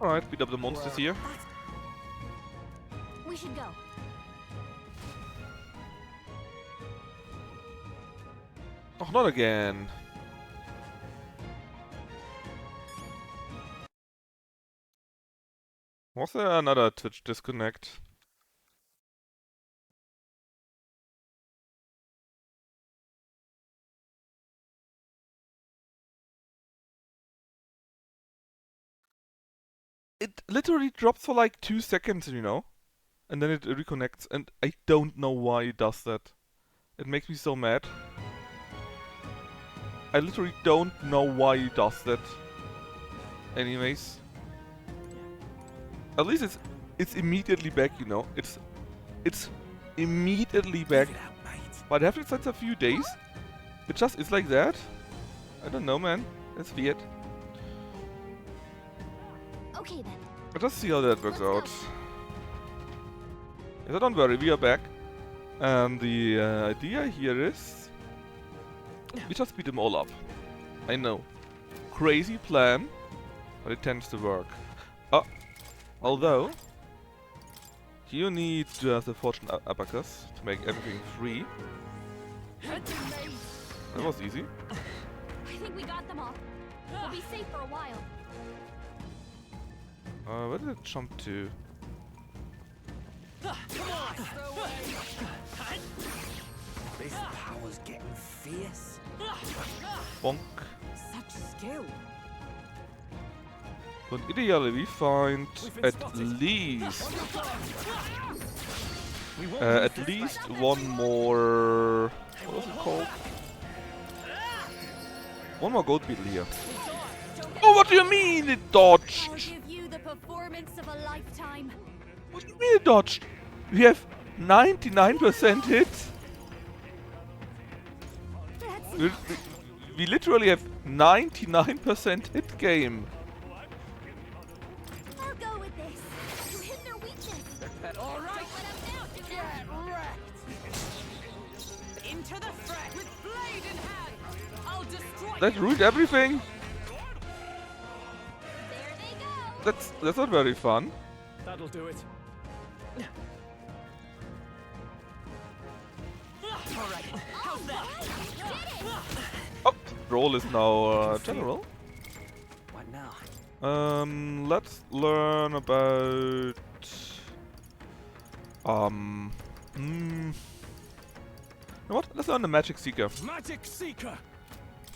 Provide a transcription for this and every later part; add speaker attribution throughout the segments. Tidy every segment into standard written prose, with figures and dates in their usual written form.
Speaker 1: Alright, beat up the monsters here.
Speaker 2: We should go.
Speaker 1: Oh, not again. Was there another Twitch disconnect? It literally drops for like 2 seconds, you know? And then it reconnects, and I don't know why it does that. It makes me so mad. I literally don't know why it does that. Anyways. At least it's immediately back, you know? It's immediately back. But after since a few days, it's like that. I don't know, man. It's weird.
Speaker 2: Okay then.
Speaker 1: Let's just see how that works out. So don't worry, we are back. And the idea here is we just beat them all up. I know. Crazy plan, but it tends to work. Although you need to have the fortune abacus to make everything free. That was easy.
Speaker 2: I think we got them all. We'll be safe for a while.
Speaker 1: Where did it jump to?
Speaker 3: This power's getting fierce.
Speaker 1: Bonk.
Speaker 3: Such skill.
Speaker 1: But ideally we find at least one more. What was it called? One more gold beetle here. Oh, what do you mean it
Speaker 2: I'll
Speaker 1: dodged?
Speaker 2: give you the performance of a lifetime.
Speaker 1: What do you mean it dodged? We have 99% hit.
Speaker 2: That's
Speaker 1: We literally have 99% hit game.
Speaker 2: I'll go with this. You hit their weakness.
Speaker 3: All right.
Speaker 2: Let them down, do
Speaker 3: Get wrecked. Into the threat with blade in hand. I'll destroy.
Speaker 1: That ruined everything.
Speaker 2: There they go.
Speaker 1: That's not very fun.
Speaker 3: That'll do it. All right. How's that?
Speaker 1: Oh, roll is now general.
Speaker 3: What now?
Speaker 1: Let's learn about you know what? Let's learn the Magic Seeker.
Speaker 3: Magic Seeker.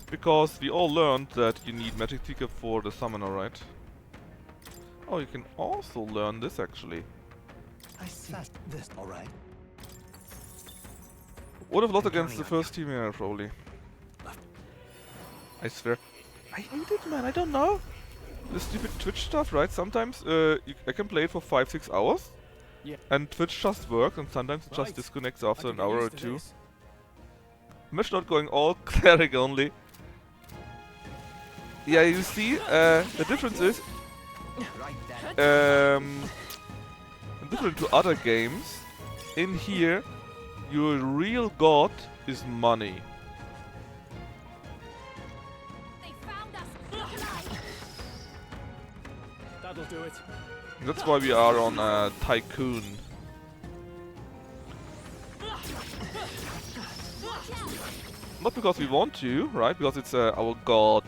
Speaker 1: Because we all learned that you need Magic Seeker for the summoner, right? Oh, you can also learn this actually.
Speaker 3: I said this. All right.
Speaker 1: Would have lost against the first team here, probably. I swear. I hate it, man. I don't know. The stupid Twitch stuff, right? Sometimes I can play it for 5-6 hours.
Speaker 3: Yeah.
Speaker 1: And Twitch just works, and sometimes it just disconnects after an hour or two. Imagine not going all cleric only. Yeah, you see, the difference is, different to other games, in here, your real god is money.
Speaker 2: They found us. Alive.
Speaker 3: That'll do it.
Speaker 1: That's why we are on Tycoon. Not because we want to, right? Because it's our god.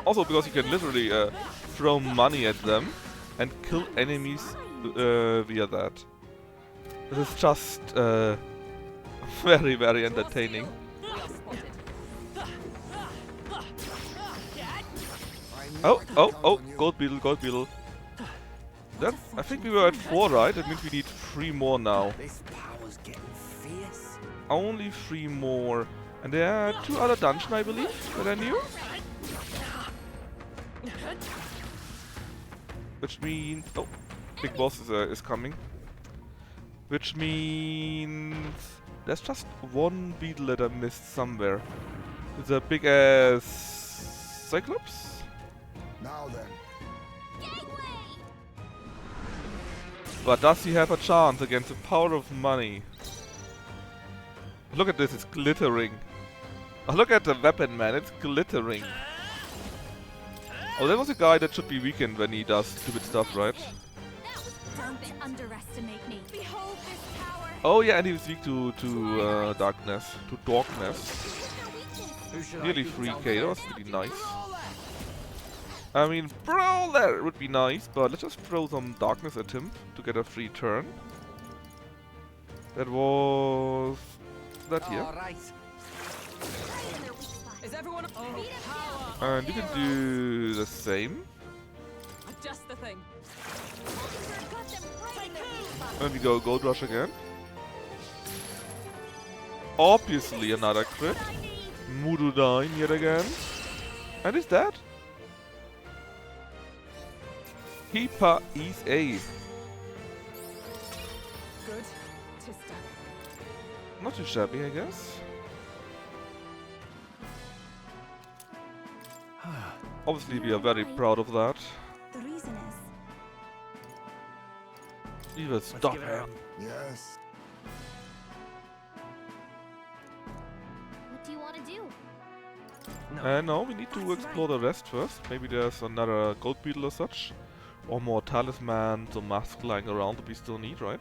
Speaker 1: Also because you can literally throw money at them and kill enemies via that. This is just very, very entertaining. Oh, gold beetle, gold beetle. That, I think we were at 4, right? That means we need 3 more now.
Speaker 3: This power's getting fierce.
Speaker 1: Only 3 more. And there are 2 other dungeons, I believe, that I knew. Which means... Oh, big boss is coming. Which means... There's just 1 beetle that I missed somewhere. It's a big ass... Cyclops?
Speaker 4: Now then.
Speaker 2: Gangway.
Speaker 1: But does he have a chance against the power of money? Look at this, it's glittering. Oh, look at the weapon, man. It's glittering. Oh, that was a guy that should be weakened when he does stupid stuff, right?
Speaker 2: Don't underestimate me. Behold this power.
Speaker 1: Oh yeah, and he was weak to darkness. To darkness. Nearly 3k. That was pretty nice. I mean, Brawler would be nice, but let's just throw some darkness at him to get a free turn. That was that here.
Speaker 3: Is everyone power?
Speaker 1: And you can do the same.
Speaker 3: Just the thing.
Speaker 1: And we go Gold Rush again. Obviously another crit. Murudine yet again. And is that? Keeper is A.
Speaker 3: Good. Tista.
Speaker 1: Not too shabby, I guess. Obviously, we are very proud of that.
Speaker 2: The reason is
Speaker 1: We will stop him.
Speaker 4: Yes.
Speaker 2: what do you want to do?
Speaker 1: No, we need to explore the rest first. Maybe there's another gold beetle or such. Or more talismans or masks lying around that we still need, right?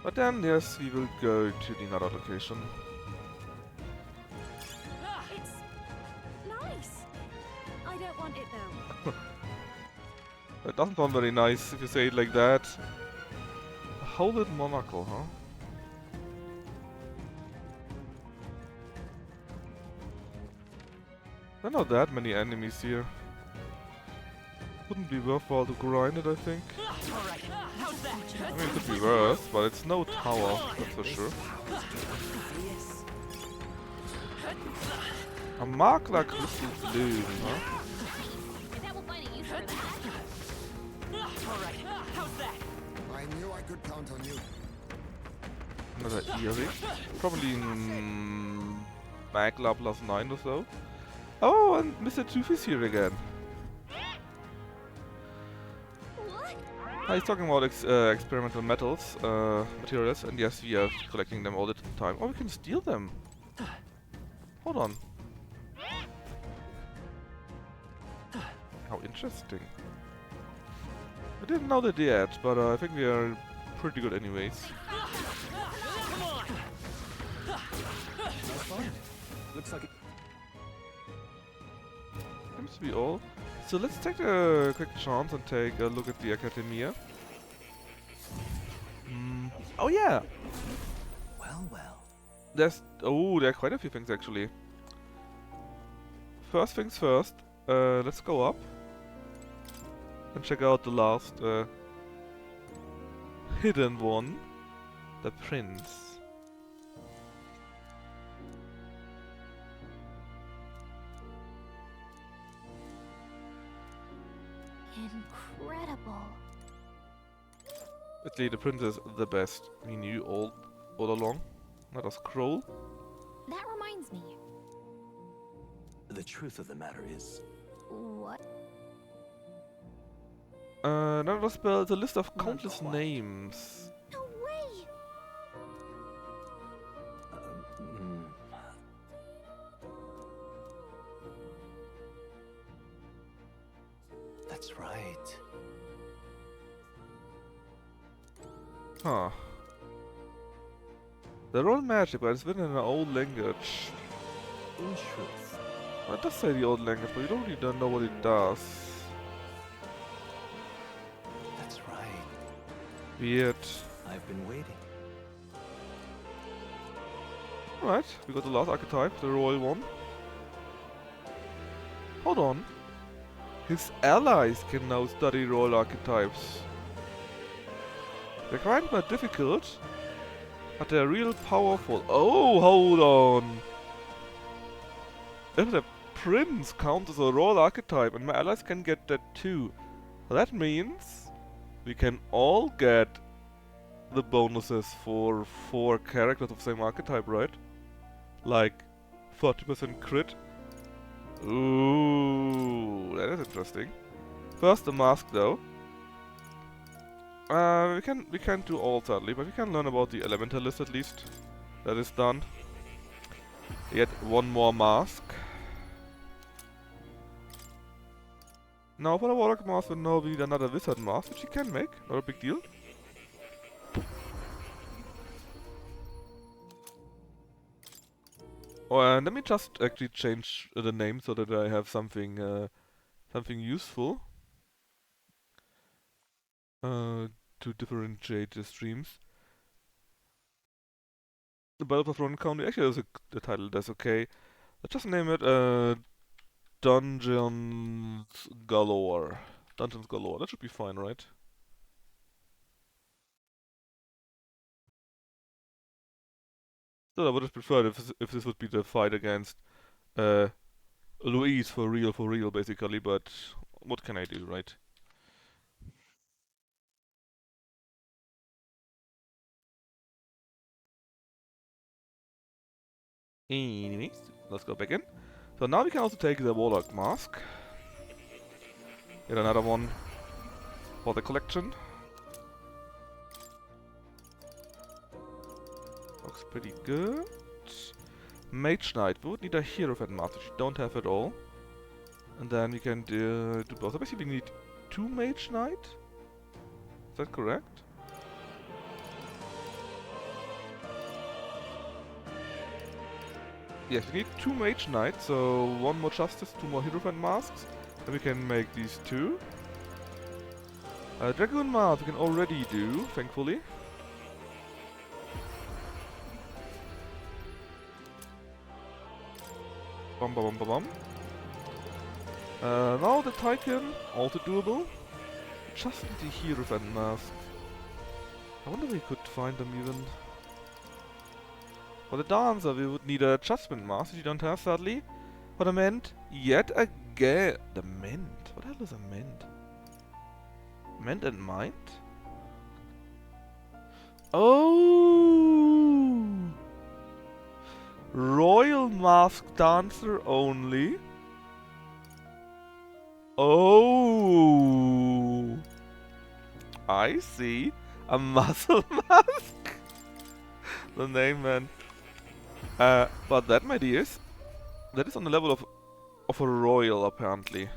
Speaker 1: But then, yes, we will go to the another location.
Speaker 2: It's nice. I don't want it though.
Speaker 1: That doesn't sound very nice if you say it like that. A Howled Monocle, huh? There are not that many enemies here. Wouldn't be worthwhile to grind it, I think. I mean, it could be worse, but it's no tower, that's for sure. A Makla Crystal Bloom, huh?
Speaker 2: That will find a use for that.
Speaker 4: I knew I could count on you.
Speaker 1: Another Eerie. Probably Magla plus 9 or so. Oh, and Mr. Tooth is here again.
Speaker 2: What?
Speaker 1: He's talking about experimental materials, and yes, we are collecting them all the time. Oh, we can steal them. Hold on. How interesting. I didn't know that yet, but I think we are pretty good anyways.
Speaker 4: Looks like it.
Speaker 1: Seems to be all. So let's take a quick chance and take a look at the Academia. Oh yeah!
Speaker 4: Well.
Speaker 1: There are quite a few things actually. First things first, let's go up and check out the last hidden one, the Prince.
Speaker 2: Incredible.
Speaker 1: Actually, the Prince is the best. We knew all along. Not a scroll.
Speaker 2: That reminds me.
Speaker 4: The truth of the matter is,
Speaker 2: What?
Speaker 1: Another spell is a list of
Speaker 4: Not
Speaker 1: countless
Speaker 4: quite.
Speaker 1: names.
Speaker 2: No way.
Speaker 4: that's right.
Speaker 1: Huh. They're all magic, but it's written in an old language.
Speaker 4: In truth,
Speaker 1: Well, it does say the old language, but you don't really know what it does.
Speaker 4: that's right.
Speaker 1: Weird.
Speaker 4: I've been waiting.
Speaker 1: Alright, we got the last archetype, the royal one. Hold on. His allies can now study royal archetypes. They're kind of difficult, but they're real powerful. Oh, hold on. If the prince counts as a royal archetype, and my allies can get that too, that means we can all get the bonuses for 4 characters of same archetype, right? Like 40% crit. Ooh, that is interesting. First the mask though. We can't do all sadly, but we can learn about the elementalist at least. That is done. Yet one more mask. Now for the warlock mask, we know we need another wizard mask, which we can make. Not a big deal. Oh, and let me just actually change the name so that I have something something useful to differentiate the streams. The Battle of Run County actually has the title that's okay. Let's just name it Dungeons Galore. Dungeons Galore. That should be fine, right? So I would have preferred if this would be the fight against Louise for real, basically. But what can I do, right? Anyways, let's go back in. So now we can also take the Warlock mask. Get another one for the collection. Looks pretty good. Mage Knight. We would need a Hero Fan mask, which we don't have at all. And then we can do both. So basically we need 2 Mage Knight. Is that correct? Yes, we need 2 Mage Knights, so 1 more Justice, 2 more Hero Fan masks. Then we can make these 2. Dragoon mask we can already do, thankfully. Bum bum bum bum bum. Now the Tycoon, also doable. Just need the Hero Fan mask. I wonder if we could find them even. For the Dancer, we would need a Adjustment mask, which you don't have, sadly. For the Ment, yet again. The Ment? What the hell is a Ment? Ment and Mind? Oh! Royal Mask Dancer only. Oh! I see. A muscle mask? The name, man. But that, my dears, that is on the level of a royal, apparently.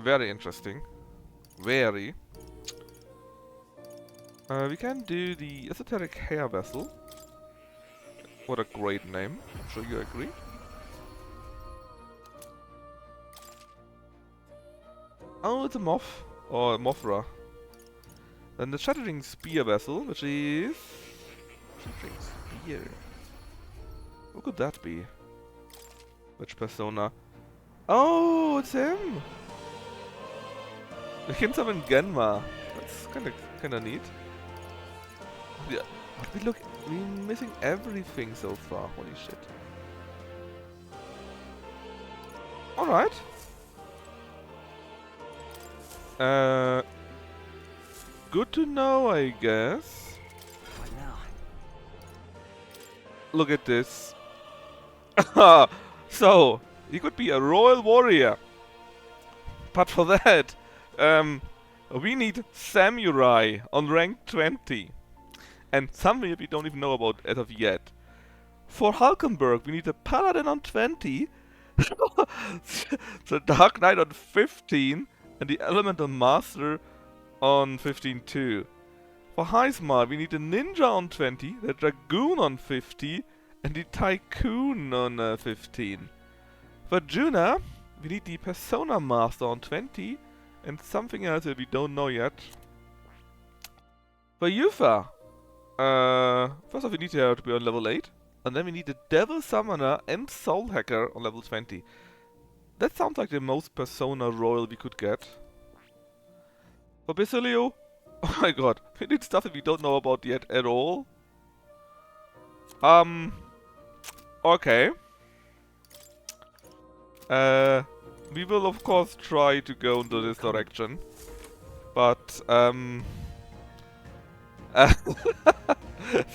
Speaker 1: Very interesting. Very. We can do the Esoteric Hair Vessel. What a great name. I'm sure you agree. Oh, it's a moth. Or a Mothra. Then the Shattering Spear Vessel, which is... Shattering Spear. What could that be? Which persona? Oh, it's him! We can summon Genma. That's kinda neat. Yeah, but we're missing everything so far. Holy shit. Alright. Good to know, I guess.
Speaker 4: What now?
Speaker 1: Look at this. So, he could be a royal warrior. But for that, we need samurai on rank 20. And something we don't even know about as of yet. For Hulkenberg, we need a paladin on 20. The Dark Knight on 15. And the Elemental Master on 15 too. For Heismar, we need a ninja on 20, the dragoon on 50, and the tycoon on 15. For Juna, we need the persona master on 20, and something else that we don't know yet. For Yufa, first off we need her to be on level 8, and then we need the devil summoner and soul hacker on level 20. That sounds like the most persona royal we could get. For Basilio, oh my god, we need stuff that we don't know about yet at all. Okay. We will of course try to go into this direction. But,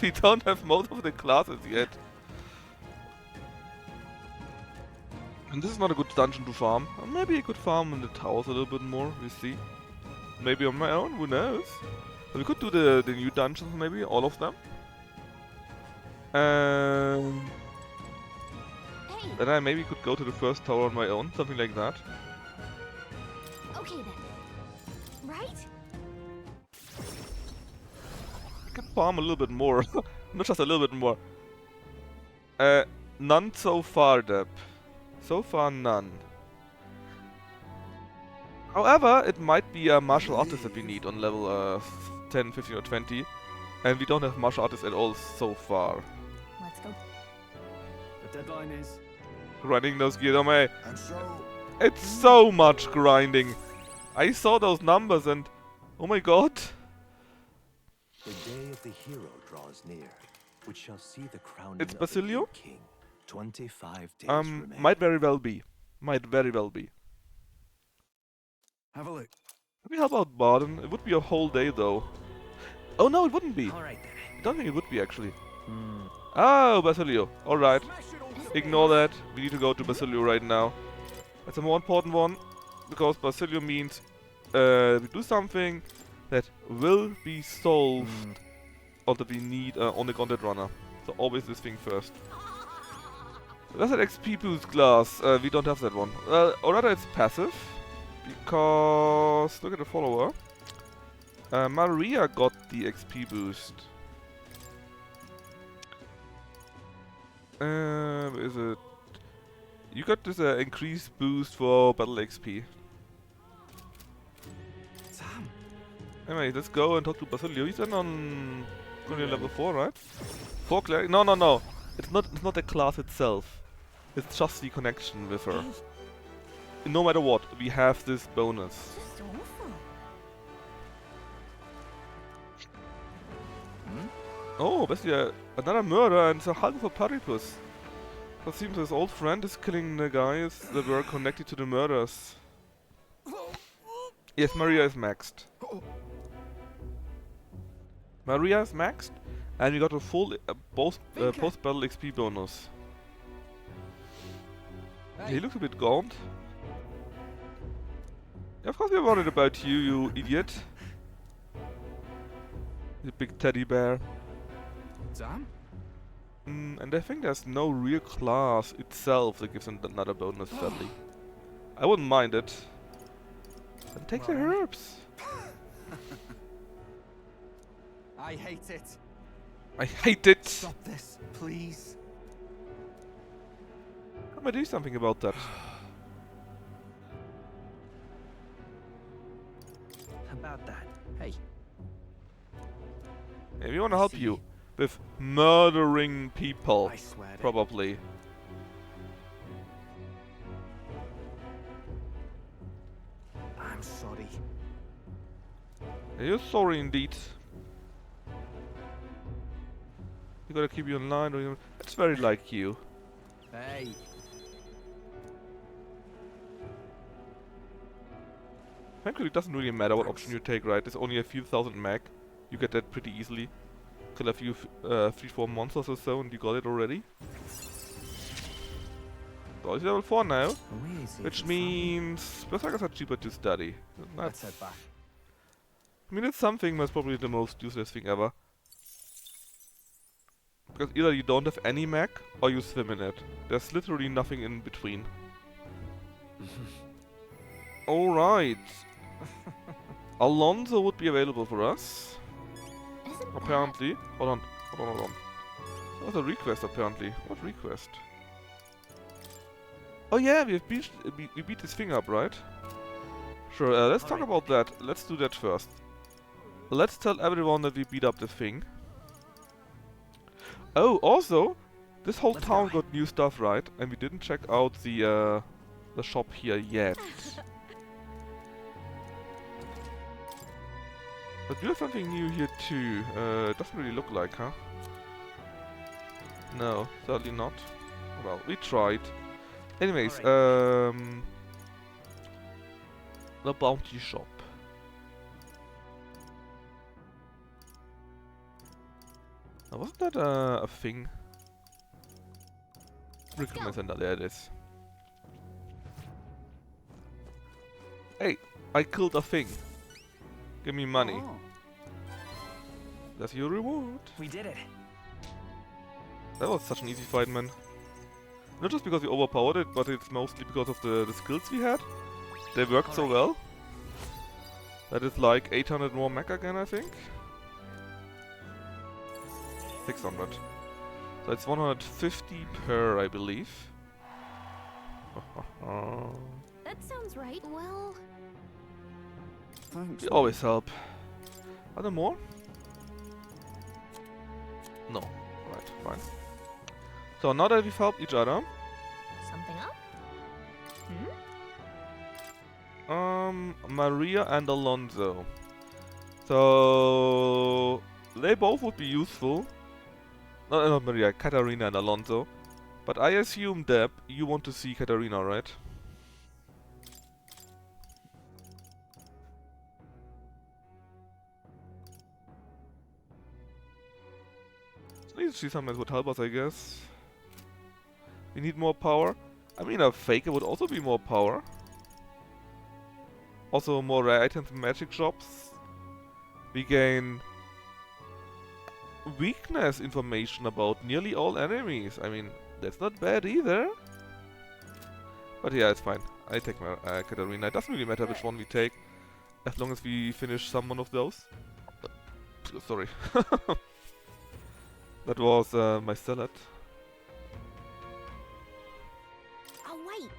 Speaker 1: we don't have most of the classes yet. And this is not a good dungeon to farm. Maybe I could farm in the towers a little bit more, we see. Maybe on my own, who knows? So we could do the new dungeons maybe, all of them.
Speaker 2: Hey,
Speaker 1: Then I maybe could go to the first tower on my own, something like that.
Speaker 2: okay then. Right?
Speaker 1: I can farm a little bit more. Not just a little bit more. None so far, Deb. So far, none. However, it might be a martial artist that we need on level 10, 15 or 20. And we don't have martial artists at all so far.
Speaker 2: Let's go.
Speaker 4: The deadline is.
Speaker 1: Grinding those gears on my...
Speaker 4: And so.
Speaker 1: It's so much grinding. I saw those numbers and... Oh my god.
Speaker 4: The day of the hero draws near, which shall see the crowning
Speaker 1: It's
Speaker 4: of the
Speaker 1: Basilio?
Speaker 4: new king. 25 days remain.
Speaker 1: Might very well be. Might very well be.
Speaker 4: Have a look.
Speaker 1: Can we help out Barden? It would be a whole day though. Oh no, it wouldn't be.
Speaker 4: Alright then.
Speaker 1: I don't think it would be actually. Oh, Basilio. Alright. Ignore that. We need to go to Basilio right now. That's a more important one. Because Basilio means we do something that will be solved or that we need on the Gauntlet Runner. So always this thing first. That's an XP boost class. We don't have that one. Or rather it's passive. Because look at the follower. Maria got the XP boost. Is it? You got this increased boost for battle XP.
Speaker 4: Sam.
Speaker 1: Anyway, let's go and talk to Basilio. He's then on only level 4, right? 4 cleric? No, no, no. It's not the class itself. It's just the connection with her. No matter what, we have this bonus.
Speaker 2: Just awful.
Speaker 1: Oh, basically another murder and a half for Paripus. It seems his old friend is killing the guys that were connected to the murders. Yes, Maria is maxed. Maria is maxed, and we got a full post-battle XP bonus. He looks a bit gaunt. Yeah, of course we're worried about you, you idiot. You big teddy bear.
Speaker 4: Sam?
Speaker 1: And I think there's no real class itself that gives him another bonus, sadly. I wouldn't mind it. And take the herbs.
Speaker 4: I hate it.
Speaker 1: I hate it.
Speaker 4: Stop this, please.
Speaker 1: How am I do something about that?
Speaker 4: About that. Hey.
Speaker 1: Yeah, we want to help you with murdering people,
Speaker 4: I swear to
Speaker 1: probably.
Speaker 4: I'm sorry.
Speaker 1: Yeah, you're sorry indeed. You gotta keep you in line, or you... It's very like you.
Speaker 4: Hey.
Speaker 1: Frankly, it doesn't really matter what option you take, right? It's only a few thousand mag. You get that pretty easily. Kill a few 3-4 monsters or so and you got it already. So it's level 4 now, which means Berserkers are cheaper to study.
Speaker 4: Let's head back.
Speaker 1: I mean, it's something that's probably the most useless thing ever. Because either you don't have any mag or you swim in it. There's literally nothing in between. Alright. Alonso would be available for us.
Speaker 2: Isn't
Speaker 1: Apparently. Hold on. That was a request apparently. What request? Oh yeah, we beat this thing up, right? Sure, let's talk about that. Let's do that first. Let's tell everyone that we beat up the thing. Oh, also, this whole town got new stuff, right? And we didn't check out the shop here yet. But we have something new here too. It doesn't really look like, huh? No, certainly not. Well, we tried. Anyways, the bounty shop. Now, wasn't that a thing? Recruitment center, there it is. Hey, I killed a thing. Give me money.
Speaker 5: Oh,
Speaker 1: That's your reward.
Speaker 5: we did it.
Speaker 1: That was such an easy fight, man. Not just because we overpowered it, but it's mostly because of the skills we had. They worked so well. That is like 800 more mech again, I think. 600. So it's 150 per, I believe.
Speaker 2: That sounds right. Well,
Speaker 5: Thanks.
Speaker 1: We always help. Are there more? No. Right, fine. So now that we've helped each other,
Speaker 2: something up?
Speaker 1: Maria and Alonso. So they both would be useful. No, not Maria, Katarina and Alonso. But I assume, Deb, you want to see Katarina, right? So need to see something that would help us, I guess. We need more power. I mean, a faker would also be more power. Also, more rare items and magic shops. We gain weakness information about nearly all enemies. I mean, that's not bad either. But yeah, it's fine. I take my Katarina. It doesn't really matter which one we take, as long as we finish someone of those. Sorry. That was my salad.
Speaker 2: Oh wait.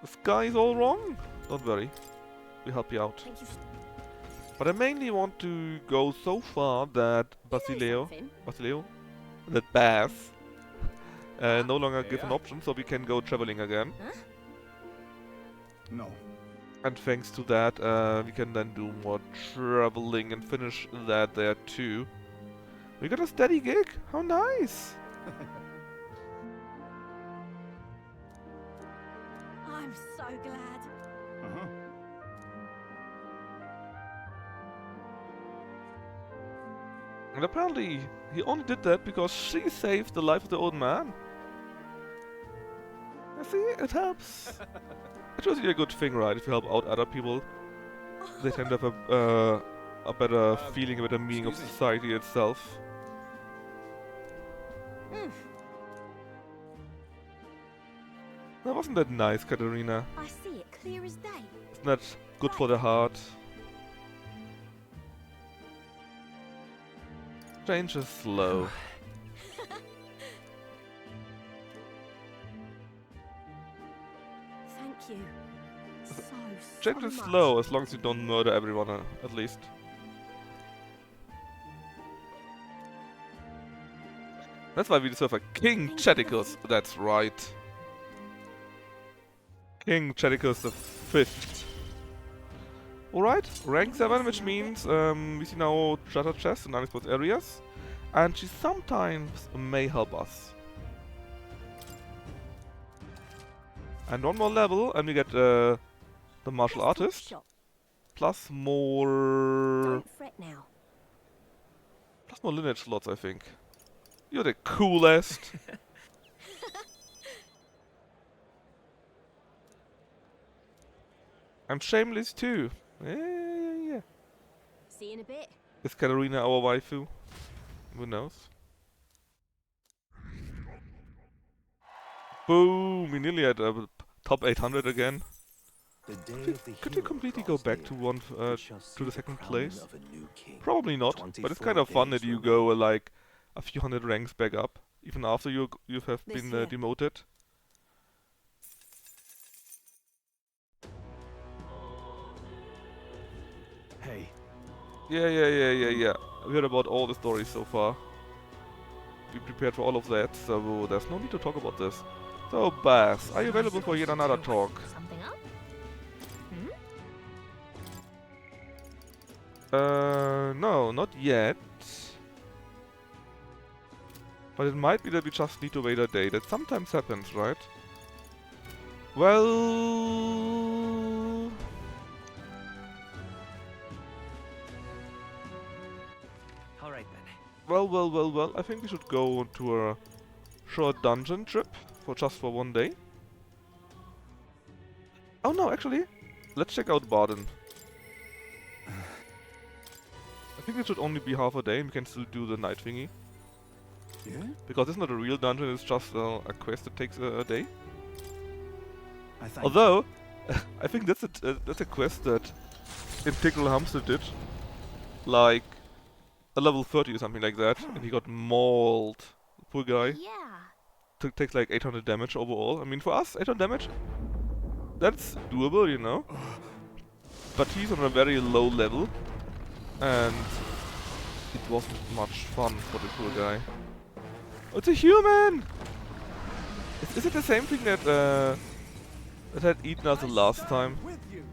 Speaker 1: The sky is all wrong. Don't worry. We help you out.
Speaker 2: Thank you.
Speaker 1: But I mainly want to go so far that Basileo, that Baz, no longer gives an option, so we can go traveling again.
Speaker 5: No.
Speaker 1: And thanks to that, we can then do more traveling and finish that there too. We got a steady gig. How nice!
Speaker 2: I'm so glad.
Speaker 5: Uh-huh.
Speaker 1: And apparently, he only did that because she saved the life of the old man. You see, it helps. It's usually a good thing, right? If you help out other people, they tend to have a better feeling, a better meaning of
Speaker 5: excuse me.
Speaker 1: society itself. Now, wasn't that nice, Katarina?
Speaker 2: I see it clear as day.
Speaker 1: Isn't that good for the heart? Change is slow.
Speaker 2: Thank you. So
Speaker 1: Change is
Speaker 2: much.
Speaker 1: slow as long as you don't murder everyone, at least. That's why we deserve a King Cheticus. That's right. King Cheticus the 5th. Alright, rank 7, which means we see now treasure chests in unexplored areas. And she sometimes may help us. And one more level, and we get the martial artist.
Speaker 2: Shop.
Speaker 1: Plus more...
Speaker 2: Don't fret now.
Speaker 1: Plus more lineage slots, I think. You're the coolest. I'm shameless too. Yeah.
Speaker 2: See you in a bit.
Speaker 1: Is Katarina our waifu? Who knows? Boom! We nearly had a top 800 again.
Speaker 4: The day of the
Speaker 1: Could you
Speaker 4: hero
Speaker 1: completely
Speaker 4: draws
Speaker 1: go back
Speaker 4: near,
Speaker 1: to one
Speaker 4: which shall see
Speaker 1: to the second
Speaker 4: crowning
Speaker 1: place?
Speaker 4: of a new king.
Speaker 1: Probably not, but it's kind
Speaker 4: 24
Speaker 1: of fun that
Speaker 4: days
Speaker 1: you
Speaker 4: remain.
Speaker 1: go like a few hundred ranks back up, even after you have
Speaker 2: This
Speaker 1: been
Speaker 2: year.
Speaker 1: demoted.
Speaker 5: Hey,
Speaker 1: Yeah. We heard about all the stories so far. Be prepared for all of that, so there's no need to talk about this. So, Baz, are you available for yet another talk?
Speaker 2: Something up?
Speaker 1: No, not yet. But it might be that we just need to wait a day. That sometimes happens, right? Well...
Speaker 5: all right then.
Speaker 1: Well. I think we should go to a short dungeon trip for just one day. Oh no, actually, let's check out Baden. I think it should only be half a day and we can still do the night thingy.
Speaker 5: Yeah?
Speaker 1: Because it's not a real dungeon, it's just a quest that takes a day.
Speaker 5: I thank
Speaker 1: Although, I think that's a quest that Integral Hamster did. Like, a level 30 or something like that, and he got mauled. Poor guy.
Speaker 2: Yeah.
Speaker 1: Takes like 800 damage overall. I mean, for us, 800 damage, that's doable, you know. But he's on a very low level, and it wasn't much fun for the poor guy. Oh, it's a human! Is it the same thing that that had eaten us the last time?
Speaker 5: With you.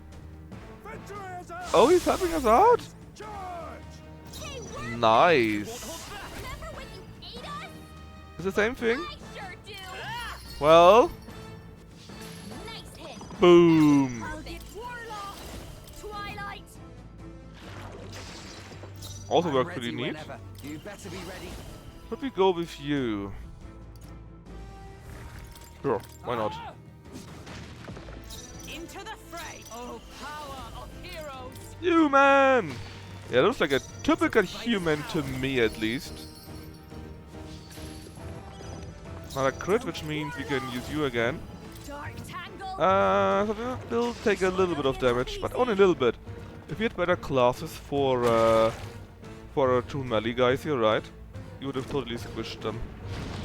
Speaker 5: Venturers out!
Speaker 1: Oh, he's helping us out?
Speaker 5: Charge!
Speaker 2: Hey, we're
Speaker 1: Nice!
Speaker 2: remember when you ate us?
Speaker 1: It's the same thing?
Speaker 2: I sure do.
Speaker 1: Well,
Speaker 2: Nice hit.
Speaker 1: boom!
Speaker 2: I'll get Warlock. Twilight.
Speaker 1: Also
Speaker 5: I'm
Speaker 1: worked
Speaker 5: ready
Speaker 1: pretty neat.
Speaker 5: whenever. You better be ready.
Speaker 1: Let me go with you. Sure, why not?
Speaker 3: Into the fray! Oh, power of heroes!
Speaker 1: Human! Yeah, looks like a typical human to me at least. Another crit, which means we can use you again.
Speaker 2: Dark Tangle.
Speaker 1: So we'll take a little bit of damage, but only a little bit. If we had better classes for two melee guys here, right? You would have totally squished them.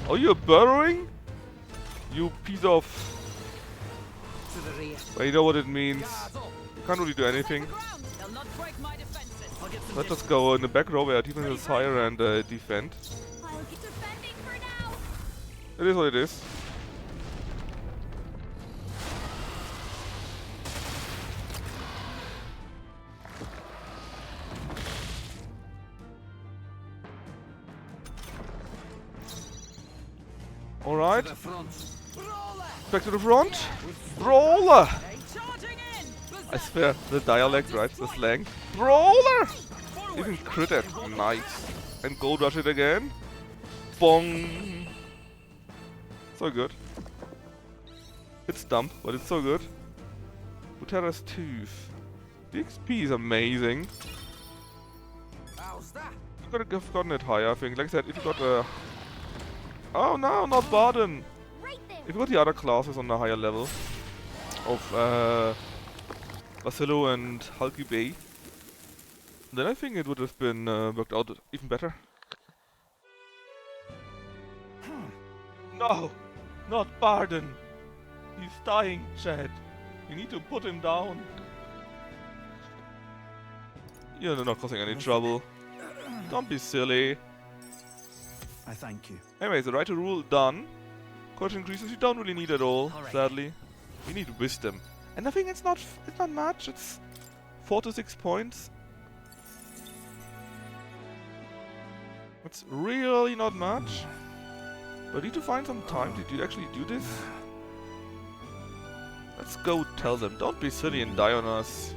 Speaker 1: Oh, you're burrowing? You piece of...
Speaker 5: To the rear.
Speaker 1: Well, you know what it means.
Speaker 5: Guards up.
Speaker 1: You can't really do anything.
Speaker 3: The ground! They'll not break my defenses!
Speaker 5: I'll get some
Speaker 1: Let's just
Speaker 5: distance.
Speaker 1: go in the back row where our defense is higher and defend.
Speaker 2: I'll get defending for now.
Speaker 1: It is what it is. Alright,
Speaker 5: To the front. Brawler!
Speaker 1: back to the front. Brawler!
Speaker 3: Hey, charging in!
Speaker 1: I swear, the dialect, right? The slang. Brawler! Even crit it. Nice. And gold rush it again. Bong! So good. It's dumb, but it's so good. Butera's Tooth. The XP is amazing.
Speaker 5: How's that?
Speaker 1: You could have gotten it higher, I think. Like I said, if you got a... Oh no, not Baden!
Speaker 2: Right there.
Speaker 1: If you got the other classes on the higher level of Basilo and Hulky Bay, then I think it would have been worked out even better. No! Not Baden! He's dying, Chad. You need to put him down. You're not causing any trouble. Don't be silly.
Speaker 5: I thank you.
Speaker 1: Anyways, the right to rule done. Courage increases you don't really need at all,
Speaker 5: Alright.
Speaker 1: sadly. You need wisdom. And I think it's not much, it's 4 to 6 points. It's really not much. But I need to find some time to actually do this. Let's go tell them, don't be silly and die on us.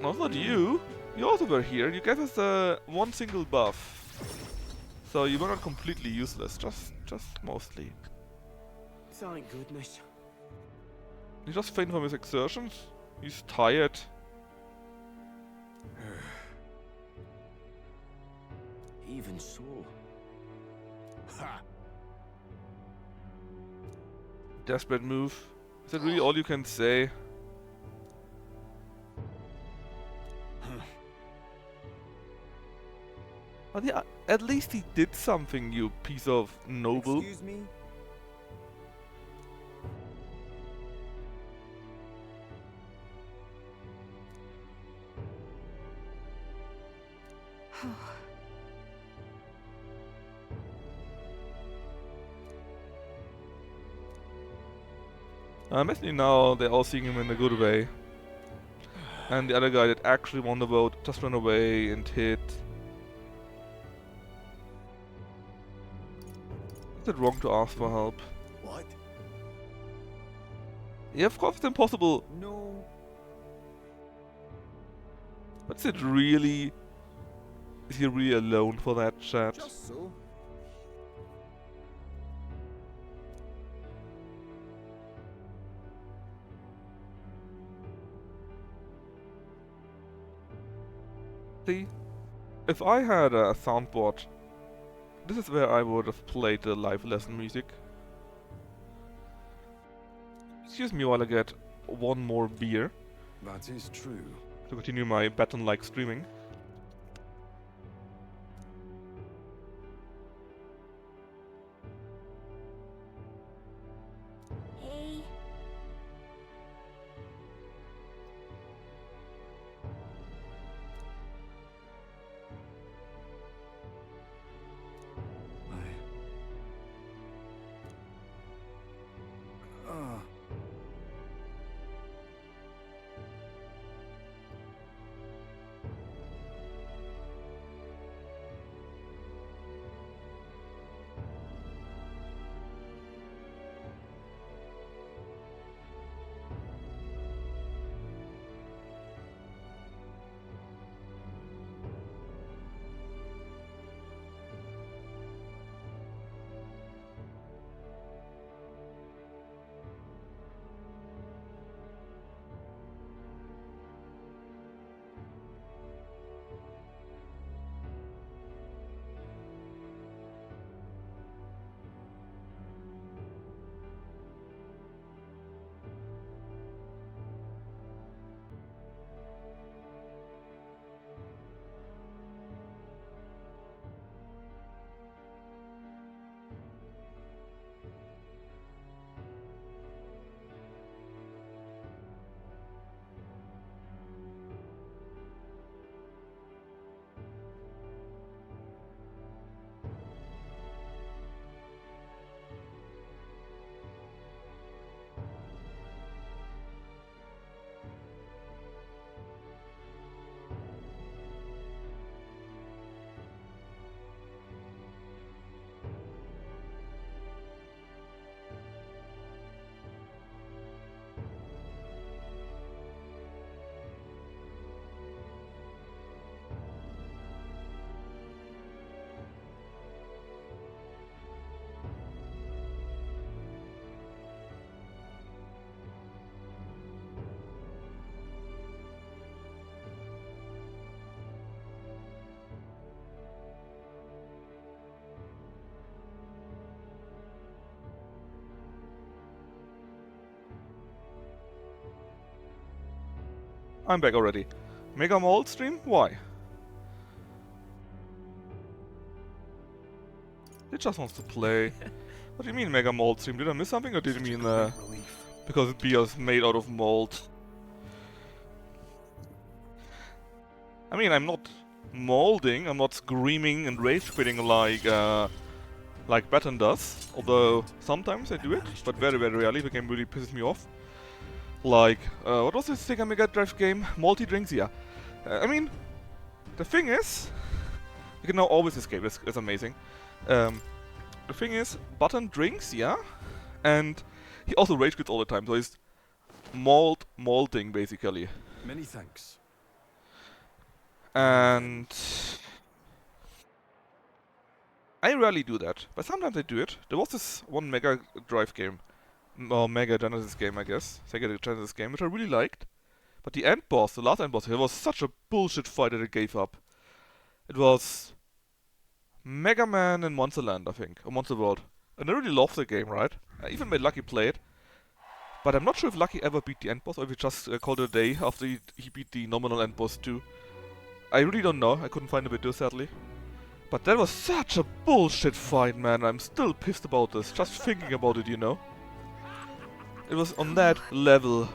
Speaker 1: No, not you. You also were here. You gave us one single buff. So you were not completely useless, just mostly.
Speaker 5: Thank goodness.
Speaker 1: He just faint from his exertions. He's tired.
Speaker 4: Even so. Ha!
Speaker 1: Desperate move. Is that really all you can say? But yeah, at least he did something, you piece of noble.
Speaker 5: Excuse me?
Speaker 1: Basically now they're all seeing him in a good way. And the other guy that actually won the vote just ran away and hid. Is it wrong to ask for help?
Speaker 4: What?
Speaker 1: Yeah, of course it's impossible.
Speaker 4: No.
Speaker 1: But is it really... Is he really alone for that chat?
Speaker 4: Just so.
Speaker 1: See, if I had a soundboard, this is where I would have played the live lesson music. Excuse me while I get one more beer
Speaker 5: That is true.
Speaker 1: to continue my baton-like streaming.
Speaker 2: Hey.
Speaker 1: I'm back already. Mega Mold stream? Why? He just wants to play. What do you mean Mega Mold stream? Did I miss something or did you mean because beer is made out of mold? I mean, I'm not molding, I'm not screaming and rage quitting like Baton does. Although sometimes I do it, but very very rarely. The game really pisses me off. Like, what was this Sega Mega Drive game? Multi Drinks, yeah. I mean, the thing is, you can now always escape, it's amazing. The thing is, Button drinks, yeah, and he also rage quits all the time, so he's molding basically.
Speaker 5: Many thanks.
Speaker 1: And I rarely do that, but sometimes I do it. There was this one Mega Drive game, or Mega Genesis game, I guess, Sega Genesis game, which I really liked. But the end boss, the last end boss here, was such a bullshit fight that I gave up. It was Mega Man in Monsterland, I think, or Monster World. And I really loved the game, right? I even made Lucky play it. But I'm not sure if Lucky ever beat the end boss, or if he just called it a day after he beat the nominal end boss too. I really don't know, I couldn't find a video sadly. But that was such a bullshit fight, man. I'm still pissed about this, just thinking about it, you know? It was on that level.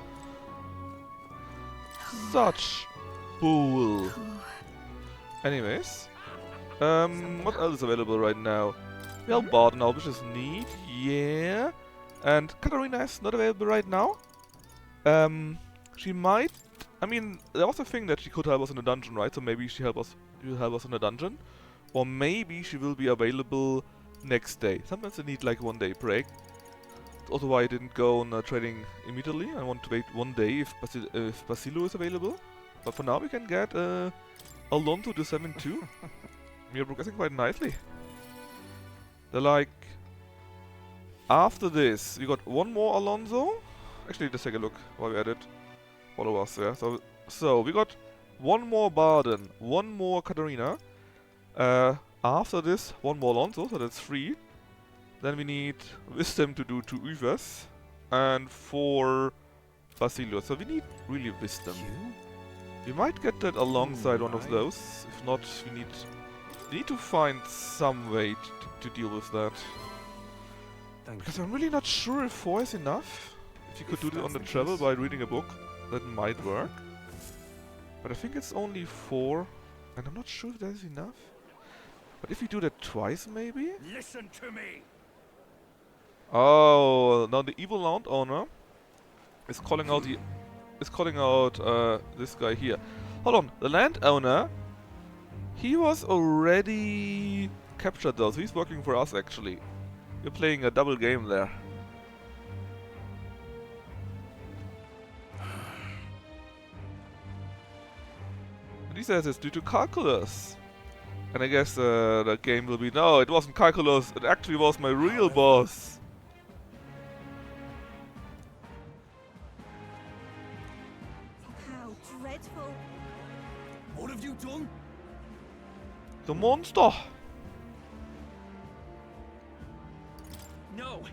Speaker 1: Such bull. Anyways. What else is available right now? Well, Bard now, which is neat, yeah. And Katarina is not available right now. She might... I mean, there was a thing that she could help us in the dungeon, right? So maybe she will help us in the dungeon. Or maybe she will be available next day. Sometimes they need like 1 day break. That's also why I didn't go on trading immediately. I want to wait 1 day if Basilo is available. But for now we can get Alonso to 7-2. We are progressing quite nicely. They're like... After this, we got one more Alonso. Actually, let's take a look while we're at it. Followers, yeah. So we got one more Barden, one more Katarina. After this, one more Alonso, so that's 3. Then we need Wisdom to do 2 Uvas and 4 Basilio. So we need really Wisdom. We might get that alongside one of those. If not, we need to find some way to deal with that. Because I'm really not sure if 4 is enough. If you could do it on the travel by reading a book, that might work. But I think it's only 4, and I'm not sure if that is enough. But if we do that twice, maybe?
Speaker 4: Listen to me.
Speaker 1: Oh, now the evil landowner is calling out this guy here. Hold on, the landowner, he was already captured though, so he's working for us actually. We're playing a double game there. And he says it's due to calculus. And I guess the game will be, no, it wasn't calculus, it actually was my real boss.
Speaker 2: How dreadful.
Speaker 5: What have you done?
Speaker 1: The monster.
Speaker 5: No.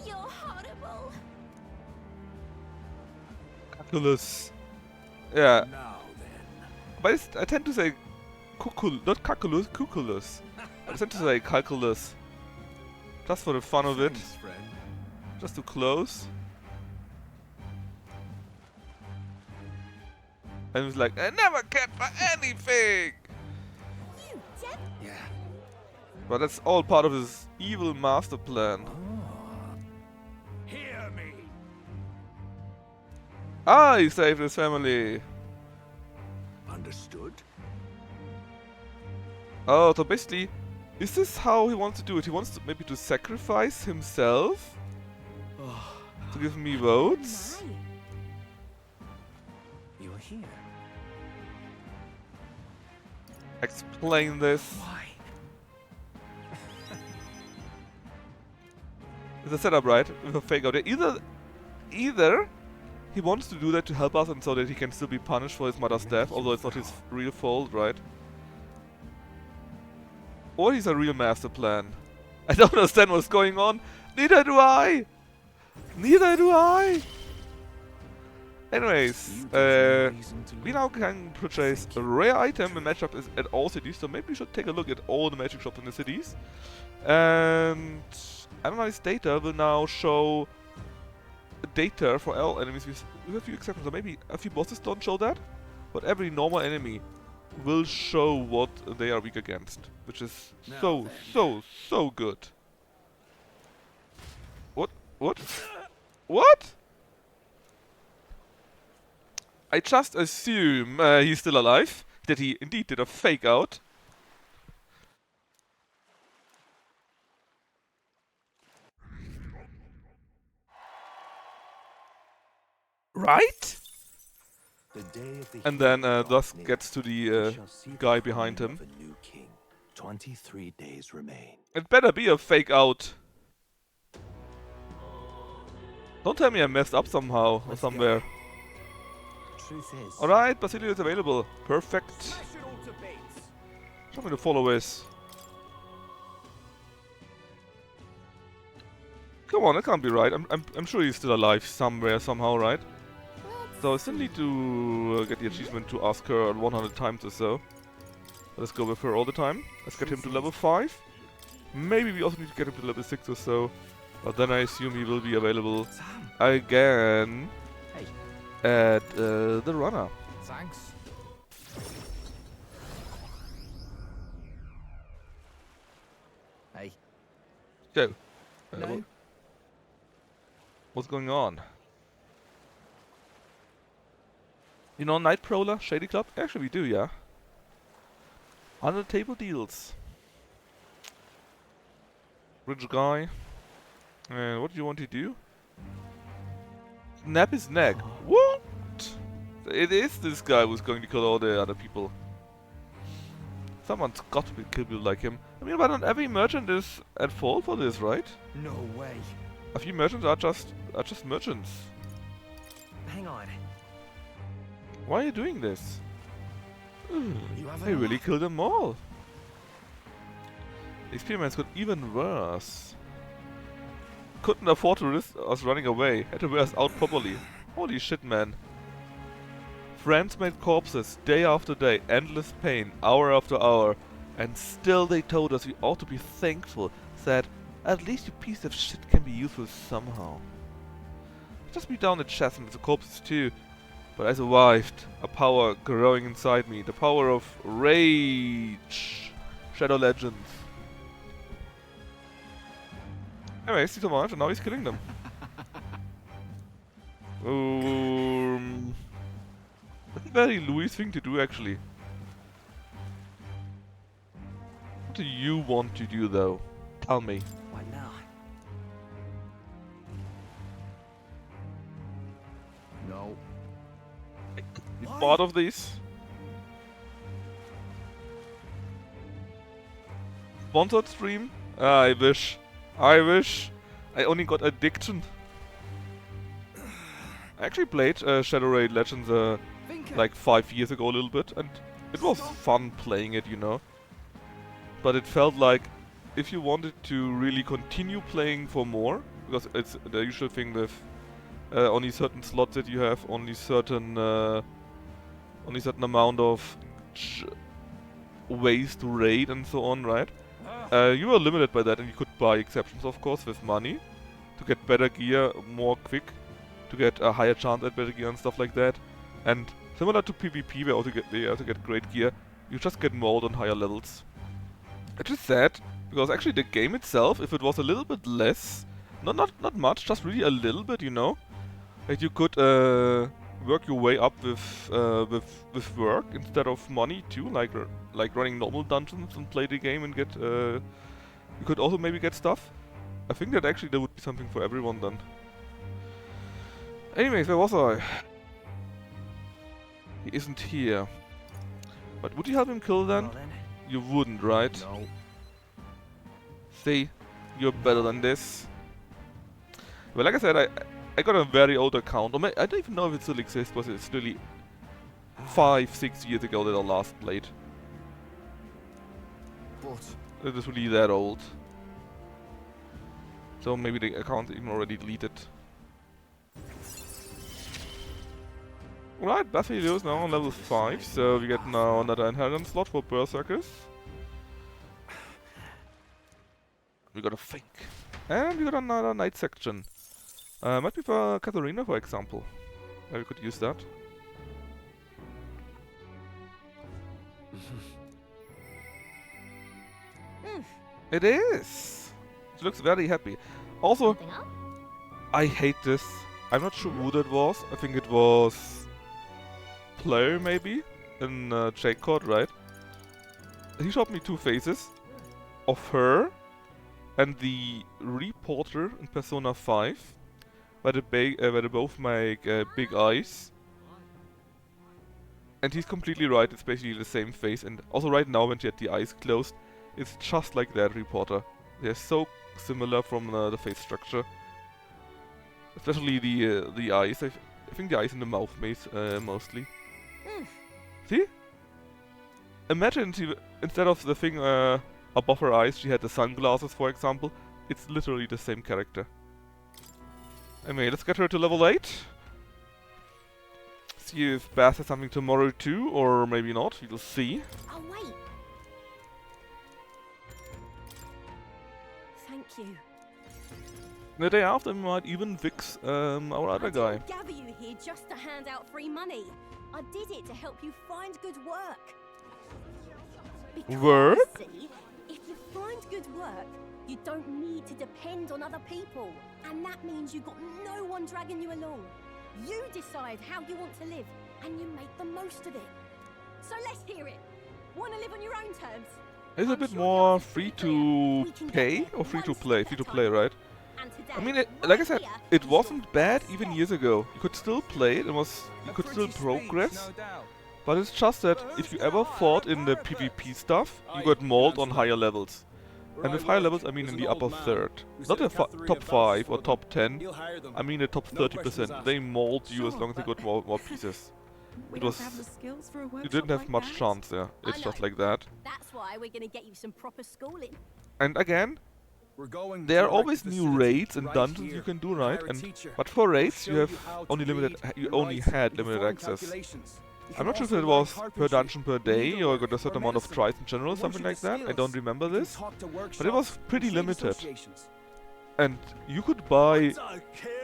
Speaker 2: You're horrible.
Speaker 1: Calculus. Yeah,
Speaker 5: Now then.
Speaker 1: but I tend to say not calculus, cuculus. I tend to say calculus. Just for the fun of it.
Speaker 5: Thanks, friend.
Speaker 1: Just too close. And he was like, I never cared for anything!
Speaker 2: You dead.
Speaker 5: Yeah.
Speaker 1: But that's all part of his evil master plan.
Speaker 4: Hear me.
Speaker 1: Ah, he saved his family!
Speaker 4: Understood?
Speaker 1: Oh, so basically, is this how he wants to do it? He wants to maybe to sacrifice himself to give me votes?
Speaker 2: Oh,
Speaker 4: You are here.
Speaker 1: Explain this.
Speaker 4: Why?
Speaker 1: It's a setup, right? With a fake out. Either he wants to do that to help us and so that he can still be punished for his mother's death, although it's not his real fault, right? Or he's a real master plan. I don't understand what's going on. Neither do I! Neither do I! Anyways, we now can purchase a rare item in matchup at all cities, so maybe we should take a look at all the magic shops in the cities. And analyze data will now show data for all enemies with a few exceptions. So maybe a few bosses don't show that, but every normal enemy will show what they are weak against, which is so good. What? What? I just assume he's still alive, that he indeed did a fake out. Right? And then thus gets to the guy behind him.
Speaker 4: 23 days remain.
Speaker 1: It better be a fake out. Don't tell me I messed up somehow or somewhere.
Speaker 4: Truth is,
Speaker 1: Alright, Basilio is available. Perfect. Show me the followers. Come on, that can't be right. I'm sure he's still alive somewhere, somehow, right? So I still need to get the achievement to ask her 100 times or so. Let's go with her all the time. Let's get him to level 5. Maybe we also need to get him to level 6 or so. But then I assume he will be available again at the runner.
Speaker 5: Thanks. Hey.
Speaker 1: Go.
Speaker 5: No.
Speaker 1: What's going on? You know Night Prowler, Shady Club? Actually we do, yeah. Under the table deals. Rich guy. And what do you want to do? Snap his neck. What? It is this guy who's going to kill all the other people. Someone's got to be kill people like him. I mean, but not every merchant is at fault for this, right?
Speaker 5: No way.
Speaker 1: A few merchants are just merchants.
Speaker 4: hang on.
Speaker 1: Why are you doing this?
Speaker 5: You have
Speaker 1: I really killed them all. The experiments got even worse. Couldn't afford to risk us running away. Had to wear us out properly. Holy shit, man. Friends made corpses day after day, endless pain, hour after hour, and still they told us we ought to be thankful that at least your piece of shit can be useful somehow. Just beat down the chest and the corpses too, but I survived. A power growing inside me, the power of rage. Shadow Legends. Anyways, he survived and now he's killing them. That's a very Louis thing to do, actually. What do you want to do, though? Tell me.
Speaker 5: Why not? No.
Speaker 1: You part of these? Sponsored stream? Ah, I wish. I wish. I only got addiction. I actually played Shadow Raid Legends like 5 years ago a little bit, and it was fun playing it, you know. But it felt like if you wanted to really continue playing for more, because it's the usual thing with only certain slots that you have, only certain amount of ways to raid and so on, right? You were limited by that, and you could buy exceptions, of course, with money to get better gear more quick, to get a higher chance at better gear and stuff like that. And similar to PvP, where you also get great gear, you just get more on higher levels. Which is sad, because actually the game itself, if it was a little bit less, not much, just really a little bit, you know, like you could work your way up with work instead of money too, like running normal dungeons and play the game and get you could also maybe get stuff. I think that actually there would be something for everyone then. Anyways, where was I? He isn't here. But would you help him kill then?
Speaker 5: Well then.
Speaker 1: You wouldn't, right?
Speaker 5: No.
Speaker 1: See, you're better than this. Well, like I said, I got a very old account. Or I don't even know if it still exists, but it's really 5-6 years ago that I last played.
Speaker 5: But
Speaker 1: It is really that old. So maybe the account even already deleted. Alright, Bathilio is now on level 5, so we get now another inheritance slot for Berserkers. We got a Fink. And we got another Knight section. Might be for Katharina, for example. Maybe we could use that. It is! She looks very happy. Also,
Speaker 2: Something up?
Speaker 1: I hate this. I'm not sure who that was. I think it was Player, maybe? In Jake Court, right? He showed me two faces of her and the reporter in Persona 5, where they both make big eyes. And he's completely right, it's basically the same face. And also right now when she had the eyes closed, it's just like that reporter. They're so similar from the face structure. Especially the eyes. I think the eyes in the mouth mostly. See? Imagine instead of the thing above her eyes, she had the sunglasses, for example. It's literally the same character. Anyway, let's get her to level 8. See if Bath has something tomorrow too, or maybe not. We'll see.
Speaker 2: Oh, wait. Thank you.
Speaker 1: The day after, we might even fix our other guy.
Speaker 2: I didn't gather you here just to hand out free money. I did it to help you find good work. Because,
Speaker 1: Work?
Speaker 2: see, if you find good work, you don't need to depend on other people. And that means you've got no one dragging you along. You decide how you want to live, and you make the most of it. So let's hear it. Want to live on your own terms?
Speaker 1: Is it a bit more free to pay or free to play? Free to play, right?
Speaker 2: And today,
Speaker 1: I mean, like I
Speaker 2: right
Speaker 1: said,
Speaker 2: here,
Speaker 1: it
Speaker 2: is
Speaker 1: wasn't
Speaker 2: your
Speaker 1: bad
Speaker 2: first
Speaker 1: even
Speaker 2: step.
Speaker 1: years ago. You could still play it, you could still progress. But it's just that if you ever fought in the PvP stuff, you got mauled on higher levels. And with higher levels, I mean in the upper third. Not the top 5 or top 10, I mean the top 30%. They mauled you as long as they got more pieces.
Speaker 3: We
Speaker 1: It
Speaker 3: don't
Speaker 1: was
Speaker 3: have the skills for a workshop
Speaker 1: you didn't have
Speaker 3: like
Speaker 1: much
Speaker 3: that.
Speaker 1: chance there.
Speaker 2: I
Speaker 1: It's just
Speaker 2: know.
Speaker 1: like that.
Speaker 2: That's why we're gonna get you some proper schooling.
Speaker 1: And again,
Speaker 6: We're going
Speaker 1: there
Speaker 6: to
Speaker 1: are
Speaker 6: erect
Speaker 1: always
Speaker 6: a
Speaker 1: new
Speaker 6: facility
Speaker 1: raids and
Speaker 6: right
Speaker 1: dungeons
Speaker 6: here.
Speaker 1: you can do,
Speaker 6: We'll
Speaker 1: right?
Speaker 6: hire a
Speaker 1: And
Speaker 6: teacher.
Speaker 1: but for
Speaker 6: We'll
Speaker 1: raids
Speaker 6: show
Speaker 1: you have
Speaker 6: how to
Speaker 1: only limited.
Speaker 6: read
Speaker 1: You
Speaker 6: and
Speaker 1: only
Speaker 6: write
Speaker 1: had
Speaker 6: and
Speaker 1: limited
Speaker 6: perform
Speaker 1: access.
Speaker 6: calculations. You
Speaker 1: I'm
Speaker 6: can
Speaker 1: not sure if
Speaker 6: also
Speaker 1: it
Speaker 6: learn
Speaker 1: was per
Speaker 6: carpentry,
Speaker 1: dungeon per day or
Speaker 6: needlework,
Speaker 1: got a certain
Speaker 6: or
Speaker 1: amount of
Speaker 6: medicine.
Speaker 1: tries in general,
Speaker 6: And once
Speaker 1: something
Speaker 6: you
Speaker 1: like
Speaker 6: get
Speaker 1: that. I
Speaker 6: skills,
Speaker 1: don't remember
Speaker 6: you can
Speaker 1: this,
Speaker 6: talk to
Speaker 1: but it was
Speaker 6: workshops
Speaker 1: pretty
Speaker 6: and trade
Speaker 1: limited.
Speaker 6: associations.
Speaker 1: And you could buy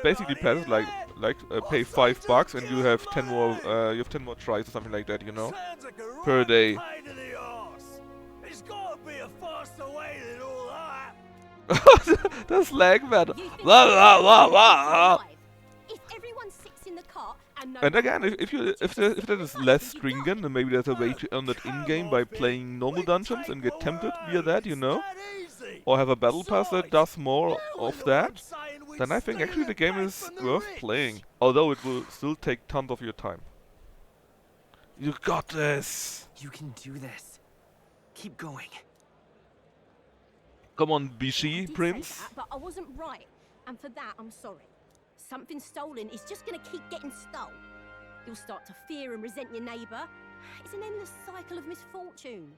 Speaker 1: basically passes like pay $5 and you have 10 more tries or something like that, you know, per day.
Speaker 7: It's gotta be a faster way than all that.
Speaker 1: That's lag man.
Speaker 2: You think
Speaker 1: Blah, blah, blah, blah.
Speaker 2: alive? If everyone sits in the car and no
Speaker 1: And
Speaker 2: one
Speaker 1: again, if that is less stringent, then maybe there's a way to earn that in-game by playing normal dungeons and get tempted via that, you know, or have a battle pass that does more of that, then I think actually the game is worth playing. Although it will still take tons of your time. You got this!
Speaker 8: You can do this. Keep going.
Speaker 1: Come on,
Speaker 2: I
Speaker 1: Bishi,
Speaker 2: did
Speaker 1: Prince.
Speaker 2: say that, but I wasn't right. And for that, I'm sorry. Something stolen is just gonna keep getting stole. You'll start to fear and resent your neighbour. It's an endless cycle of misfortune.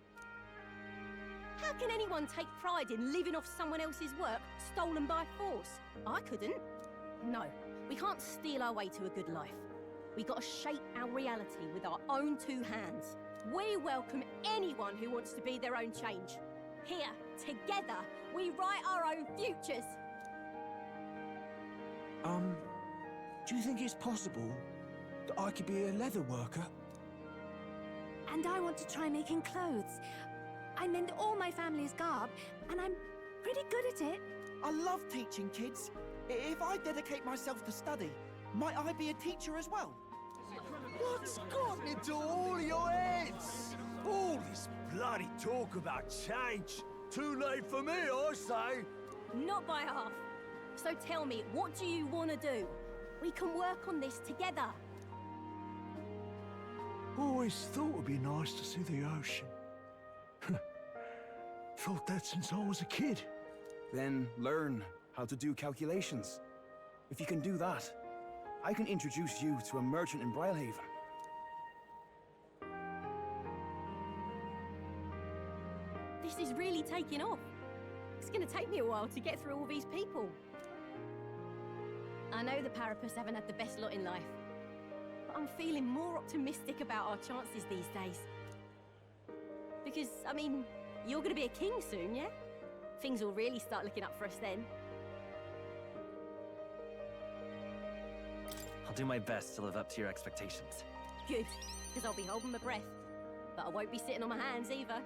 Speaker 2: How can anyone take pride in living off someone else's work stolen by force? I couldn't. No, we can't steal our way to a good life. We gotta shape our reality with our own two hands. We welcome anyone who wants to be their own change. Here, together, we write our own futures.
Speaker 5: Do you think it's possible that I could be a leather worker?
Speaker 9: And I want to try making clothes. I mend all my family's garb, and I'm pretty good at it.
Speaker 10: I love teaching kids. If I dedicate myself to study, might I be a teacher as well?
Speaker 7: What's got into all your heads? All this bloody talk about change. Too late for me, I say.
Speaker 2: Not by half. So tell me, what do you want to do? We can work on this together.
Speaker 7: Always thought it'd be nice to see the ocean. Thought that since I was a kid.
Speaker 6: Then learn how to do calculations. If you can do that, I can introduce you to a merchant in Brylehaven.
Speaker 2: This is really taking off. It's going to take me a while to get through all these people. I know the Parapus haven't had the best lot in life, but I'm feeling more optimistic about our chances these days. Because, I mean, you're going to be a king soon, yeah? Things will really start looking up for us then.
Speaker 8: I'll do my best to live up to your expectations.
Speaker 2: Good, because I'll be holding my breath. But I won't be sitting on my hands either.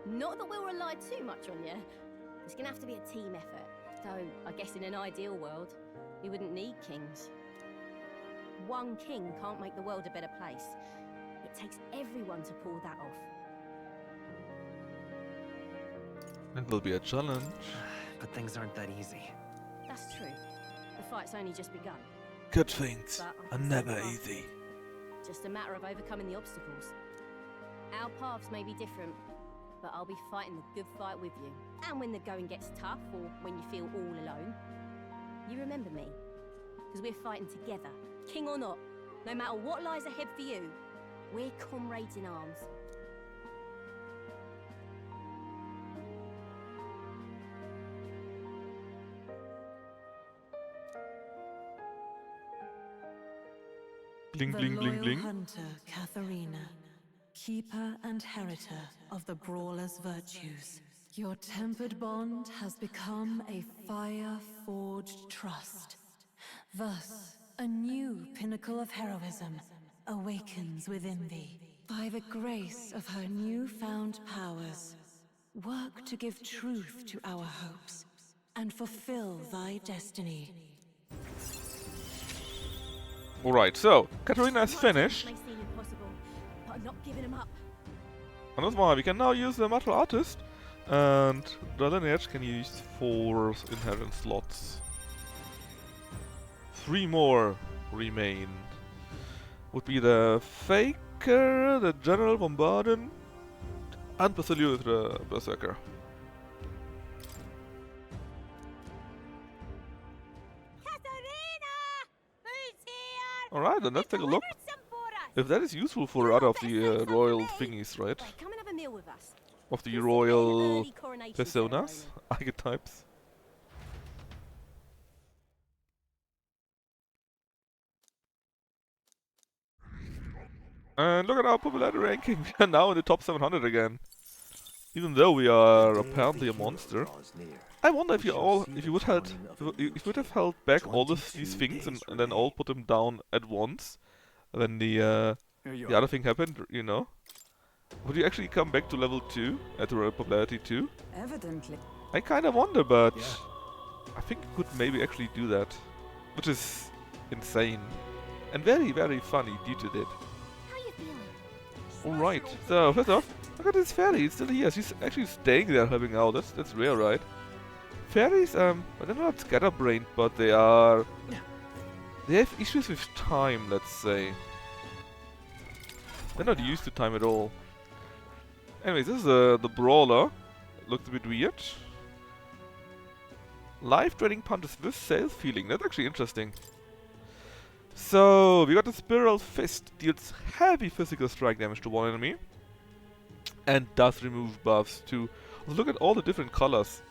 Speaker 2: Not that we'll rely too much on you. It's going to have to be a team effort. Though, I guess in an ideal world, we wouldn't need kings. One king can't make the world a better place. It takes everyone to pull that off.
Speaker 1: It will be a challenge.
Speaker 8: But things aren't that easy.
Speaker 2: That's true. The fight's only just begun.
Speaker 1: Good things
Speaker 2: But
Speaker 1: are never easy.
Speaker 2: Just a matter of overcoming the obstacles. Our paths may be different, but I'll be fighting the good fight with you. And when the going gets tough, or when you feel all alone, you remember me. Because we're fighting together, king or not. No matter what lies ahead for you, we're comrades in arms.
Speaker 1: Bling,
Speaker 11: The
Speaker 1: bling, bling,
Speaker 11: loyal
Speaker 1: bling.
Speaker 11: hunter, Katharina, keeper and heritor of the brawler's virtues. Your tempered bond has become a fire-forged trust. Thus, a new pinnacle of heroism awakens within thee. By the grace of her newfound powers, work to give truth to our hopes and fulfill thy destiny.
Speaker 1: Alright, so, Katarina is finished.
Speaker 2: May seem impossible, but I'm not giving him up.
Speaker 1: And that's why we can now use the Martial Artist. And the lineage can use 4 inherent slots. 3 more remain. Would be the Faker, the General von Baden, and Basilius the Berserker.
Speaker 2: Katharina! Who's here?
Speaker 1: Alright, then let's take a look.
Speaker 2: Delivered some
Speaker 1: if that is useful for other of the royal thingies, right?
Speaker 2: Right, come and have a meal with us.
Speaker 1: Of the
Speaker 2: This is an
Speaker 1: royal
Speaker 2: early coronation
Speaker 1: personas,
Speaker 2: ceremony.
Speaker 1: archetypes. And look at our popularity ranking. We are now in the top 700 again. Even though we are apparently a monster. I wonder if you would have held back all these things and then all put them down at once when the other thing happened, you know. Would you actually come back to level 2 at the popularity 2?
Speaker 3: Evidently.
Speaker 1: I kinda wonder, but I think you could maybe actually do that. Which is insane. And very, very funny due to that.
Speaker 2: How you feeling?
Speaker 1: Alright, so first off, look at this fairy, it's still here. She's actually staying there helping out. That's rare, right? Fairies, they're not scatterbrained, but they have issues with time, let's say. They're not used to time at all. Anyways, this is the brawler. Looks a bit weird. Life draining punches with self healing. That's actually interesting. So we got the Spiral Fist, deals heavy physical strike damage to one enemy. And does remove buffs too. Look at all the different colors.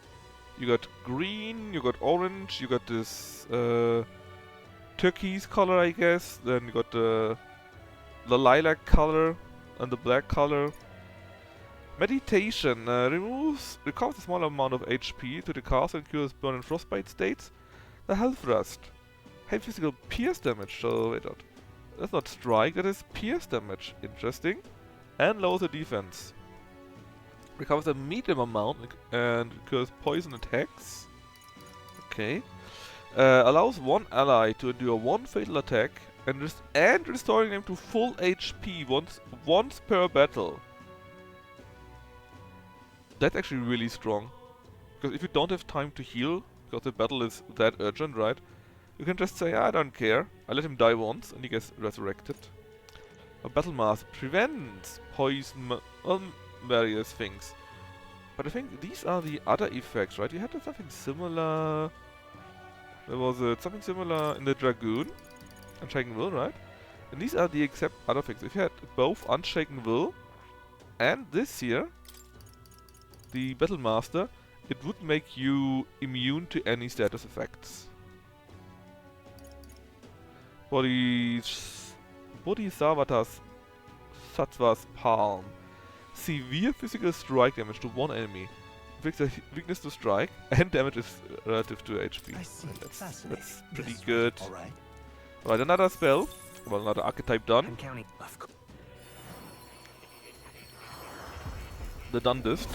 Speaker 1: You got green, you got orange, you got this turquoise color, I guess. Then you got the lilac color and the black color. Meditation recovers a small amount of HP to the cast and cures burn and frostbite states. The Health Thrust. Heavy physical pierce damage, so wait, that's not strike, that is pierce damage. Interesting. And lowers the defense. Recovers a medium amount and cures poison attacks. Okay. Allows one ally to endure one fatal attack and restoring them to full HP once per battle. That's actually really strong. Because if you don't have time to heal, because the battle is that urgent, right? You can just say, I don't care. I let him die once and he gets resurrected. A Battle Mass prevents poison, various things. But I think these are the other effects, right? You had something similar. There was something similar in the Dragoon. Unshaken Will, right? And these are the except other things. If you had both Unshaken Will and this here, the Battle Master, it would make you immune to any status effects. Bodhisattva's Palm. Severe physical strike damage to one enemy. Inflicts a weakness to strike and damage is relative to HP.
Speaker 5: I see.
Speaker 1: That's pretty good.
Speaker 5: Alright.
Speaker 1: Alright, another spell. Well, another archetype done.
Speaker 8: I'm counting.
Speaker 1: The Dundist.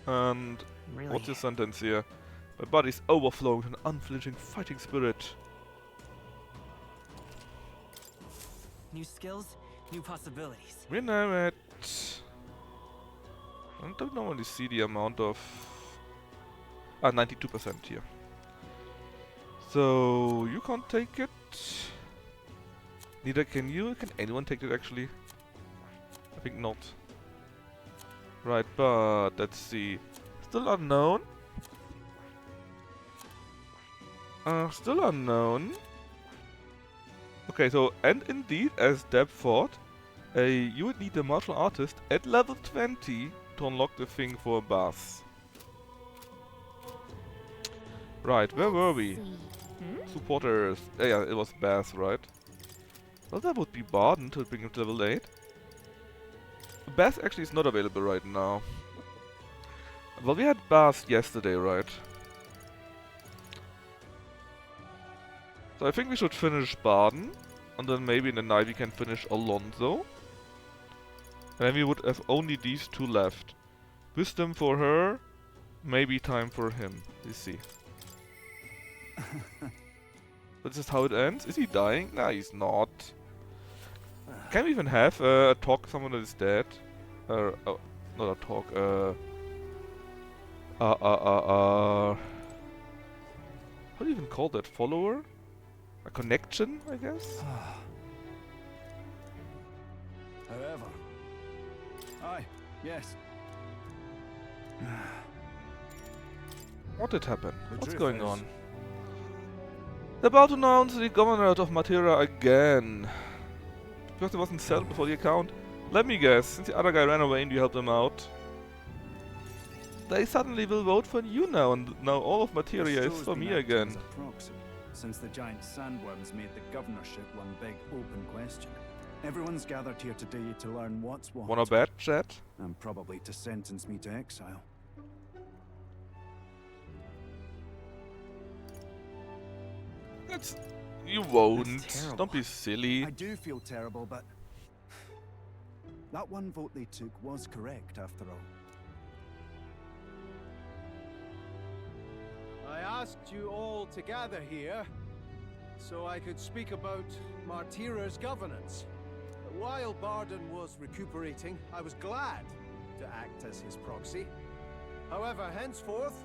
Speaker 1: And
Speaker 8: Really?
Speaker 1: what's your sentence here? My body's overflowing with an unflinching fighting spirit.
Speaker 8: New skills, new possibilities.
Speaker 1: We're now at... I don't normally see the amount of... 92% here. So, you can't take it. Neither can you. Can anyone take it actually? I think not. Right, but let's see. Still unknown. Still unknown. Okay, so, and indeed, as Deb thought, you would need a martial artist at level 20 to unlock the thing for a boss. Right, where were we? Supporters. Yeah, it was Bass, right? Well, that would be Barden to bring him to level 8. Bass actually is not available right now. Well, we had Bass yesterday, right? So I think we should finish Barden, and then maybe in the night we can finish Alonso. And then we would have only these two left. Wisdom for her, maybe time for him. Let's see. That's just how it ends. Is he dying? Nah, he's not. Can we even have a talk with someone that is dead? Not a talk, how do you even call that? Follower? A connection, I guess?
Speaker 6: However. Aye, yes.
Speaker 1: What did happen? What's going on? They're about to announce the governor of Matera again. Because he wasn't settled before the account. Let me guess, since the other guy ran away and you helped him out, they suddenly will vote for you now, and now all of Materia is for me again.
Speaker 6: Proxy, since the giant sandworms made the governorship one big open question. Everyone's gathered here today to learn what's what.
Speaker 1: Wanna bet, chat?
Speaker 6: And probably to sentence me to exile.
Speaker 1: That's... You won't. Don't be silly.
Speaker 6: I do feel terrible, but that one vote they took was correct after all.
Speaker 7: I asked you all to gather here so I could speak about Martira's governance. While Barden was recuperating, I was glad to act as his proxy. However, henceforth,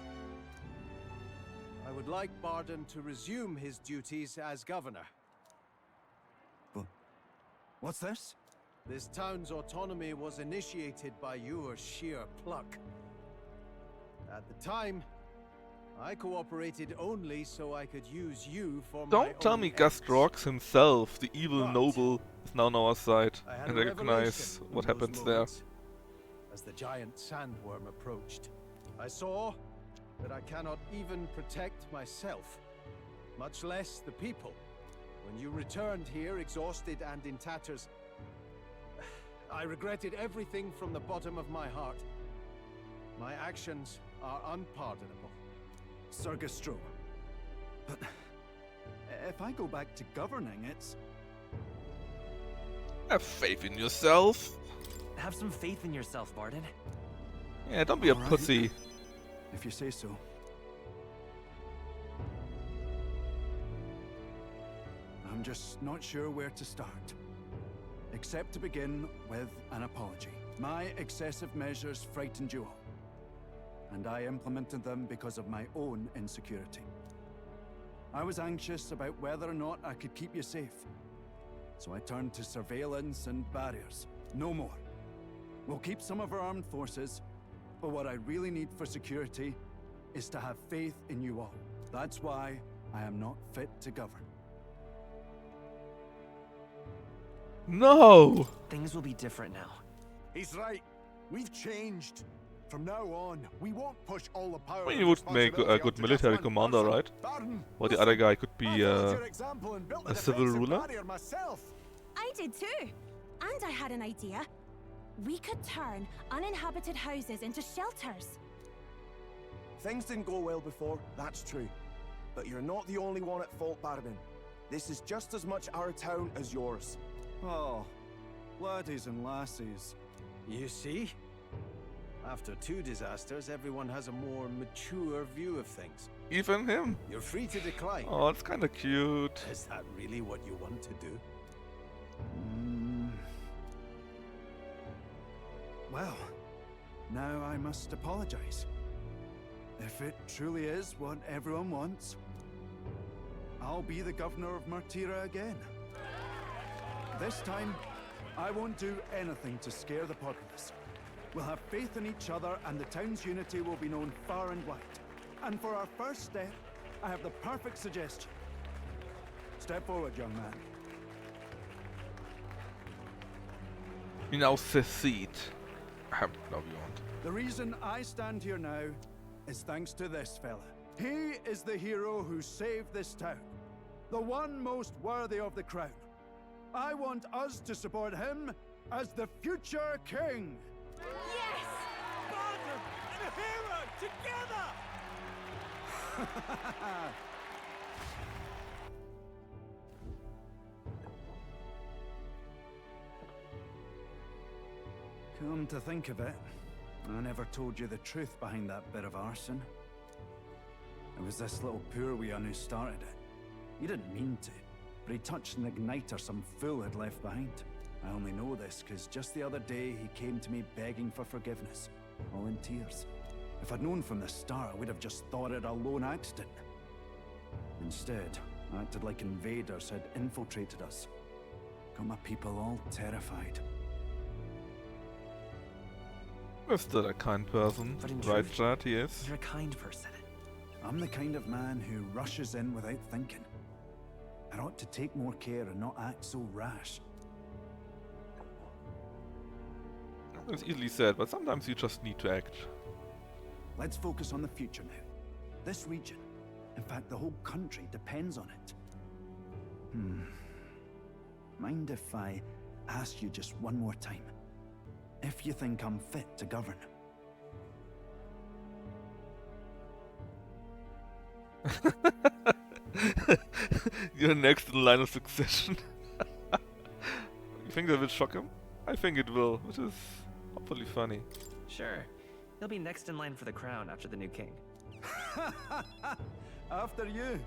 Speaker 7: I would like Barden to resume his duties as governor.
Speaker 6: But what's this?
Speaker 7: This town's autonomy was initiated by your sheer pluck. At the time, I cooperated only so I could use you for my
Speaker 1: Don't tell me Gastrox himself, the evil noble, is now on our side, and recognize what happens there.
Speaker 7: As the giant sandworm approached, I saw that I cannot even protect myself, much less the people. When you returned here, exhausted and in tatters, I regretted everything from the bottom of my heart. My actions are unpardonable.
Speaker 6: Sir Gastro, but if I go back to governing, it's...
Speaker 1: Have faith in yourself.
Speaker 8: Have some faith in yourself, Barden.
Speaker 1: Yeah, don't be a pussy.
Speaker 6: If you say so. I'm just not sure where to start. Except to begin with an apology. My excessive measures frightened you all. And I implemented them because of my own insecurity. I was anxious about whether or not I could keep you safe. So I turned to surveillance and barriers. No more. We'll keep some of our armed forces, but what I really need for security is to have faith in you all. That's why I am not fit to govern.
Speaker 1: No!
Speaker 8: Things will be different now.
Speaker 7: He's right. We've changed. From now on, we won't push all the power.
Speaker 1: I mean, you would make a good military commander, right? While the other guy could be a civil ruler.
Speaker 2: I did too. And I had an idea. We could turn uninhabited houses into shelters.
Speaker 10: Things didn't go well before, that's true. But you're not the only one at fault, Barden. This is just as much our town as yours.
Speaker 6: Oh, laddies and lassies.
Speaker 7: You see? After two disasters, everyone has a more mature view of things.
Speaker 1: Even him.
Speaker 7: You're free to decline.
Speaker 1: Oh, it's kinda cute.
Speaker 7: Is that really what you want to do?
Speaker 6: Well, now I must apologize. If it truly is what everyone wants, I'll be the governor of Martira again. This time, I won't do anything to scare the populace. We'll have faith in each other and the town's unity will be known far and wide. And for our first step, I have the perfect suggestion. Step forward, young man.
Speaker 1: You now secede. No, you won't.
Speaker 6: The reason I stand here now is thanks to this fella. He is the hero who saved this town. The one most worthy of the crown. I want us to support him as the future king.
Speaker 3: Yes! Barden and a hero together!
Speaker 6: Come to think of it, I never told you the truth behind that bit of arson. It was this little poor wee un who started it. He didn't mean to, but he touched an igniter some fool had left behind. I only know this because just the other day he came to me begging for forgiveness, all in tears. If I'd known from the start, I would have just thought it a lone accident. Instead, I acted like invaders had infiltrated us. Got my people all terrified.
Speaker 1: Still a kind person.
Speaker 8: But in
Speaker 1: Right,
Speaker 8: truth,
Speaker 1: chat, he is.
Speaker 8: You're a kind person.
Speaker 6: I'm the kind of man who rushes in without thinking. I ought to take more care and not act so rash.
Speaker 1: It's easily said, but sometimes you just need to act.
Speaker 6: Let's focus on the future now. This region, in fact the whole country, depends on it. Mind if I ask you just one more time? If you think I'm fit to govern?
Speaker 1: You're next in line of succession. You think that will shock him? I think it will, which is hopefully funny.
Speaker 8: Sure. He'll be next in line for the crown after the new king.
Speaker 6: After you.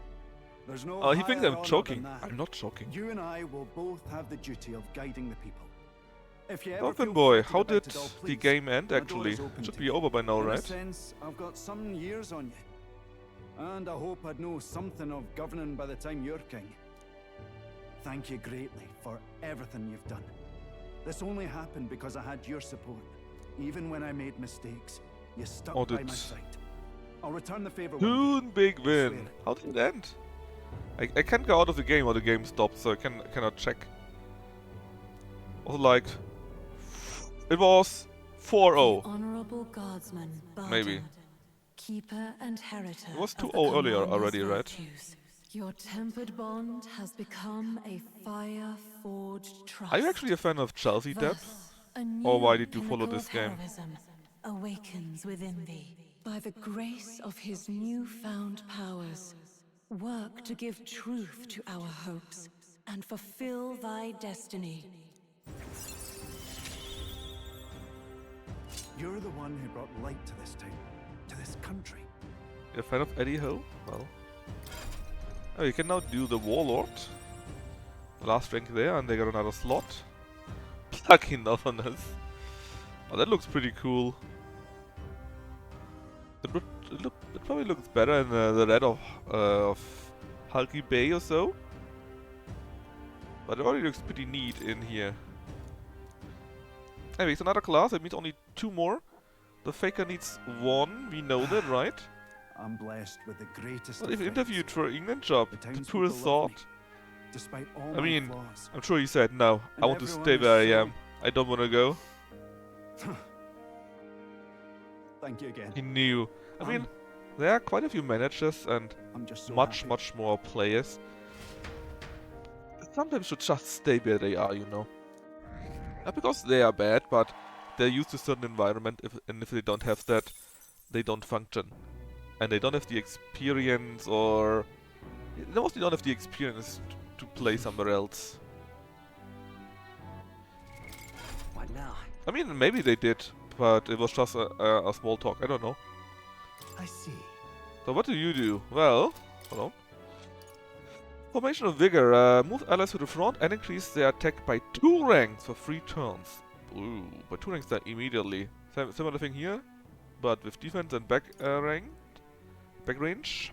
Speaker 6: There's no
Speaker 1: Oh, he thinks
Speaker 6: higher
Speaker 1: I'm
Speaker 6: honor
Speaker 1: joking.
Speaker 6: than that.
Speaker 1: I'm not joking.
Speaker 6: You and I will both have the duty of guiding the people. If you ever
Speaker 1: Dolphin
Speaker 6: feel
Speaker 1: boy,
Speaker 6: fretted
Speaker 1: how
Speaker 6: about
Speaker 1: did
Speaker 6: it all,
Speaker 1: the
Speaker 6: please,
Speaker 1: game end
Speaker 6: my door
Speaker 1: actually?
Speaker 6: is open
Speaker 1: Should
Speaker 6: to
Speaker 1: be
Speaker 6: you.
Speaker 1: over by now,
Speaker 6: In a
Speaker 1: right?
Speaker 6: sense, I've got some years on you. And I hope I'd know something of governing by the time you're king. Thank you greatly for everything you've done. This only happened because I had your support. Even when I made mistakes, you stuck by my side. I'll return the favor.
Speaker 1: Soon big win. How did it end? I can't go out of the game or the game stopped, so I cannot check. Also, like, it was 4-0.
Speaker 11: Honorable Guardsman,
Speaker 1: Maybe.
Speaker 11: Keeper and Heritor.
Speaker 1: It was
Speaker 11: of
Speaker 1: 2-0
Speaker 11: the
Speaker 1: earlier
Speaker 11: Commander's
Speaker 1: already, right?
Speaker 11: virtues. Your tempered bond has become a fire-forged trust.
Speaker 1: Are you actually a fan of Chelsea, Deb?
Speaker 11: Thus, a new
Speaker 1: Or why did you follow
Speaker 11: pinnacle
Speaker 1: this
Speaker 11: of
Speaker 1: game?
Speaker 11: heroism awakens within thee. By the grace of his newfound powers, work to give truth to our hopes and fulfill thy destiny.
Speaker 6: You're the one who brought light to this town, to this country.
Speaker 1: You're a fan of Eddie Ho? Well. Oh, you can now do the Warlord. Last rank there, and they got another slot. Plucky Northerners. Oh, that looks pretty cool. It probably looks better in the red of Hulky Bay or so. But it already looks pretty neat in here. Anyway, it's another class, it means only 2 more. The Faker needs 1, we know that, right?
Speaker 6: I'm blessed with the greatest.
Speaker 1: Well, if
Speaker 6: of friends.
Speaker 1: interviewed for England job, the poorest
Speaker 6: love me,
Speaker 1: thought.
Speaker 6: Despite all
Speaker 1: I
Speaker 6: my
Speaker 1: mean,
Speaker 6: flaws.
Speaker 1: I'm sure he said, no, I
Speaker 6: And
Speaker 1: want to
Speaker 6: everyone
Speaker 1: stay
Speaker 6: is
Speaker 1: where I
Speaker 6: so-
Speaker 1: am. I don't want to go.
Speaker 6: Thank you again.
Speaker 1: He knew. I mean, there are quite a few managers and
Speaker 6: I'm just so
Speaker 1: much
Speaker 6: happy.
Speaker 1: more players. Sometimes should just stay where they are, you know. Not because they are bad, but they're used to a certain environment, and if they don't have that, they don't function. And they don't have the experience, or... They mostly don't have the experience to play somewhere else.
Speaker 8: What now?
Speaker 1: I mean, maybe they did, but it was just a small talk, I don't know.
Speaker 4: I see.
Speaker 1: So what do you do? Well, hold on. Formation of Vigor. Move allies to the front and increase their attack by 2 ranks for 3 turns. Ooh, by 2 ranks then immediately. Similar thing here, but with defense and back range.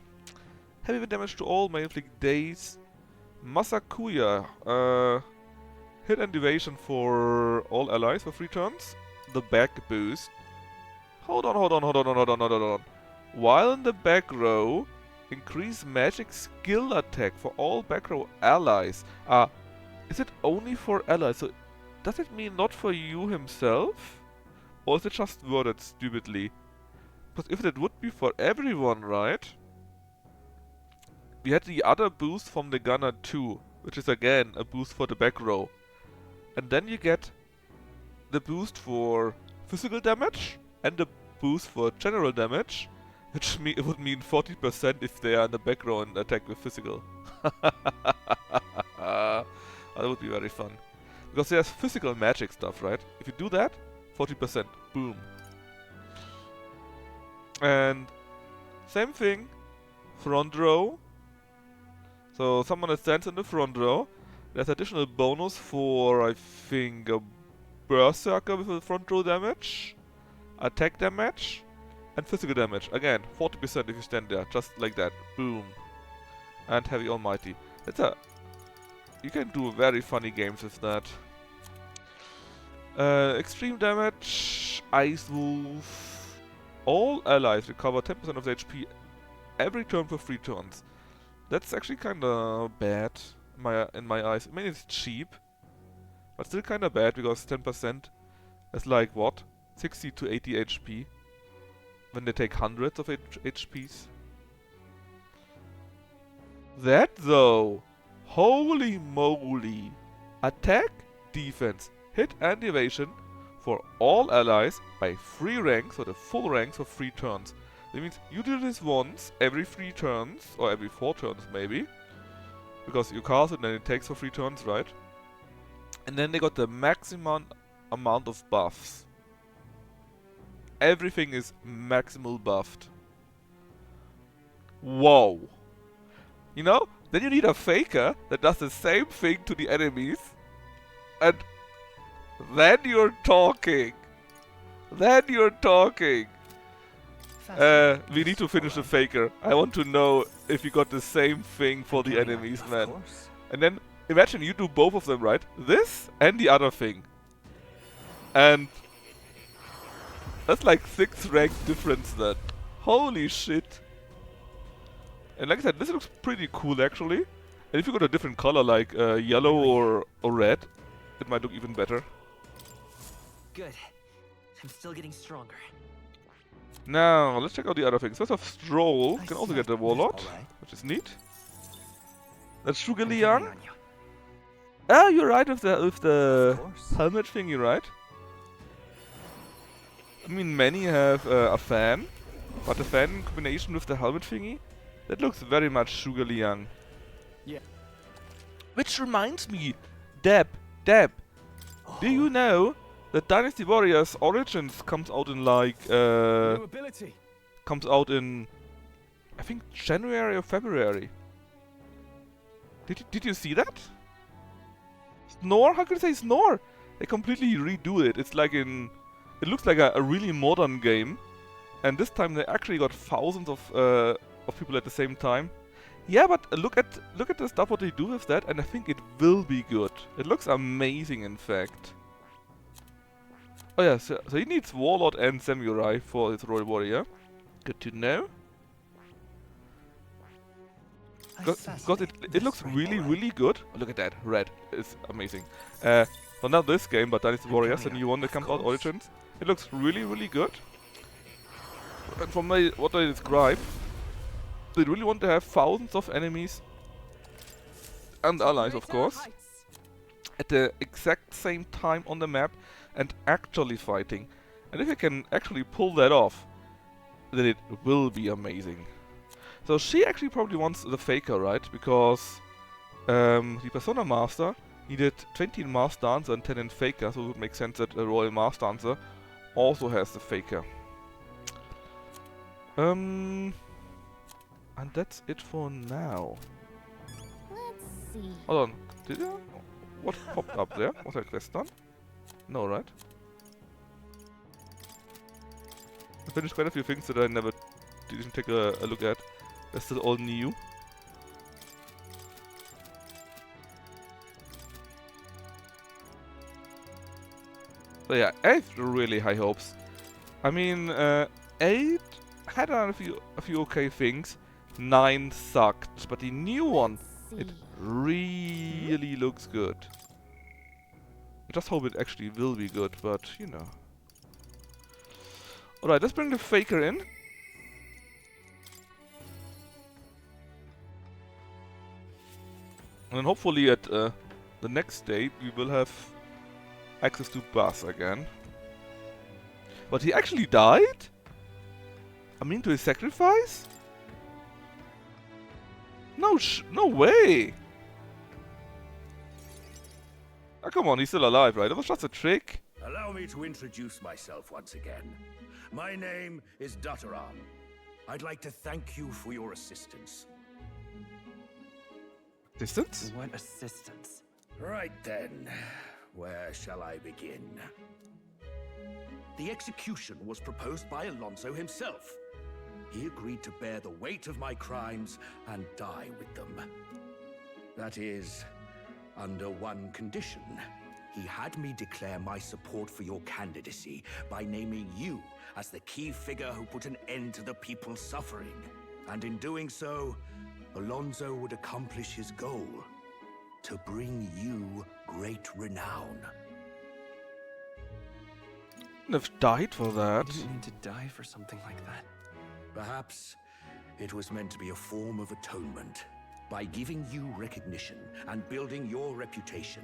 Speaker 1: Heavy damage to all, may inflict daze. Masakuya. Hit and evasion for all allies for 3 turns. The back boost. Hold on. While in the back row, increase magic skill attack for all back row allies. Is it only for allies? So does it mean not for you himself? Or is it just worded stupidly? Because if it would be for everyone, right? We had the other boost from the gunner too, which is again a boost for the back row. And then you get the boost for physical damage and the boost for general damage, which it would mean 40% if they are in the back row and attack with physical. That would be very fun. Because there's physical magic stuff, right? If you do that, 40%. Boom. And same thing, front row. So someone that stands in the front row, there's additional bonus for, I think, a berserker with a front row damage, attack damage, and physical damage. Again, 40% if you stand there, just like that. Boom. And heavy almighty. You can do very funny games with that. Extreme damage, Ice Wolf. All allies recover 10% of their HP every turn for 3 turns. That's actually kinda bad. in my eyes. I mean, it's cheap, but still kind of bad because 10% is like what? 60 to 80 HP when they take hundreds of HPs. That though, holy moly! Attack, defense, hit and evasion for all allies by 3 ranks, or the full ranks for 3 turns. That means you do this once every 3 turns, or every 4 turns maybe, because you cast it and then it takes for 3 turns, right? And then they got the maximum amount of buffs. Everything is maximal buffed. Whoa! You know, then you need a faker that does the same thing to the enemies, and then you're talking. Then you're talking. We need to finish the faker. I want to know if you got the same thing for the enemies, man. And then imagine you do both of them, right? This and the other thing. And that's like 6 rank difference then. Holy shit. And like I said, this looks pretty cool actually. And if you got a different color like yellow or red, it might look even better.
Speaker 8: Good. I'm still getting stronger.
Speaker 1: Now, let's check out the other things. First off, Stroll can also get the Warlord, which is neat. That's Sugar Liang. Ah, you're right with the helmet thing, you're right. I mean, many have a fan, but the fan in combination with the helmet thingy, that looks very much Sugar Liang.
Speaker 5: Yeah.
Speaker 1: Which reminds me, Deb, do you know that Dynasty Warriors Origins comes out in like comes out in I think January or February. Did you see that? Snore? How could I say Snore? They completely redo it. It's like it looks like a really modern game, and this time they actually got thousands of people at the same time. Yeah, but look at the stuff what they do with that, and I think it will be good. It looks amazing, in fact. Oh yeah, so he needs Warlord and Samurai for his Royal Warrior. Good to know. Because it looks really good. Oh, look at that, red. It's amazing. Well, not this game, but Dynasty Warriors, the new one that comes out, Origins. It looks really good. And from what I described, they really want to have thousands of enemies and allies, of course, at the exact same time on the map and actually fighting. And if you can actually pull that off, then it will be amazing. So she actually probably wants the Faker, right? Because the Persona Master needed 20 in Master Dancer and 10 in Faker, so it would make sense that a Royal Master Dancer also has the Faker. And that's it for now.
Speaker 2: Let's see.
Speaker 1: Hold on, did I? What popped up there? Was that quest done? No, right? I finished quite a few things that I never didn't take a look at. They're still all new. So yeah, 8 really high hopes. I mean, 8 had a few okay things. 9 sucked, but the new one, it really looks good. I just hope it actually will be good, but you know. Alright, let's bring the Faker in. And then hopefully at the next day we will have access to Buzz again. But he actually died? I mean, to his sacrifice? No way! Oh, come on, he's still alive, right? It was just a trick.
Speaker 12: Allow me to introduce myself once again. My name is Dataran. I'd like to thank you for your assistance.
Speaker 1: Assistance?
Speaker 8: What assistance?
Speaker 12: Right then, where shall I begin? The execution was proposed by Alonso himself. He agreed to bear the weight of my crimes and die with them. That is, under one condition. He had me declare my support for your candidacy by naming you as the key figure who put an end to the people's suffering. And in doing so, Alonso would accomplish his goal. to bring you great renown.
Speaker 1: I've died for that.
Speaker 8: You didn't need to die for something like that.
Speaker 12: Perhaps it was meant to be a form of atonement. By giving you recognition and building your reputation,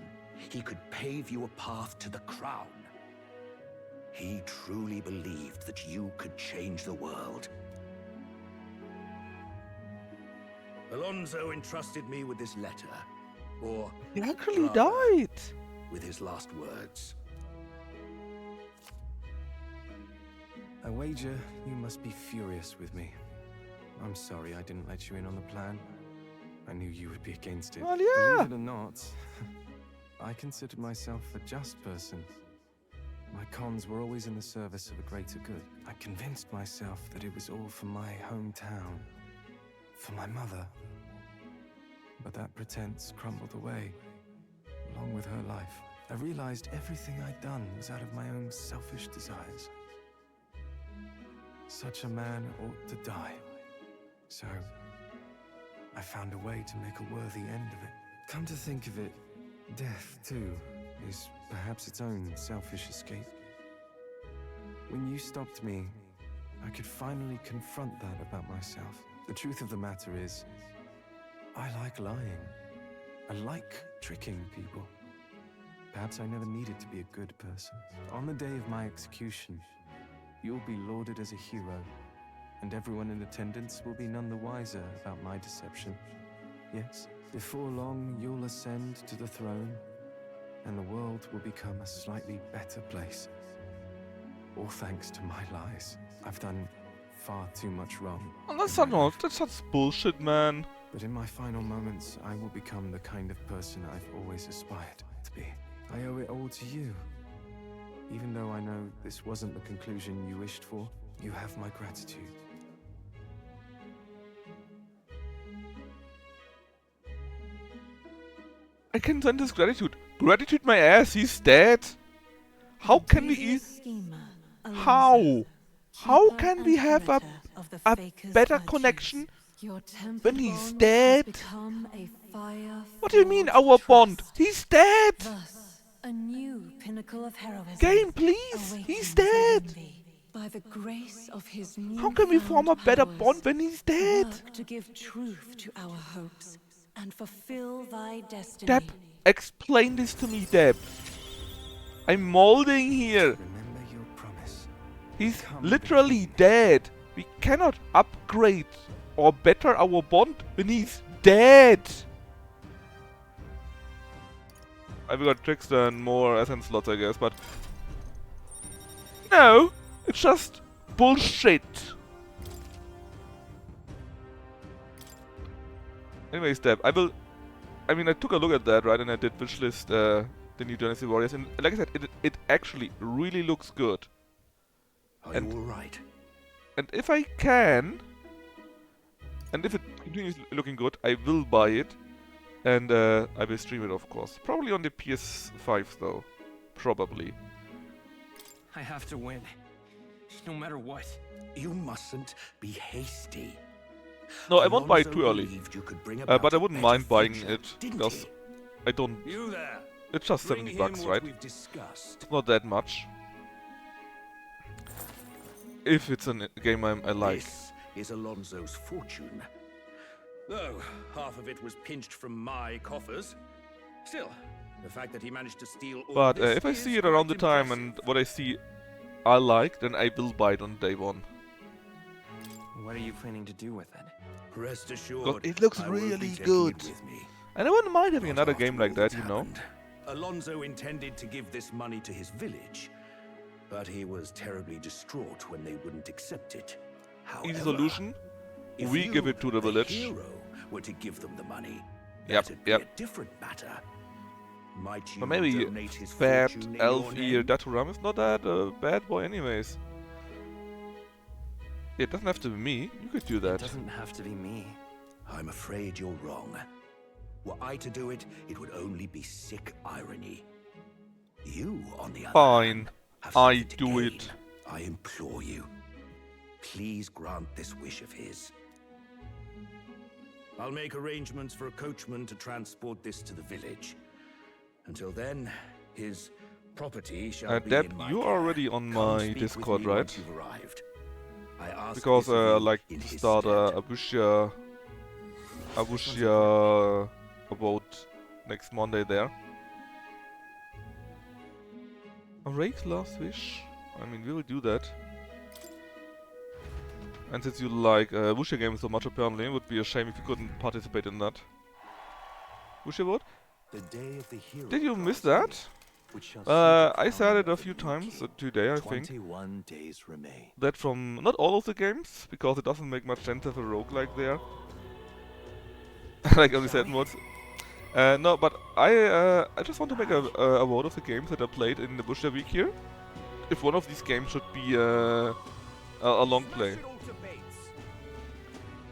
Speaker 12: he could pave you a path to the crown. He truly believed that you could change the world. Alonso entrusted me with this letter, or
Speaker 1: He actually
Speaker 12: rather,
Speaker 1: died.
Speaker 12: with his last words.
Speaker 13: I wager you must be furious with me. I'm sorry I didn't let you in on the plan. I knew you would be against it.
Speaker 1: Well, yeah.
Speaker 13: Believe it or not, I considered myself a just person. My cons were always in the service of a greater good. I convinced myself that it was all for my hometown, for my mother. But that pretense crumbled away, along with her life. I realized everything I'd done was out of my own selfish desires. Such a man ought to die. So, I found a way to make a worthy end of it. Come to think of it, death, too, is perhaps its own selfish escape. When you stopped me, I could finally confront that about myself. The truth of the matter is, I like lying. I like tricking people. Perhaps I never needed to be a good person. On the day of my execution, you'll be lauded as a hero, and everyone in attendance will be none the wiser about my deception. Yes, before long you'll ascend to the throne, and the world will become a slightly better place. All thanks to my lies. I've done far too much wrong.
Speaker 1: Oh, that's bullshit, man.
Speaker 13: But in my final moments, I will become the kind of person I've always aspired to be. I owe it all to you. Even though I know this wasn't the conclusion you wished for, you have my gratitude.
Speaker 1: I can send his gratitude. Gratitude my ass, he's dead. How can we How? How can we have a better connection when he's dead? What do you mean, our bond? He's dead!
Speaker 11: A new pinnacle of heroism.
Speaker 1: Game, please! He's dead!
Speaker 11: By the grace of his new
Speaker 1: How can we form a better bond when he's dead?
Speaker 11: work to give truth to our hopes and fulfill thy destiny.
Speaker 1: Deb, explain this to me, Deb. I'm molding here.
Speaker 13: Remember your promise.
Speaker 1: He's literally dead. We cannot upgrade or better our bond when he's dead. I've got Trickster and more essence slots, I guess, but no, it's just bullshit. Anyways, Deb, I took a look at that, right, and I did wishlist the new Dynasty Warriors, and like I said, it actually really looks good.
Speaker 12: Are you alright?
Speaker 1: And if I can, and if it continues looking good, I will buy it. And I will stream it, of course. Probably on the PS5, though. Probably.
Speaker 8: I have to win. No matter what.
Speaker 12: You mustn't be hasty.
Speaker 1: No, I won't buy it too early.
Speaker 12: You could bring
Speaker 1: but I
Speaker 12: about
Speaker 1: wouldn't
Speaker 12: a better
Speaker 1: mind buying
Speaker 12: future,
Speaker 1: it.
Speaker 12: didn't
Speaker 1: Because
Speaker 12: he?
Speaker 1: I don't...
Speaker 12: You there.
Speaker 1: It's just
Speaker 12: Bring
Speaker 1: 70
Speaker 12: him
Speaker 1: bucks,
Speaker 12: what
Speaker 1: right?
Speaker 12: we've discussed.
Speaker 1: It's not that much. If it's a game I like.
Speaker 12: This is Alonso's fortune. Though half of it was pinched from my coffers. Still, the fact that he managed to steal all
Speaker 1: But
Speaker 12: this
Speaker 1: if I
Speaker 12: is
Speaker 1: see it around the
Speaker 12: quite
Speaker 1: time and what I see I like, then I will buy it on day one.
Speaker 8: What are you planning to do with it?
Speaker 12: Rest assured,
Speaker 1: Because it looks
Speaker 12: I won't be
Speaker 1: really
Speaker 12: taking
Speaker 1: good.
Speaker 12: it with me.
Speaker 1: And I wouldn't mind having
Speaker 12: Not
Speaker 1: another
Speaker 12: after
Speaker 1: game like
Speaker 12: all
Speaker 1: that,
Speaker 12: that's
Speaker 1: you know?
Speaker 12: happened. Alonso intended to give this money to his village, but he was terribly distraught when they wouldn't accept it.
Speaker 1: Easy
Speaker 12: However,
Speaker 1: solution.
Speaker 12: if
Speaker 1: We
Speaker 12: you,
Speaker 1: give it to the village.
Speaker 12: hero, were to give them the money,
Speaker 1: Yep,
Speaker 12: that'd be
Speaker 1: yep.
Speaker 12: a different matter. Might you
Speaker 1: But maybe
Speaker 12: donate his
Speaker 1: Fat
Speaker 12: fortune in
Speaker 1: Elf
Speaker 12: your
Speaker 1: Ear
Speaker 12: name?
Speaker 1: Daturam is not that bad boy anyways. It doesn't have to be me. You could do that.
Speaker 8: It doesn't have to be me.
Speaker 12: I'm afraid you're wrong. Were I to do it, it would only be sick irony. You, on the other
Speaker 1: Fine.
Speaker 12: hand, have
Speaker 1: I
Speaker 12: something to
Speaker 1: do
Speaker 12: gain.
Speaker 1: it.
Speaker 12: I implore you. Please grant this wish of his. I'll make arrangements for a coachman to transport this to the village. Until then, his property shall be
Speaker 1: Deb,
Speaker 12: in my
Speaker 1: you're
Speaker 12: care.
Speaker 1: already on
Speaker 12: Come
Speaker 1: my
Speaker 12: speak with
Speaker 1: Discord,
Speaker 12: me
Speaker 1: right?
Speaker 12: once you've arrived. I ask
Speaker 1: Because
Speaker 12: this of you
Speaker 1: like
Speaker 12: in
Speaker 1: to
Speaker 12: his
Speaker 1: start
Speaker 12: stead.
Speaker 1: a about next Monday there. A raid last wish? I mean, we will do that. And since you like wuxia games so much apparently, it would be a shame if you couldn't participate in that. Wuxia vote?
Speaker 4: The day of the hero
Speaker 1: Did you miss
Speaker 4: draws near,
Speaker 1: that?
Speaker 4: which shall see the
Speaker 1: I said
Speaker 4: crowning
Speaker 1: it a
Speaker 4: of the
Speaker 1: few
Speaker 4: new
Speaker 1: times
Speaker 4: king.
Speaker 1: today, I think.
Speaker 4: 21 days remain.
Speaker 1: That from not all of the games, because it doesn't make much sense to have a roguelike there. Like only certain mods. No, but I just want to make a vote of the games that I played in the Bushia week here. If one of these games should be a long play.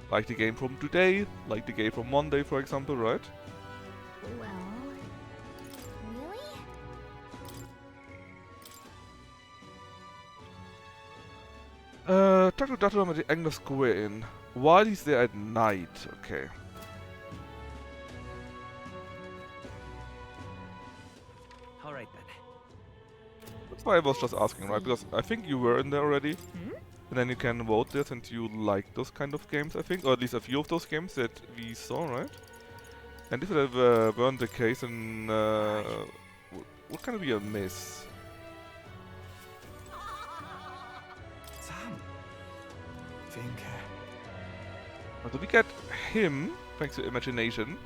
Speaker 1: Like the game from today, like the game from Monday, for example, right?
Speaker 2: Well, really?
Speaker 1: Talk to Dr. at the Angler Square Inn. While he's there at night, okay.
Speaker 8: Alright then.
Speaker 1: That's why I was just asking, right? Because I think you were in there already. And then you can vote there since you like those kind of games, I think. Or at least a few of those games that we saw, right? And if it weren't the case, then what can be a miss?
Speaker 5: Sam. Vinka.
Speaker 1: So we get him, thanks to imagination,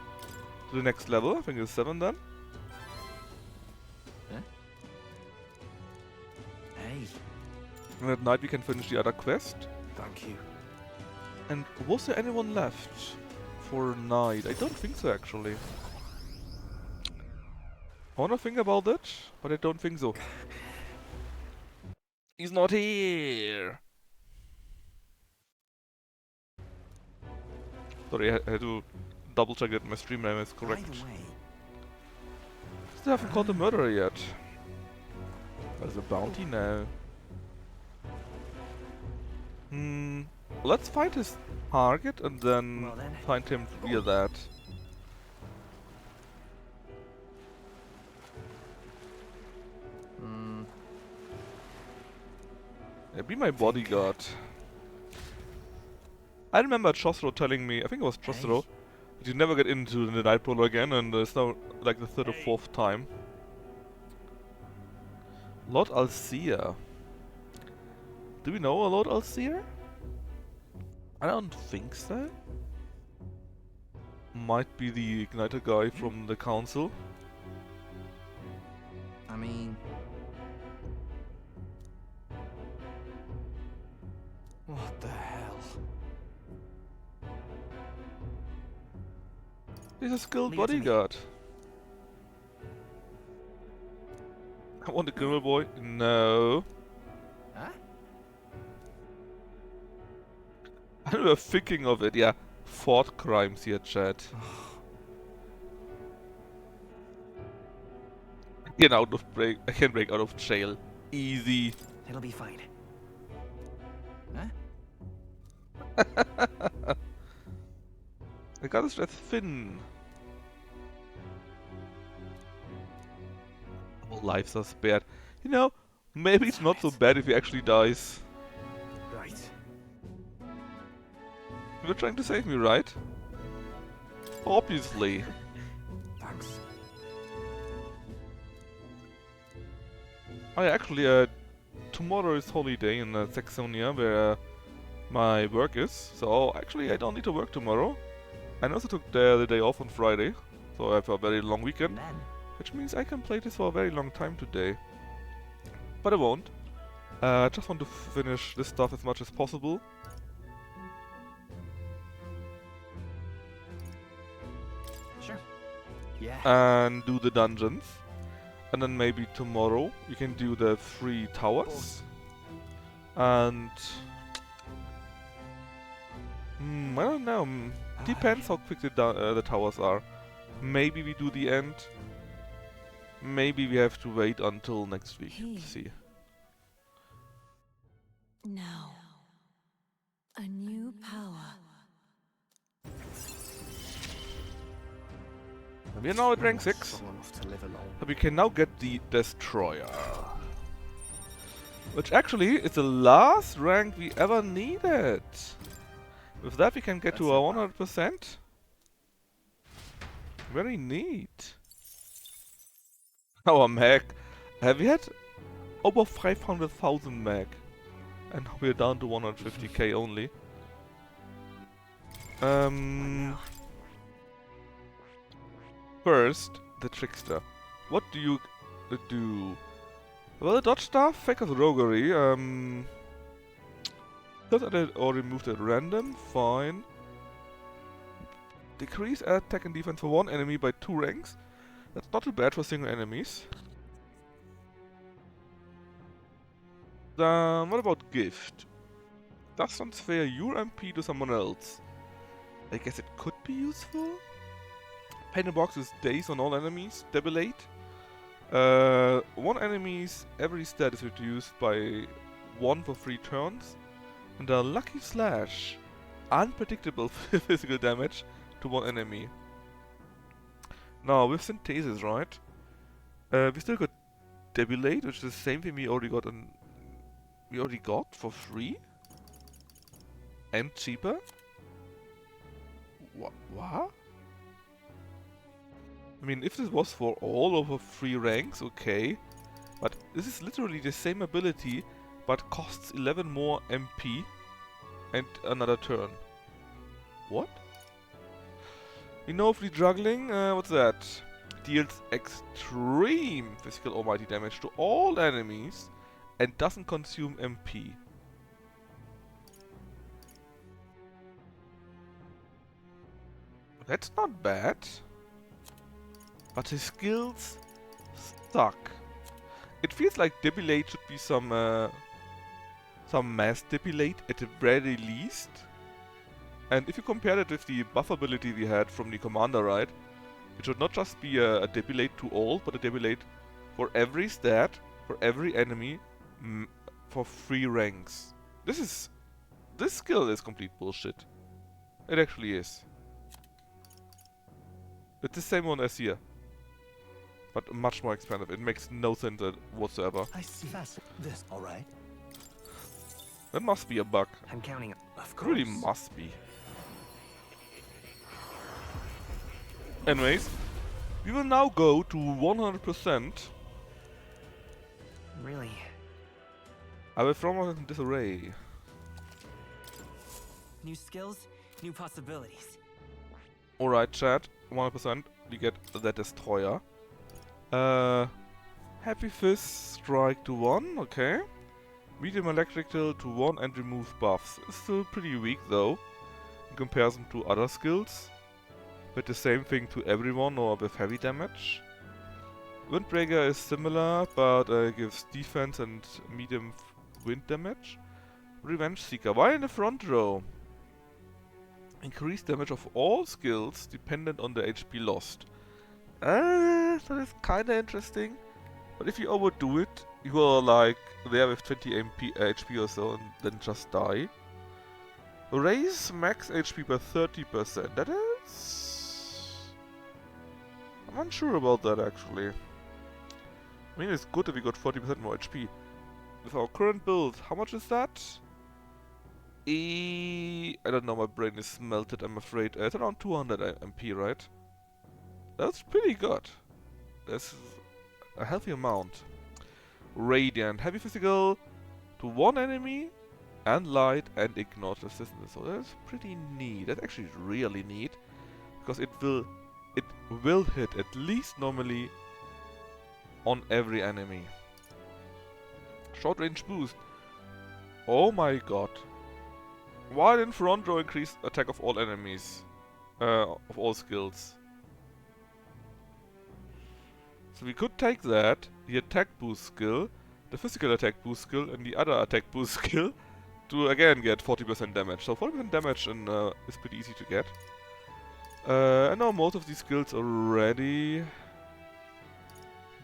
Speaker 1: to the next level. I think it's 7 then.
Speaker 5: Hey.
Speaker 1: And at night we can finish the other quest.
Speaker 5: Thank you.
Speaker 1: And was there anyone left for night? I don't think so, actually. I wanna think about it, but I don't think so. He's not here! Sorry, I had to double check that my stream name is correct. Still haven't caught the murderer yet. There's a bounty now. Let's find his target and then find him via that. Yeah, be my bodyguard. I remember Chosro telling me, I think it was Chosro, that you never get into the Night Brawler again, and it's now like the third or fourth time. Lord Alcea. Do we know a Lord Alcea? I don't think so. Might be the Igniter guy from the council.
Speaker 5: I mean... What the hell?
Speaker 1: He's a skilled
Speaker 8: Leave it to me.
Speaker 1: bodyguard. I want a criminal boy. No.
Speaker 5: Huh?
Speaker 1: I we were thinking of it, yeah. Fort crimes here, chat. I can break out of jail. Easy.
Speaker 8: It'll be fine.
Speaker 5: Huh?
Speaker 1: I got this red thin. All lives are spared. You know, maybe it's not so bad if he actually dies.
Speaker 5: Right.
Speaker 1: You were trying to save me, right? Obviously.
Speaker 5: Thanks.
Speaker 1: Oh yeah, actually, tomorrow is holiday in Saxonia, where my work is. So actually, I don't need to work tomorrow. I also took the day off on Friday, so I have a very long weekend, which means I can play this for a very long time today. But I won't. I just want to finish this stuff as much as possible.
Speaker 5: Sure. Yeah.
Speaker 1: And do the dungeons. And then maybe tomorrow we can do the 3 towers. And... I don't know. Depends how quick the towers are. Maybe we do the end. Maybe we have to wait until next week. Let's see.
Speaker 11: Now, a new power.
Speaker 1: We are now at rank 6.
Speaker 7: Strong enough to live alone.
Speaker 1: But we can now get the Destroyer. Which actually is the last rank we ever needed. With that we can get to our 100%. Very neat. Our mag. We had over 500,000 mag. And now we're down to 150k only. First, the Trickster. What do you do? Well, the dodge staff, fake as roguery. Just added or removed at random, fine. Decrease attack and defense for one enemy by 2 ranks. That's not too bad for single enemies. Then, what about gift? Does transfer your MP to someone else. I guess it could be useful. Paint a box with daze on all enemies. Debilate. One enemy's every stat is reduced by 1 for 3 turns. And a lucky slash. Unpredictable physical damage to one enemy. Now with synthesis, right? We still got Debilate, which is the same thing we already got for free. And cheaper. What? I mean, if this was for all over 3 ranks, okay. But this is literally the same ability, but costs 11 more MP and another turn. What? We know if we're juggling, what's that? Deals extreme physical almighty damage to all enemies and doesn't consume MP. That's not bad. But his skills suck. It feels like Debilate should be some mass Debilate at the very least. And if you compare it with the buff ability we had from the commander, right? It should not just be a Debilate to all, but a Debilate for every stat, for every enemy, for 3 ranks. This skill is complete bullshit. It actually is. It's the same one as here. But much more expensive. It makes no sense whatsoever.
Speaker 4: I see. This, all right?
Speaker 1: That must be a bug.
Speaker 8: I'm counting.
Speaker 4: Of
Speaker 1: course. Really must be. Anyways, we will now go to 100%.
Speaker 8: Really?
Speaker 1: I will throw in disarray.
Speaker 8: New skills, new possibilities.
Speaker 1: Alright, chat. 100%. We get the Destroyer. Happy Fist, strike to 1, okay. Medium electrical to 1 and remove buffs. It's still pretty weak though, in comparison to other skills. But the same thing to everyone or with heavy damage. Windbreaker is similar, but gives defense and medium wind damage. Revenge Seeker, why in the front row? Increased damage of all skills dependent on the HP lost. That is kinda interesting. But if you overdo it, you are like there with 20 HP or so and then just die. Raise max HP by 30%. That is... I'm unsure about that actually. I mean, it's good if we got 40% more HP. With our current build, how much is that? I don't know, my brain is melted, I'm afraid. It's around 200 MP, right? That's pretty good. That's a healthy amount. Radiant, heavy physical to 1 enemy, and light and ignore resistance. So that's pretty neat. That's actually really neat, because it will hit at least normally on every enemy. Short range boost. Oh my god. While in front row, increase attack of all enemies. Of all skills. So we could take that, the attack boost skill, the physical attack boost skill, and the other attack boost skill to again get 40% damage. So 40% damage is pretty easy to get. I know most of these skills already.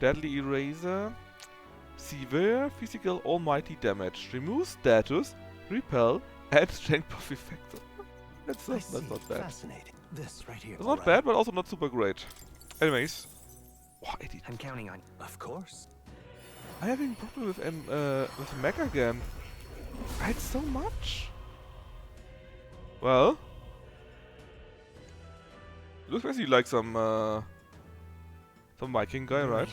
Speaker 1: Deadly Eraser. Severe physical almighty damage. Remove status, repel, and strength buff effect. That's not bad.
Speaker 4: Fascinating. This right here.
Speaker 1: It's not bad, but also not super great. Anyways. Wow,
Speaker 8: I'm counting on you.
Speaker 7: Of course.
Speaker 1: I'm having a problem with Mech again. I had so much. Well. Looks basically like some Viking guy, right?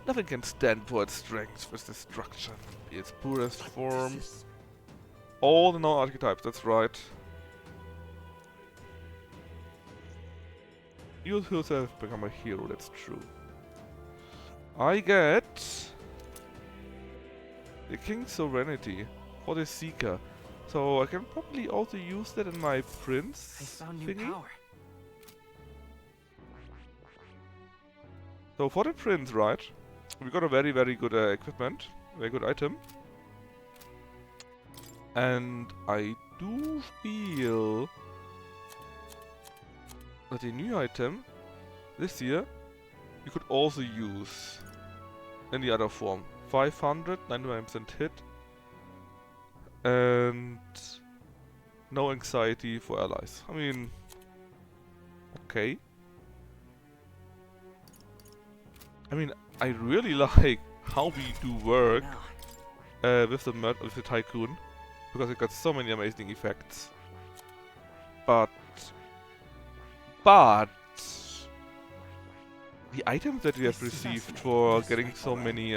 Speaker 1: Nothing can stand for its strength with destruction. Its purest form. All the known archetypes, that's right. You yourself become a hero, that's true. I get the King's Serenity for the Seeker. So I can probably also use that in my Prince
Speaker 8: I found new
Speaker 1: thingy.
Speaker 8: power.
Speaker 1: So for the Prince, right? We got a very, very good equipment. Very good item. And I do feel that the new item this year you could also use in the other form. 500, 99% hit, and no anxiety for allies. I mean, okay. I mean, I really like how we do work with the Tycoon, because it got so many amazing effects. But the items that we have received for getting so many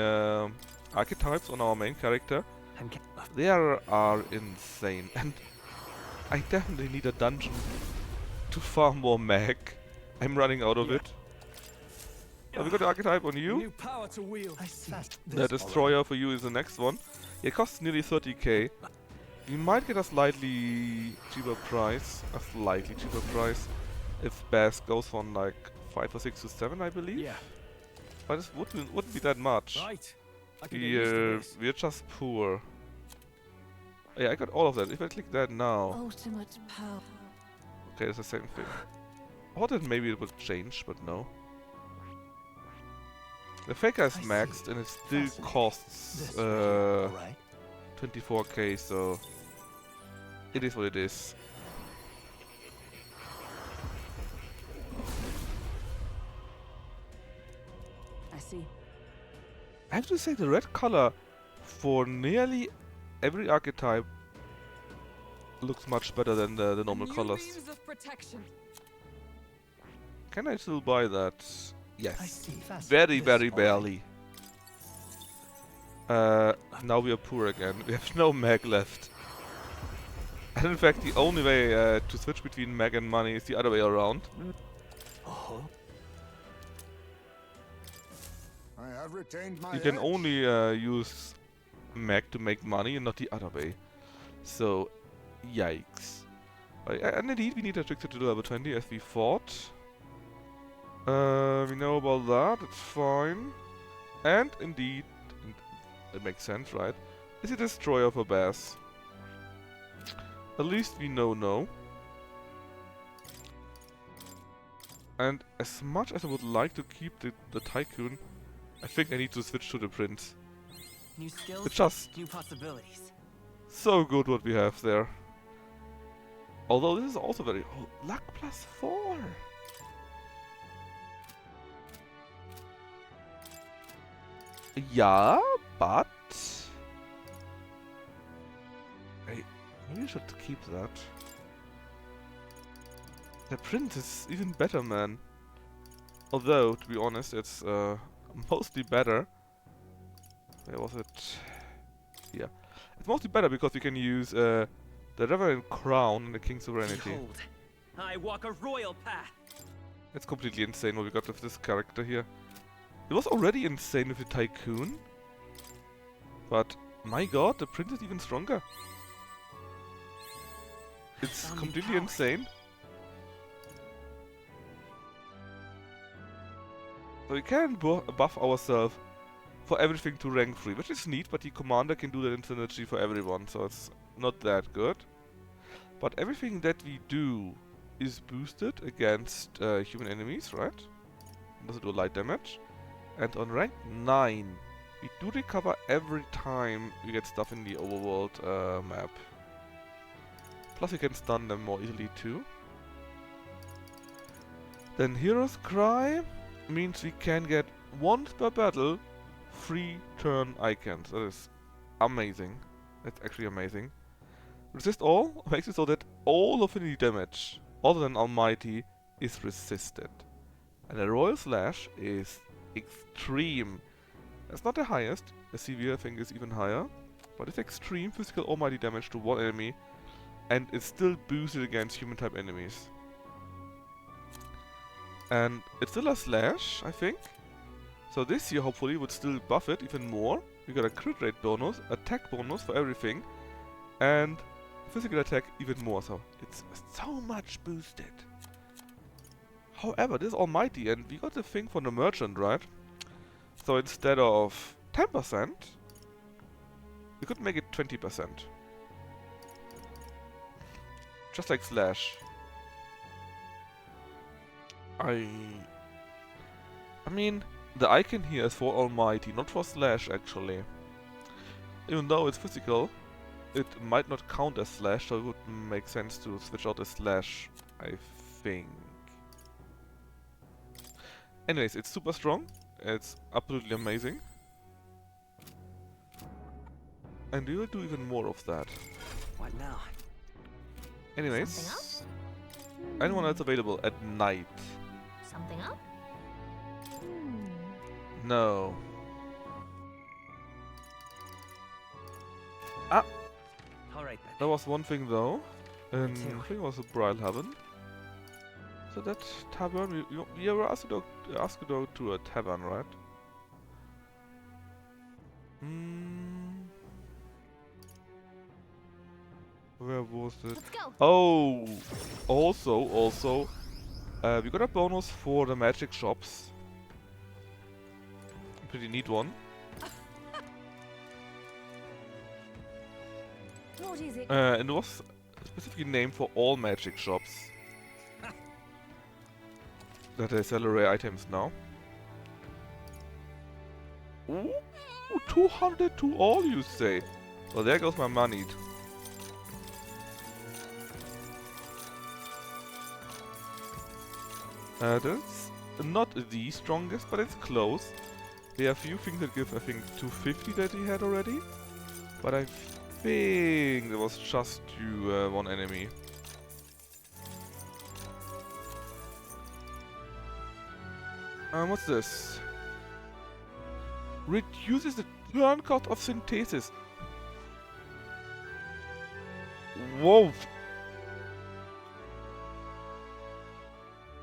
Speaker 1: archetypes on our main character, they are insane. And I definitely need a dungeon to farm more mag. I'm running out of it. We got the archetype on you.
Speaker 5: New power to wield.
Speaker 1: The destroyer for you is the next one. It costs nearly 30k. You might get a slightly cheaper price. If Bass goes from like 5 or 6 to 7, I believe.
Speaker 5: Yeah.
Speaker 1: But it wouldn't be that much.
Speaker 5: Right. I can get used to this.
Speaker 1: We're just poor. Yeah, I got all of that. If I click that now.
Speaker 11: Ultimate power.
Speaker 1: Okay, it's the same thing. I thought that maybe it would change, but no. The Faker is maxed and it still costs 24k, so it is what it is.
Speaker 2: I see.
Speaker 1: I have to say the red color for nearly every archetype looks much better than the normal colors. Can I still buy that? Yes. Very, very barely. Now we are poor again. We have no mag left. And in fact, the only way to switch between mag and money is the other way around.
Speaker 14: I have retained my
Speaker 1: You can
Speaker 14: edge.
Speaker 1: only use mag to make money and not the other way. So, yikes. And indeed, we need a trickster to do level 20 as we fought. We know about that, it's fine. And indeed, it makes sense, right? Is a destroyer for Bass. At least we know no. And as much as I would like to keep the Tycoon, I think I need to switch to the Prince.
Speaker 8: New skills,
Speaker 1: It's just
Speaker 8: new possibilities.
Speaker 1: so good what we have there. Although this is also very... Oh, luck +4! Yeah, but... Hey, maybe I should keep that. The Prince is even better, man. Although, to be honest, it's mostly better. Where was it? Yeah. It's mostly better because we can use the Reverend Crown and the King's Serenity.
Speaker 8: Behold, I walk a royal path.
Speaker 1: It's completely insane what we got with this character here. It was already insane with the Tycoon. But, my god, the Prince is even stronger. It's completely insane. So we can buff ourselves for everything to rank 3, which is neat, but the commander can do that in synergy for everyone, so it's not that good. But everything that we do is boosted against human enemies, right? It doesn't do light damage. And on rank 9, we do recover every time we get stuff in the overworld map. Plus we can stun them more easily too. Then Hero's Cry means we can get once per battle 3 turn icons. That is amazing. That's actually amazing. Resist all makes it so that all affinity damage other than Almighty is resisted. And the Royal Slash is extreme. That's not the highest. The severe I think is even higher. But it's extreme physical almighty damage to one enemy. And it's still boosted against human type enemies. And it's still a slash, I think. So this here hopefully would still buff it even more. We got a crit rate bonus, attack bonus for everything. And physical attack even more. So it's so much boosted. However, this is almighty and we got the thing from the merchant, right? So instead of 10%, we could make it 20%. Just like Slash. I mean, the icon here is for Almighty, not for Slash actually. Even though it's physical, it might not count as Slash, so it would make sense to switch out the Slash, I think. Anyways, it's super strong. It's absolutely amazing. And we will do even more of that.
Speaker 8: What now?
Speaker 1: Anyways, anyone else available at night?
Speaker 2: Something up?
Speaker 1: No. Ah!
Speaker 8: Alright then.
Speaker 1: There was one thing though. I
Speaker 8: too.
Speaker 1: think it was a Bridal Heaven. So that tavern, we were asked to go to a tavern, right? Where was it?
Speaker 2: Let's go.
Speaker 1: Oh! Also, we got a bonus for the magic shops. Pretty neat one.
Speaker 2: What is it?
Speaker 1: And it was specifically named for all magic shops. That they sell rare items now. Ooh, 200 to all, you say? Well, there goes my money. That's not the strongest, but it's close. There are a few things that give, I think, 250 that he had already. But I think there was just to one enemy. What's this? Reduces the turn cost of synthesis. Whoa!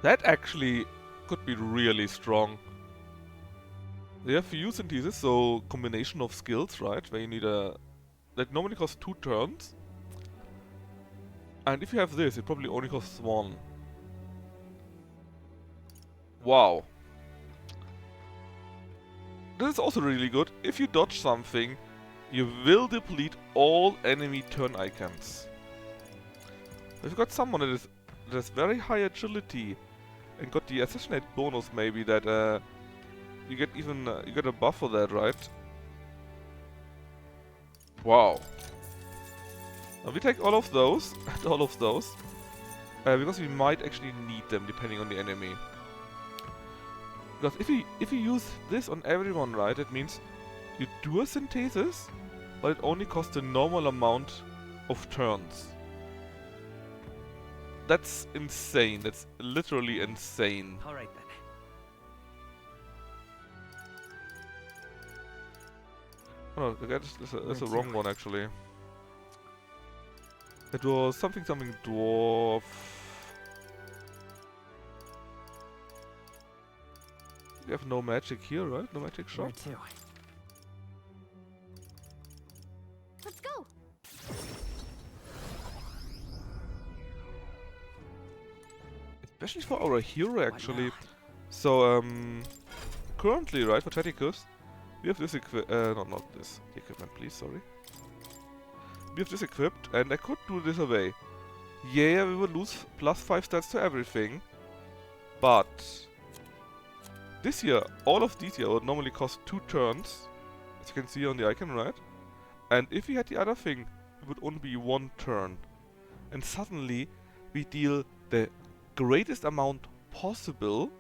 Speaker 1: That actually could be really strong. They have few synthesis, so combination of skills, right? Where you need a... that normally costs 2 turns. And if you have this, it probably only costs 1. Wow. This is also really good. If you dodge something, you will deplete all enemy turn icons. If you've got someone that has very high agility and got the assassinate bonus, maybe that you get even you get a buff for that, right? Wow. Now we take all of those and all of those because we might actually need them depending on the enemy. Because if you use this on everyone, right, it means you do a synthesis, but it only costs a normal amount of turns. That's insane. That's literally insane.
Speaker 8: Alright then.
Speaker 1: Oh no, that's a wrong one actually. It was something dwarf. We have no magic here, right? No magic shop.
Speaker 8: Where to?
Speaker 2: Let's go.
Speaker 1: Especially for our hero, actually. So, currently, right, for Taticus, we have this not this. The equipment, please, sorry. We have this equipped, and I could do this away. Yeah, we would lose +5 stats to everything. But this here, all of these here would normally cost 2 turns, as you can see on the icon, right? And if we had the other thing, it would only be 1 turn. And suddenly, we deal the greatest amount possible.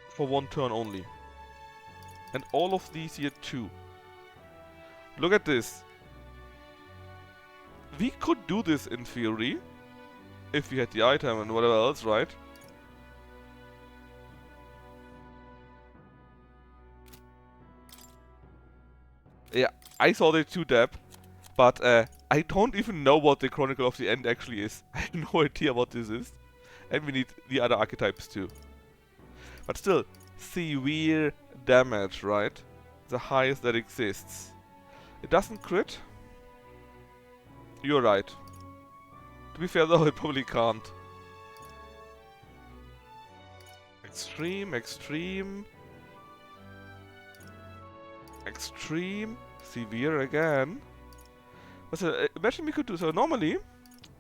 Speaker 1: For one turn only. And all of these here too. Look at this. We could do this in theory. If we had the item and whatever else, right? Yeah, I saw the 2 dab. But I don't even know what the Chronicle of the End actually is. I have no idea what this is. And we need the other archetypes too. But still, severe damage, right? The highest that exists. It doesn't crit. You're right. To be fair though, it probably can't. Extreme, extreme. Extreme. Severe again. But imagine we could do so. Normally,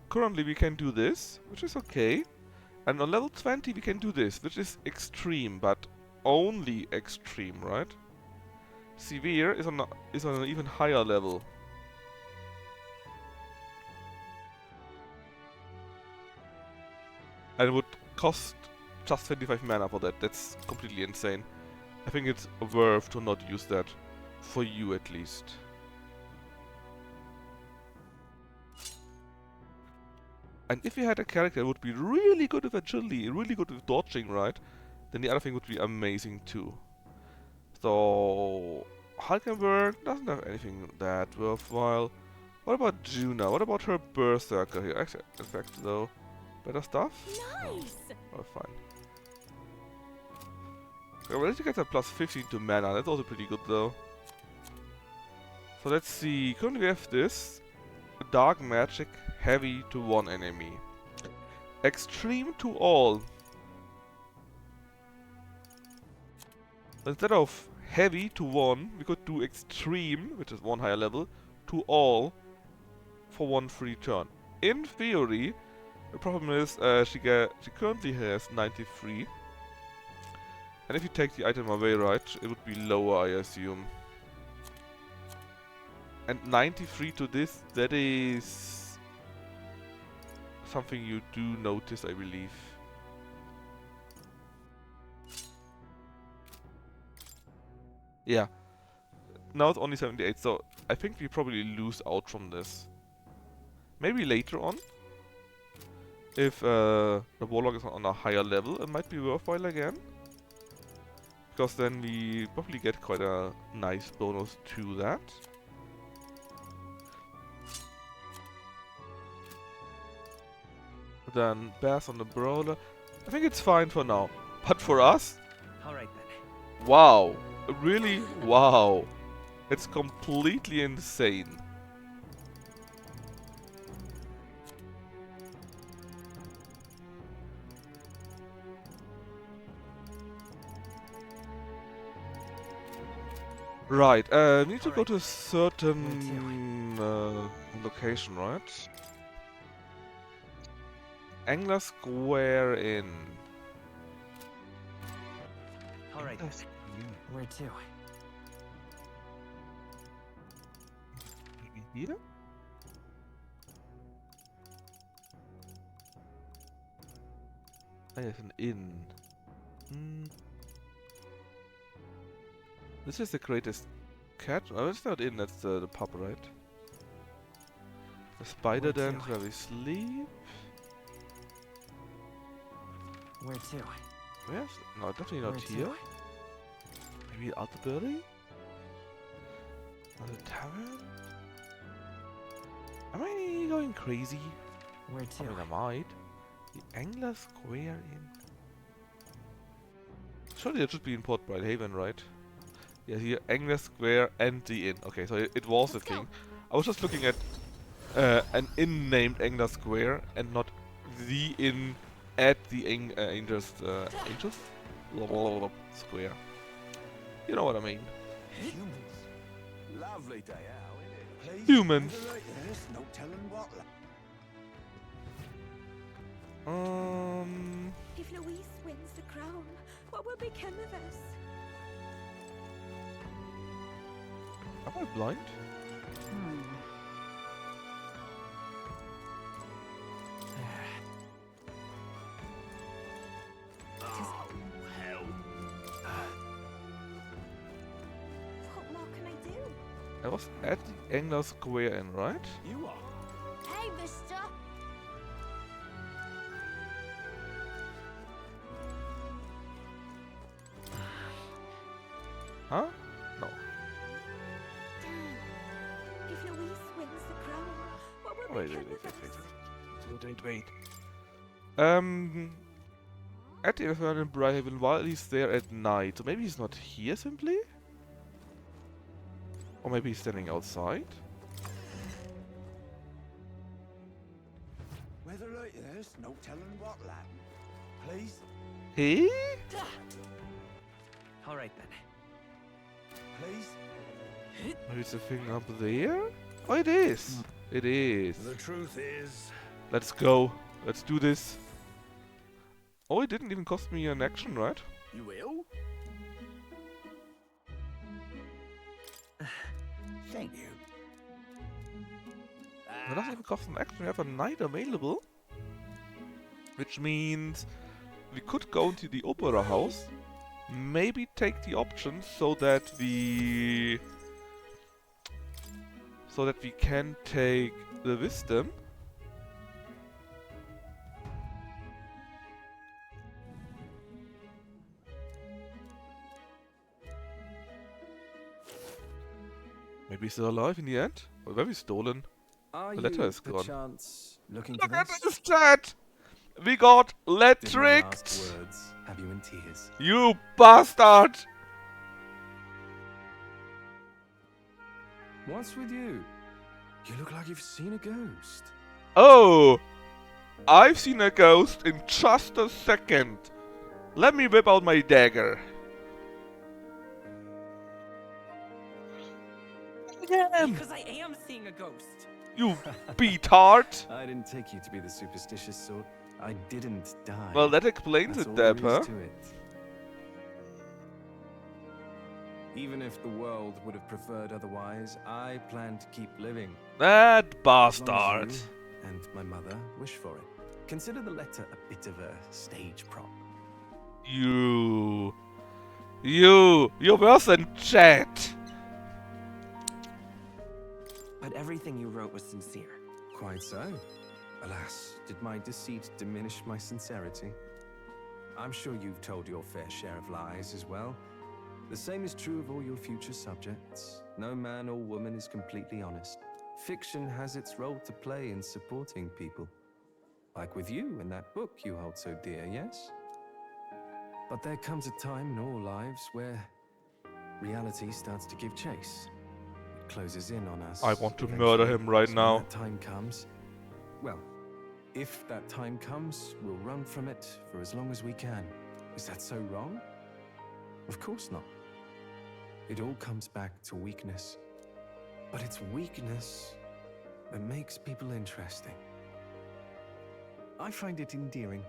Speaker 1: currently we can do this, which is okay. And on level 20 we can do this, which is extreme, but only extreme, right? Severe is on an even higher level. And it would cost just 25 mana for that. That's completely insane. I think it's worth to not use that. For you at least. And if you had a character that would be really good with agility, really good with dodging, right? Then the other thing would be amazing too. So Hulkenberg doesn't have anything that worthwhile. What about Juna? What about her Berserker here? Actually, in fact, though, better stuff?
Speaker 2: Nice!
Speaker 1: No. Oh, fine. Okay, well, at least you get a plus 15 to mana. That's also pretty good, though. So let's see. Currently we have this. Dark Magic, heavy to one enemy. Extreme to all. Instead of heavy to one, we could do extreme, which is one higher level, to all for one free turn. In theory, the problem is she currently has 93. And if you take the item away, right, it would be lower, I assume. And 93 to this, that is something you do notice, I believe. Yeah. Now it's only 78, so I think we probably lose out from this. Maybe later on. If the Warlock is on a higher level, it might be worthwhile again. Because then we probably get quite a nice bonus to that. Then Bass on the Brawler. I think it's fine for now. But for us?
Speaker 8: Alright then.
Speaker 1: Wow. Really? Wow. It's completely insane. Right, we need to go to a certain location, right? Angler Square Inn.
Speaker 8: Alright.
Speaker 5: Where to?
Speaker 1: Maybe here? There's an inn. This is the greatest cat. Oh, it's not inn, that's the pub, right? The spider den where we sleep.
Speaker 5: Where to?
Speaker 1: Where's... No, definitely not here. Maybe Altabury? Or the tavern? Am I going crazy?
Speaker 5: Where to?
Speaker 1: I mean, I might. The Angler Square Inn. Surely that should be in Port Brighthaven, right? Yeah, here, Angler Square and the inn. Okay, so it was a thing. I was just looking at an inn named Angler Square and not the inn at the Angels Square. You know what I mean.
Speaker 10: Humans. Lovely day out, isn't it?
Speaker 1: Human.
Speaker 10: There's no telling what.
Speaker 9: If Louise wins the crown, what will become of us?
Speaker 1: Am I blind? I was at the Angler Square Inn, right?
Speaker 7: You are.
Speaker 2: Hey, mister.
Speaker 1: Huh? No.
Speaker 9: If Louise wins the crown, what will
Speaker 1: Wait.
Speaker 9: become of us?
Speaker 1: Wait. At the Infernal in Briarhaven while he's there at night. So maybe he's not here simply? Or maybe he's standing outside?
Speaker 5: Weather like this, no telling what, lad. Please?
Speaker 1: Hey?
Speaker 8: All right then.
Speaker 5: Please?
Speaker 1: Maybe it's a thing up there? Oh, it is! It is.
Speaker 12: The truth is...
Speaker 1: Let's go. Let's do this. Oh, it didn't even cost me an action, right?
Speaker 12: You will?
Speaker 5: Thank you.
Speaker 1: It doesn't even cost an action. We have a night available. Which means we could go into the opera house. Maybe take the options so that we can take the wisdom. Maybe he's still alive in the end? Or maybe stolen.
Speaker 7: Are
Speaker 1: The letter
Speaker 7: you,
Speaker 1: is gone.
Speaker 7: perchance, looking
Speaker 1: Look
Speaker 7: for
Speaker 1: at
Speaker 7: this?
Speaker 1: this chat! We got
Speaker 7: Did my last
Speaker 1: tricked!
Speaker 7: words have you in tears?
Speaker 1: You bastard!
Speaker 7: What's with you? You look like you've seen a ghost.
Speaker 1: Oh! I've seen a ghost in just a second. Let me whip out my dagger.
Speaker 8: Because I am seeing a ghost.
Speaker 1: You beatard!
Speaker 7: I didn't take you to be the superstitious sort. I didn't die.
Speaker 1: Well, that explains
Speaker 7: That's
Speaker 1: it,
Speaker 7: all
Speaker 1: Deb,
Speaker 7: there
Speaker 1: huh?
Speaker 7: is to it. Even if the world would have preferred otherwise, I plan to keep living.
Speaker 1: That
Speaker 7: As long
Speaker 1: bastard.
Speaker 7: as you and my mother wish for it. Consider the letter a bit of a stage prop.
Speaker 1: You're worse than chat.
Speaker 8: But everything you wrote was sincere.
Speaker 7: Quite so. Alas, did my deceit diminish my sincerity? I'm sure you've told your fair share of lies as well. The same is true of all your future subjects. No man or woman is completely honest. Fiction has its role to play in supporting people. Like with you in that book you hold so dear, yes? But there comes a time in all lives where reality starts to give chase. It closes in on us.
Speaker 1: I want to murder him right
Speaker 7: So
Speaker 1: now.
Speaker 7: when that time comes, well, if that time comes, we'll run from it for as long as we can. Is that so wrong? Of course not. It all comes back to weakness. But it's weakness that makes people interesting. I find it endearing.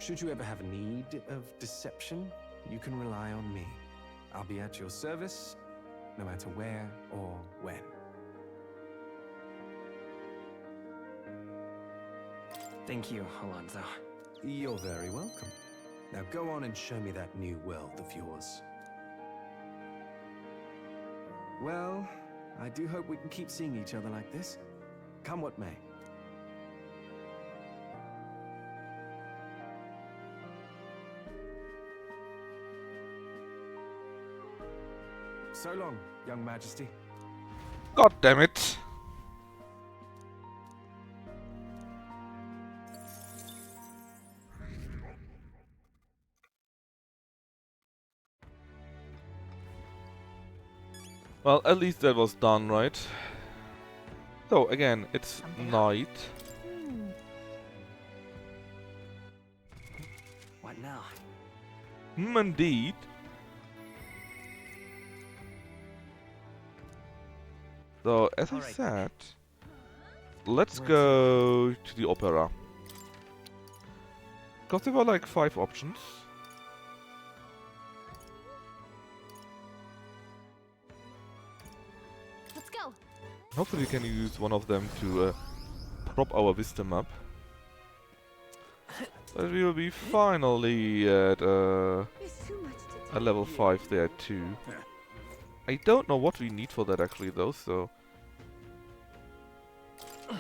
Speaker 7: Should you ever have a need of deception, you can rely on me. I'll be at your service, no matter where or when.
Speaker 8: Thank you, Alonso.
Speaker 7: You're very welcome. Now go on and show me that new world of yours. Well, I do hope we can keep seeing each other like this. Come what may. So long, young majesty.
Speaker 1: God damn it. Well, at least that was done, right? So, again, it's night.
Speaker 8: What now?
Speaker 1: Indeed. So, as I said, let's go to the opera. Because there were like 5 options.
Speaker 2: Let's go.
Speaker 1: Hopefully we can use one of them to prop our wisdom up. But we will be finally at
Speaker 9: There's so much to
Speaker 1: a level 5 there too. I don't know what we need for that actually though, so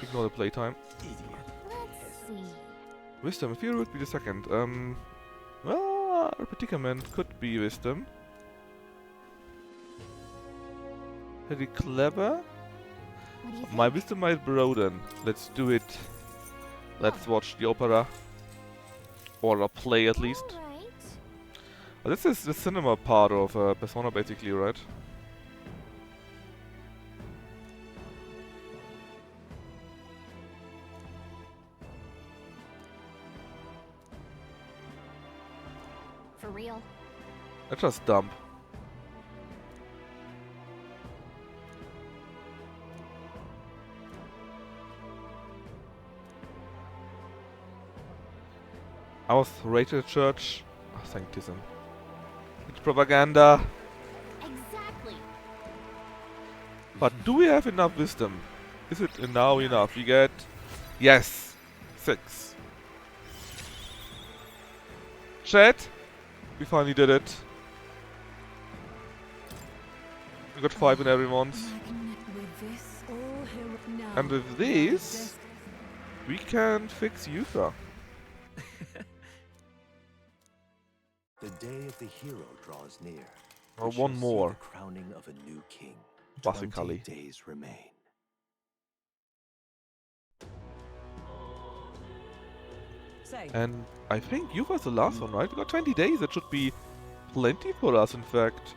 Speaker 1: ignore the playtime.
Speaker 2: Let's see.
Speaker 1: Wisdom, fear would be the second. Well, our predicament could be wisdom. Pretty clever.
Speaker 2: What do you
Speaker 1: My
Speaker 2: think?
Speaker 1: wisdom might broaden. Let's do it. Let's watch the opera. Or a play at least.
Speaker 2: Alright.
Speaker 1: Well, this is the cinema part of Persona basically, right?
Speaker 2: For real.
Speaker 1: Let's just dump. I was rated church. Oh, sanctism. It's propaganda.
Speaker 2: Exactly.
Speaker 1: But do we have enough wisdom? Is it now enough? We get... Yes! 6. Chat! We finally did it. We got 5 in everyone's. And with these, we can fix Yufa.
Speaker 4: The day of the hero draws near.
Speaker 1: Or
Speaker 4: which
Speaker 1: one
Speaker 4: shall see
Speaker 1: more.
Speaker 4: The crowning of a new king.
Speaker 1: Basically.
Speaker 4: 20 days remain.
Speaker 1: And I think Yufa's the last one, right? We got 20 days. That should be plenty for us, in fact.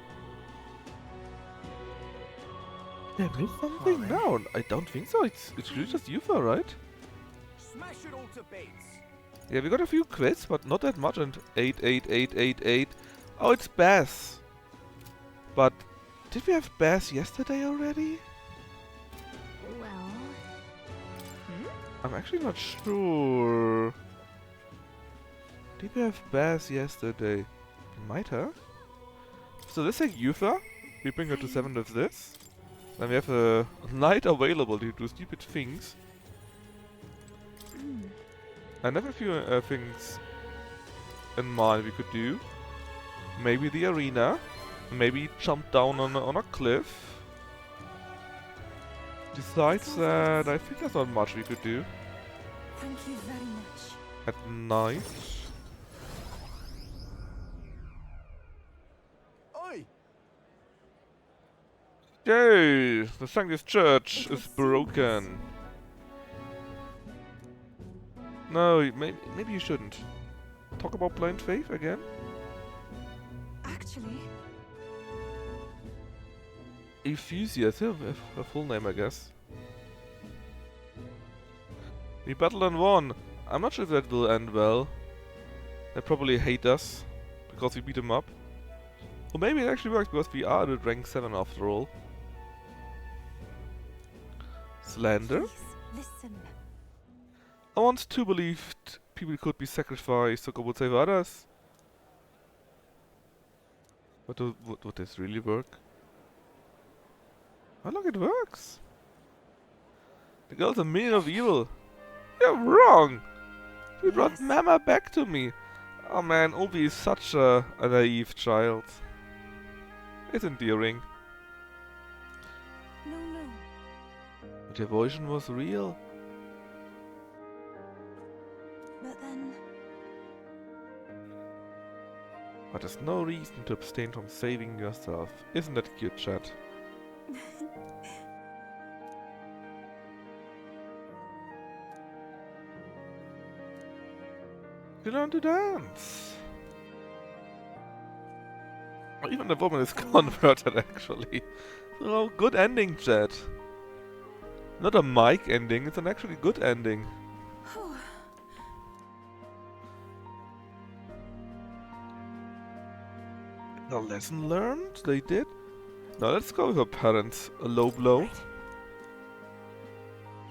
Speaker 1: There is something down. I don't think so. It's really just Yufa, right?
Speaker 10: Smash it all to bits.
Speaker 1: Yeah, we got a few quests, but not that much. And 8, 8, 8, 8, 8. Oh, it's Bass. But did we have Bass yesterday already?
Speaker 2: Well.
Speaker 1: I'm actually not sure. Did we have Bass yesterday? Might have. So let's take Yufa. We bring her to 7 with this. Then we have a night available to do stupid things. I have a few things in mind we could do. Maybe the arena. Maybe jump down on a cliff. Besides that, I think there's not much we could do.
Speaker 9: Thank you very much.
Speaker 1: At night.
Speaker 10: Oi!
Speaker 1: Yay! The Sanctus Church is broken. No, maybe you shouldn't. Talk about blind faith again?
Speaker 9: Actually,
Speaker 1: Ephesia, a full name, I guess. We battled and won. I'm not sure if that will end well. They probably hate us because we beat them up. Or maybe it actually works because we are at rank 7 after all. Slander?
Speaker 9: listen.
Speaker 1: I once too believed people could be sacrificed so God would save others. But would this really work? Oh look, it works! The girl's a minion of evil. You're wrong! You brought Mama back to me. Oh man, Obi is such a naive child. It's endearing.
Speaker 9: No, no.
Speaker 1: But your vision was real.
Speaker 9: But then,
Speaker 1: But there's no reason to abstain from saving yourself. Isn't that cute, chat? You learn to dance. Or even the woman is converted, actually. So, good ending, chat. Not a mic ending, it's an actually good ending. A lesson learned? They did? Now let's go with her parents. A low blow.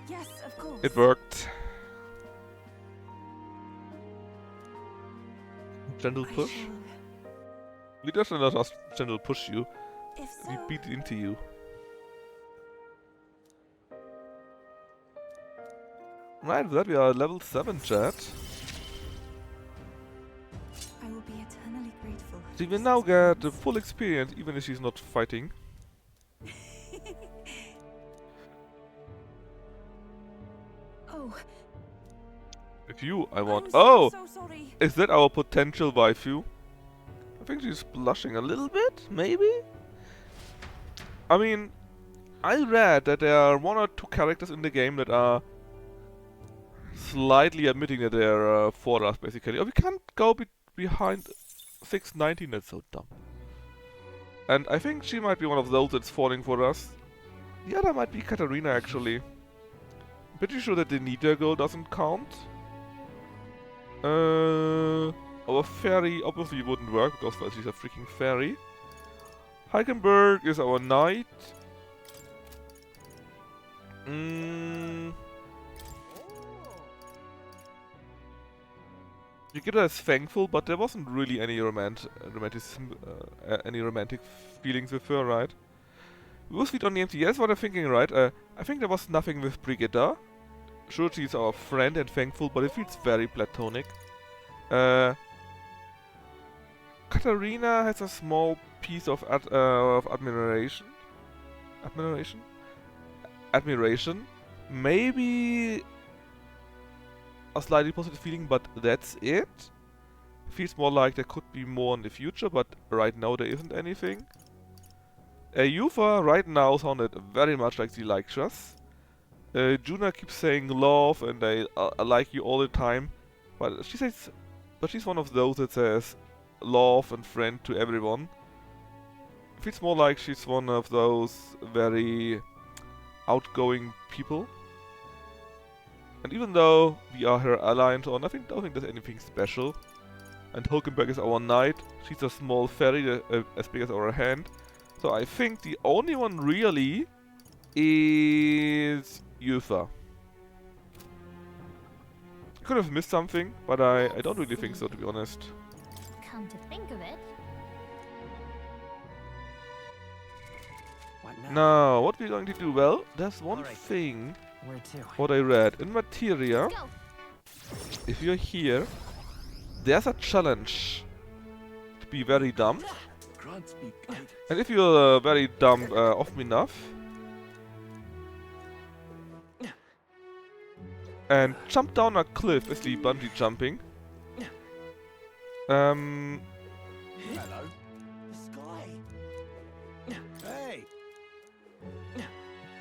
Speaker 9: yes, of course.
Speaker 1: It worked. Gentle push. We definitely not just gentle push you.
Speaker 9: If
Speaker 1: We
Speaker 9: so,
Speaker 1: beat into you. Right, with that we are level 7, chat.
Speaker 9: I will be eternally grateful.
Speaker 1: She will now get the full experience even if she's not fighting.
Speaker 9: Oh.
Speaker 1: With you, I want.
Speaker 9: I'm
Speaker 1: Oh!
Speaker 9: so sorry.
Speaker 1: Is that our potential waifu? I think she's blushing a little bit, maybe? I mean, I read that there are 1 or 2 characters in the game that are slightly admitting that they're for us, basically. Oh, we can't go behind 619, that's so dumb. And I think she might be one of those that's falling for us. The other might be Katarina, actually. Pretty sure that the Nita girl doesn't count. Our fairy obviously wouldn't work because she's a freaking fairy. Heikenberg is our knight. You get her as thankful, but there wasn't really any any romantic feelings with her, right? Blue Sweet on the empty, yes, what I'm thinking, right? I think there was nothing with Brigitta. Sure, she's our friend and thankful, but it feels very platonic. Katarina has a small piece of admiration. Admiration. Maybe a slightly positive feeling, but that's it. Feels more like there could be more in the future, but right now there isn't anything. Yufa right now sounded very much like she likes us. Juna keeps saying love and I like you all the time, but she's one of those that says love and friend to everyone. Feels more like she's one of those very outgoing people. And even though we are her ally and so on, I don't think there's anything special. And Hulkenberg is our knight. She's a small fairy as big as our hand. So I think the only one really is Yufa. I could have missed something, but I don't really think so, to be honest.
Speaker 2: Come to think of it.
Speaker 1: Now, what we're going to do? Well, there's one thing what I read. In Materia, if you're here, there's a challenge to be very dumb. And if you're very dumb often enough, and jump down a cliff as the bungee jumping.
Speaker 10: Hello. The sky. Hey.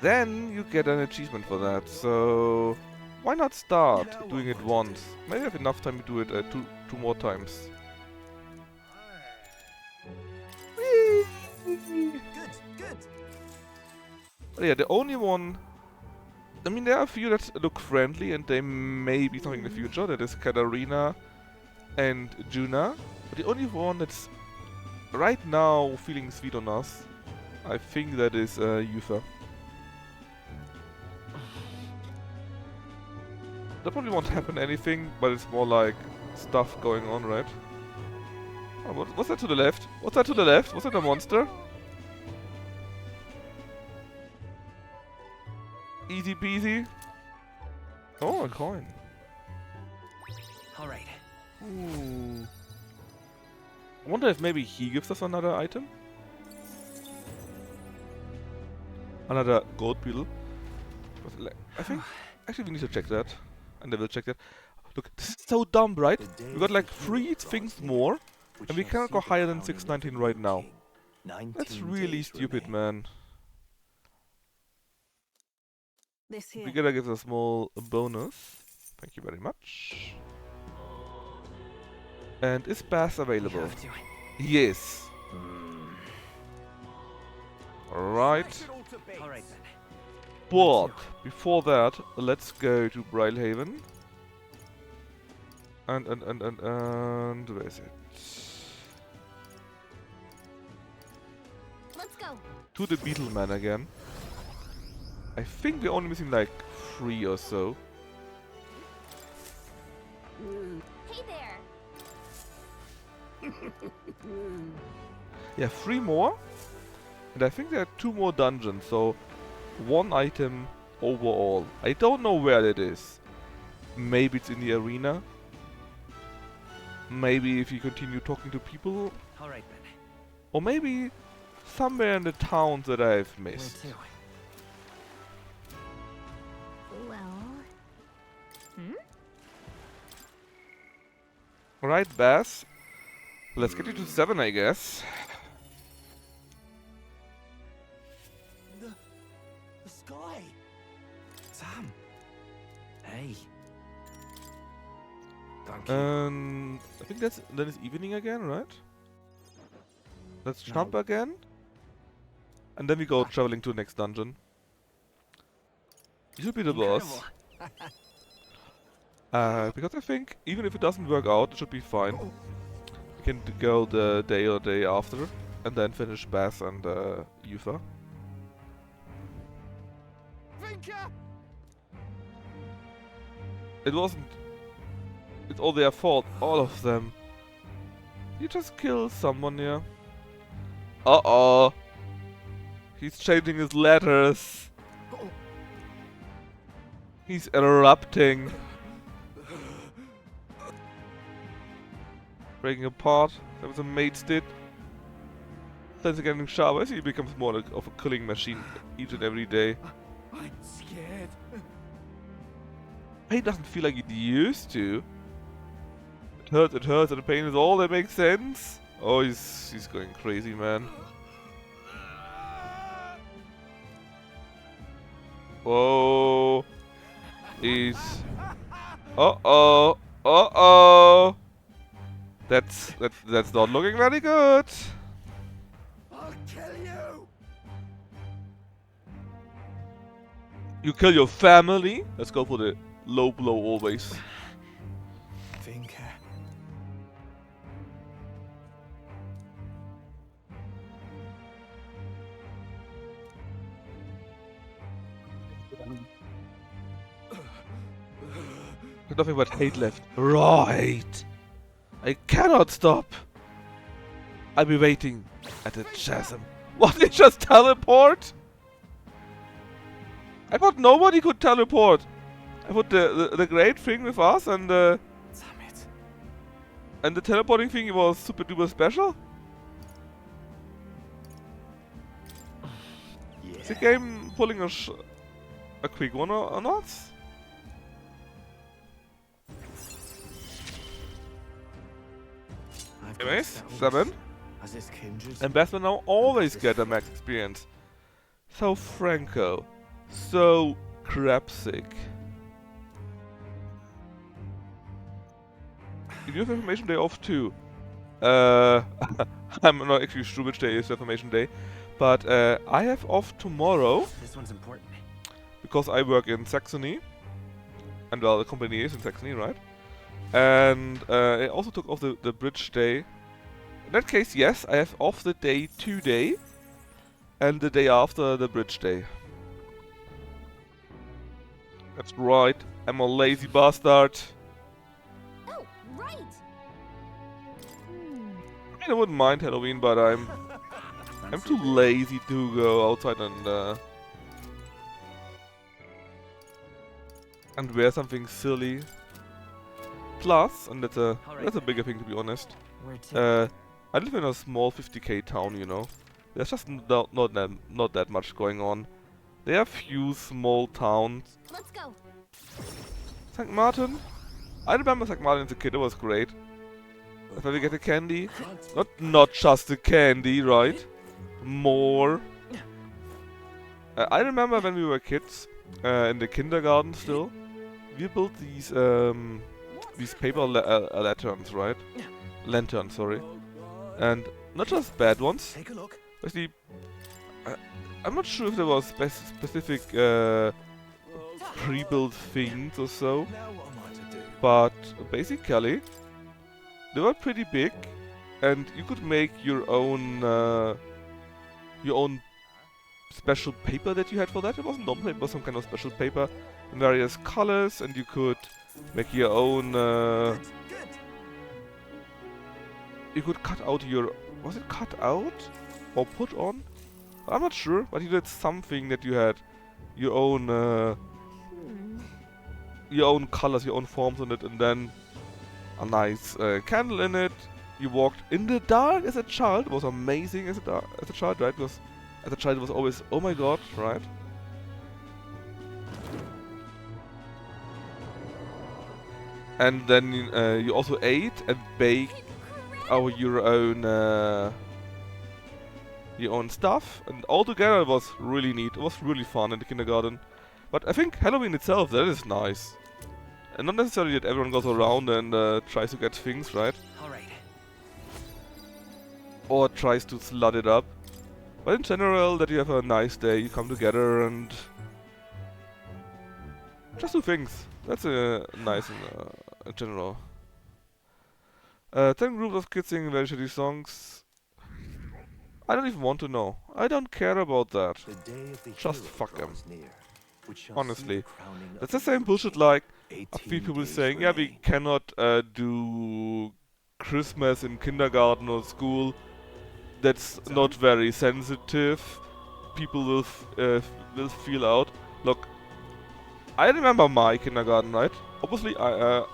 Speaker 1: Then you get an achievement for that. So why not start doing it once? Maybe I have enough time to do it two more times.
Speaker 10: Good.
Speaker 1: But yeah, the only one. I mean, there are a few that look friendly and they may be something in the future. That is Katarina and Juna. But the only one that's right now feeling sweet on us, I think that is Yufa. That probably won't happen anything, but it's more like stuff going on, right? Oh, what's that to the left? What's that to the left? Was that a monster? Easy peasy. Oh, a coin.
Speaker 8: Alright.
Speaker 1: Ooh. I wonder if maybe he gives us another item? Another gold beetle? I think... Actually, we need to check that. And I will check that. Look, this is so dumb, right? We got like 3 things more, and we cannot go higher than 619 right now. That's really stupid, man. We gotta give a small bonus. Thank you very much. And is Bass available? Yes. Alright.
Speaker 8: Alright then.
Speaker 1: But before that, let's go to Brilhaven. And where is it?
Speaker 2: Let's go.
Speaker 1: To the Beetleman again. I think we're only missing like 3 or so.
Speaker 2: Hey there.
Speaker 1: Yeah, 3 more. And I think there are 2 more dungeons, so 1 item overall. I don't know where it is. Maybe it's in the arena. Maybe if you continue talking to people.
Speaker 8: Alright then.
Speaker 1: Or maybe somewhere in the towns that I've missed.
Speaker 9: Well...
Speaker 1: Right, Bass. Let's get you to 7, I guess.
Speaker 5: The sky!
Speaker 8: Sam! Hey.
Speaker 1: I think then it's evening again, right? Let's jump again. And then we go traveling to the next dungeon. You should be the boss. Because I think even if it doesn't work out, it should be fine. We can go the day after, and then finish Bass and Yufa. It wasn't. It's all their fault, all of them. You just killed someone here. Uh-oh. He's changing his letters. He's erupting. Breaking apart. That was a mates did. Then again getting sharper, he becomes more of a killing machine each and every day.
Speaker 5: I'm scared.
Speaker 1: Pain doesn't feel like it used to. It hurts, and the pain is all that makes sense. Oh, he's going crazy, man. Whoa. He's... Uh-oh. Uh-oh. That's not looking very good.
Speaker 5: I'll kill you.
Speaker 1: You kill your family? Let's go for the low blow always.
Speaker 5: Vinka.
Speaker 1: There's nothing but hate left. Right. I cannot stop. I'll be waiting at the chasm. What, did just teleport? I thought nobody could teleport. I thought the great thing with us and the teleporting thing was super duper special. Is the game pulling a quick one or not? Anyways, 7. And Beth will now always get a max experience. So Franco. So crapsick. You have Reformation Day off too. I'm not actually sure which day is Reformation Day. But I have off tomorrow.
Speaker 8: This one's important.
Speaker 1: Because I work in Saxony. And well, the company is in Saxony, right? And I also took off the bridge day. In that case, yes, I have off the day today. And the day after the bridge day. That's right, I'm a lazy bastard.
Speaker 2: Oh, right.
Speaker 1: I mean, I wouldn't mind Halloween, but I'm too lazy to go outside and wear something silly. Plus, and that's a bigger thing to be honest. I live in a small 50k town, you know. There's just not that much going on. There are few small towns.
Speaker 2: Let's go.
Speaker 1: St. Martin? I remember St. Martin as a kid, it was great. That's where we get the candy. Not just the candy, right? More. I remember when we were kids, in the kindergarten still, we built these paper lanterns, right? Lanterns, sorry. And not just bad ones.
Speaker 5: Take a look.
Speaker 1: Actually, I'm not sure if there was specific pre-built things or so, but basically they were pretty big, and you could make your own special paper that you had for that. It wasn't normal paper, it was some kind of special paper in various colors, and you could make your own. You could cut out your. Was it cut out or put on? I'm not sure, but you did something that you had your own colors, your own forms on it, and then a nice candle in it, You walked in the dark as a child. It was amazing as a child, right? Because as a child it was always, oh my god, right? And then you also ate and baked your own stuff, and altogether it was really neat. It was really fun in the kindergarten. But I think Halloween itself, that is nice. And not necessarily that everyone goes around and tries to get things, right?
Speaker 8: Alright.
Speaker 1: Or tries to slut it up. But in general, that you have a nice day, you come together and just do things. That's nice in general. 10 groups of kids singing very shitty songs. I don't even want to know. I don't care about that. Just fuck them. Honestly. That's the same bullshit like a few people saying, yeah, we cannot do Christmas in kindergarten or school. That's not very sensitive. People will feel out. Look, I remember my kindergarten, right? Obviously, I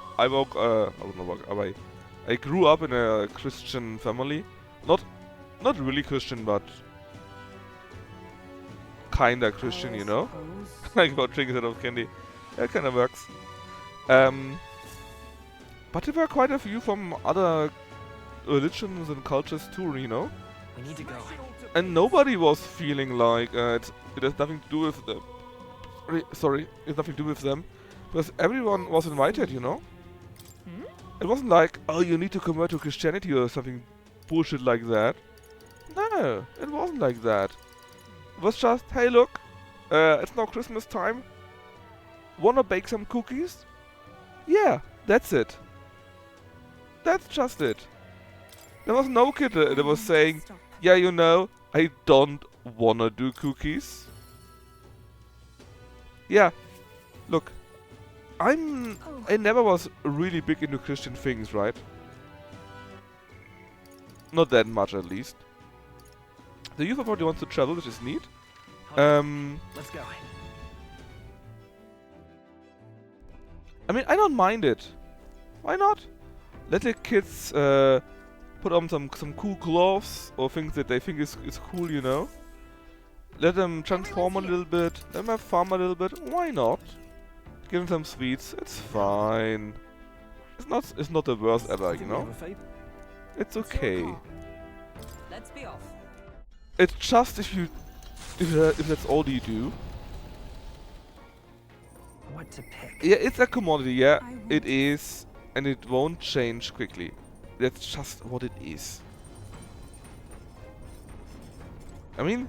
Speaker 1: grew up in a Christian family. Not really Christian, but kinda Christian, you know? Like about drinking out of candy. That kinda works. But there were quite a few from other religions and cultures too, you know?
Speaker 8: We need to go.
Speaker 1: And nobody was feeling like it has nothing to do with them. Sorry, it's nothing to do with them. Because everyone was invited, you know? It wasn't like, oh, you need to convert to Christianity or something bullshit like that. No, it wasn't like that. It was just, hey look, it's now Christmas time. Wanna bake some cookies? Yeah, that's it. That's just it. There was no kid that was saying, yeah, you know, I don't wanna do cookies. Yeah, look, I never was really big into Christian things, right? Not that much, at least. The youth probably wants to travel, which is neat.
Speaker 8: Let's go.
Speaker 1: I mean, I don't mind it. Why not? Let the kids put on some cool clothes or things that they think is cool, you know? Let them transform a little bit. Let them have fun a little bit. Why not? Give them some sweets. It's fine. It's not the worst ever, you know? It's okay.
Speaker 3: Let's be off.
Speaker 1: It's just if that's all you do.
Speaker 8: What to pick?
Speaker 1: Yeah, it's a commodity, yeah, it is, and it won't change quickly. That's just what it is. I mean,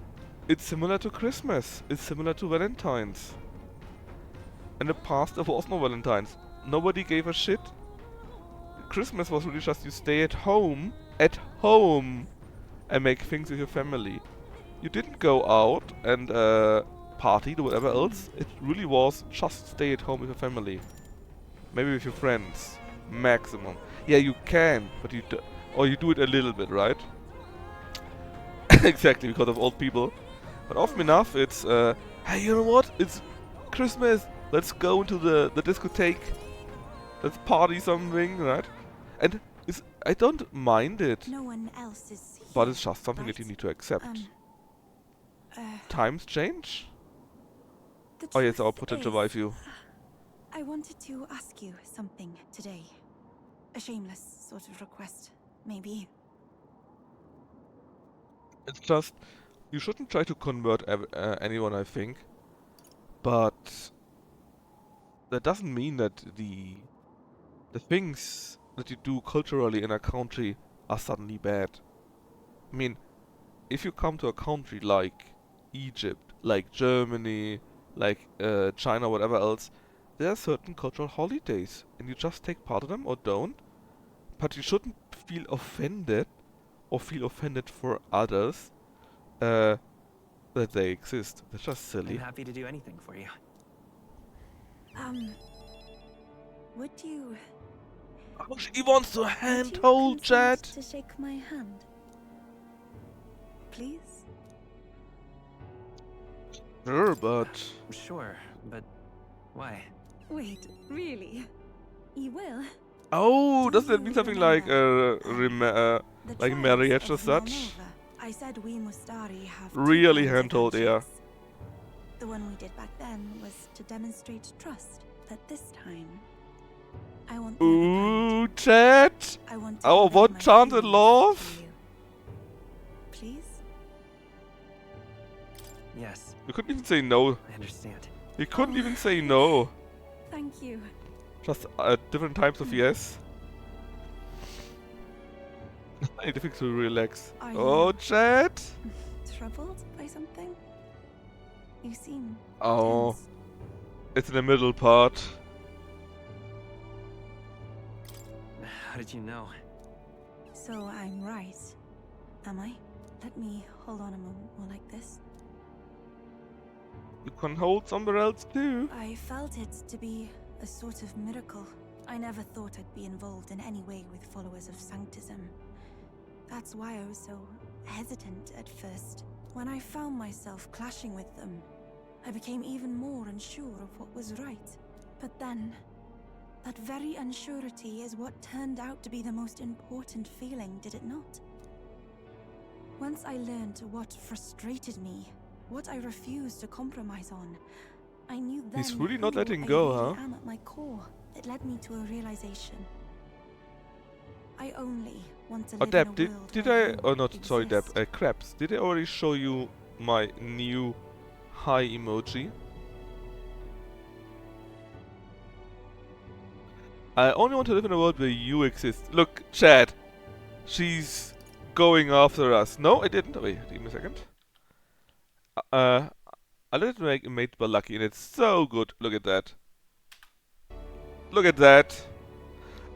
Speaker 1: it's similar to Christmas, it's similar to Valentine's. In the past there was no Valentine's. Nobody gave a shit. Christmas was really just you stay at home, and make things with your family. You didn't go out and party or whatever else. It really was just stay at home with your family. Maybe with your friends. Maximum. Yeah, you can, but you do it a little bit, right? Exactly, because of old people. But often enough, it's hey, you know what? It's Christmas. Let's go into the discotheque. Let's party something, right? And I don't mind it.
Speaker 9: No one else is here,
Speaker 1: but it's just something
Speaker 9: right?
Speaker 1: that you need to accept. Times change? Oh yes, our potential waifu.
Speaker 9: I wanted to ask you something today. A shameless sort of request, maybe.
Speaker 1: It's just, you shouldn't try to convert anyone, I think. But that doesn't mean that the things that you do culturally in a country are suddenly bad. I mean, if you come to a country like Egypt, like Germany, like China, whatever else, there are certain cultural holidays, and you just take part of them or don't. But you shouldn't feel offended, or feel offended for others, that they exist. That's just silly.
Speaker 8: I'm happy to do anything for you.
Speaker 9: Would you...
Speaker 1: Oh, she wants to hand-hold, Chad!
Speaker 9: to shake my hand? Please?
Speaker 1: Sure, but...
Speaker 8: Sure, but why?
Speaker 9: Wait, really? You will?
Speaker 1: Oh, does that mean something like like marriage as such?
Speaker 9: I said we Mustari have
Speaker 1: Really
Speaker 9: two kinds of
Speaker 1: handled, yeah.
Speaker 9: handshakes. The one we did back then was to demonstrate trust, but this time I want the other
Speaker 1: Ooh, chat!
Speaker 9: I want to
Speaker 1: Our
Speaker 9: convey
Speaker 1: one
Speaker 9: my
Speaker 1: chance at
Speaker 9: feelings
Speaker 1: love?
Speaker 9: to you. Please?
Speaker 8: Yes.
Speaker 1: You couldn't even say no.
Speaker 8: I understand.
Speaker 1: You couldn't even say no.
Speaker 9: Thank you.
Speaker 1: Just different types of yes. I need to relax.
Speaker 9: Are
Speaker 1: Oh,
Speaker 9: you
Speaker 1: chat!
Speaker 9: troubled by something? You seem
Speaker 1: Oh,
Speaker 9: tense.
Speaker 1: it's in the middle part.
Speaker 8: How did you know?
Speaker 9: So I'm right, am I? Let me hold on a moment more like this.
Speaker 1: You can hold somewhere else too.
Speaker 9: I felt it to be a sort of miracle. I never thought I'd be involved in any way with followers of Sanctism. That's why I was so hesitant at first. When I found myself clashing with them, I became even more unsure of what was right. But then, that very unsurety is what turned out to be the most important feeling, did it not? Once I learned what frustrated me, what I refused to compromise on, I knew then
Speaker 1: He's really not
Speaker 9: who
Speaker 1: letting
Speaker 9: I
Speaker 1: go,
Speaker 9: really
Speaker 1: huh?
Speaker 9: am at my core. It led me to a realization. I only want to
Speaker 1: Oh,
Speaker 9: live in a
Speaker 1: Deb,
Speaker 9: world
Speaker 1: did
Speaker 9: where
Speaker 1: I?
Speaker 9: you
Speaker 1: Oh, not sorry, Deb.
Speaker 9: exist.
Speaker 1: Krebs, did I already show you my new hi emoji? I only want to live in a world where you exist. Look, Chad. She's going after us. No, I didn't. Wait, give me a second. I let it make made by Lucky, and it's so good. Look at that. Look at that.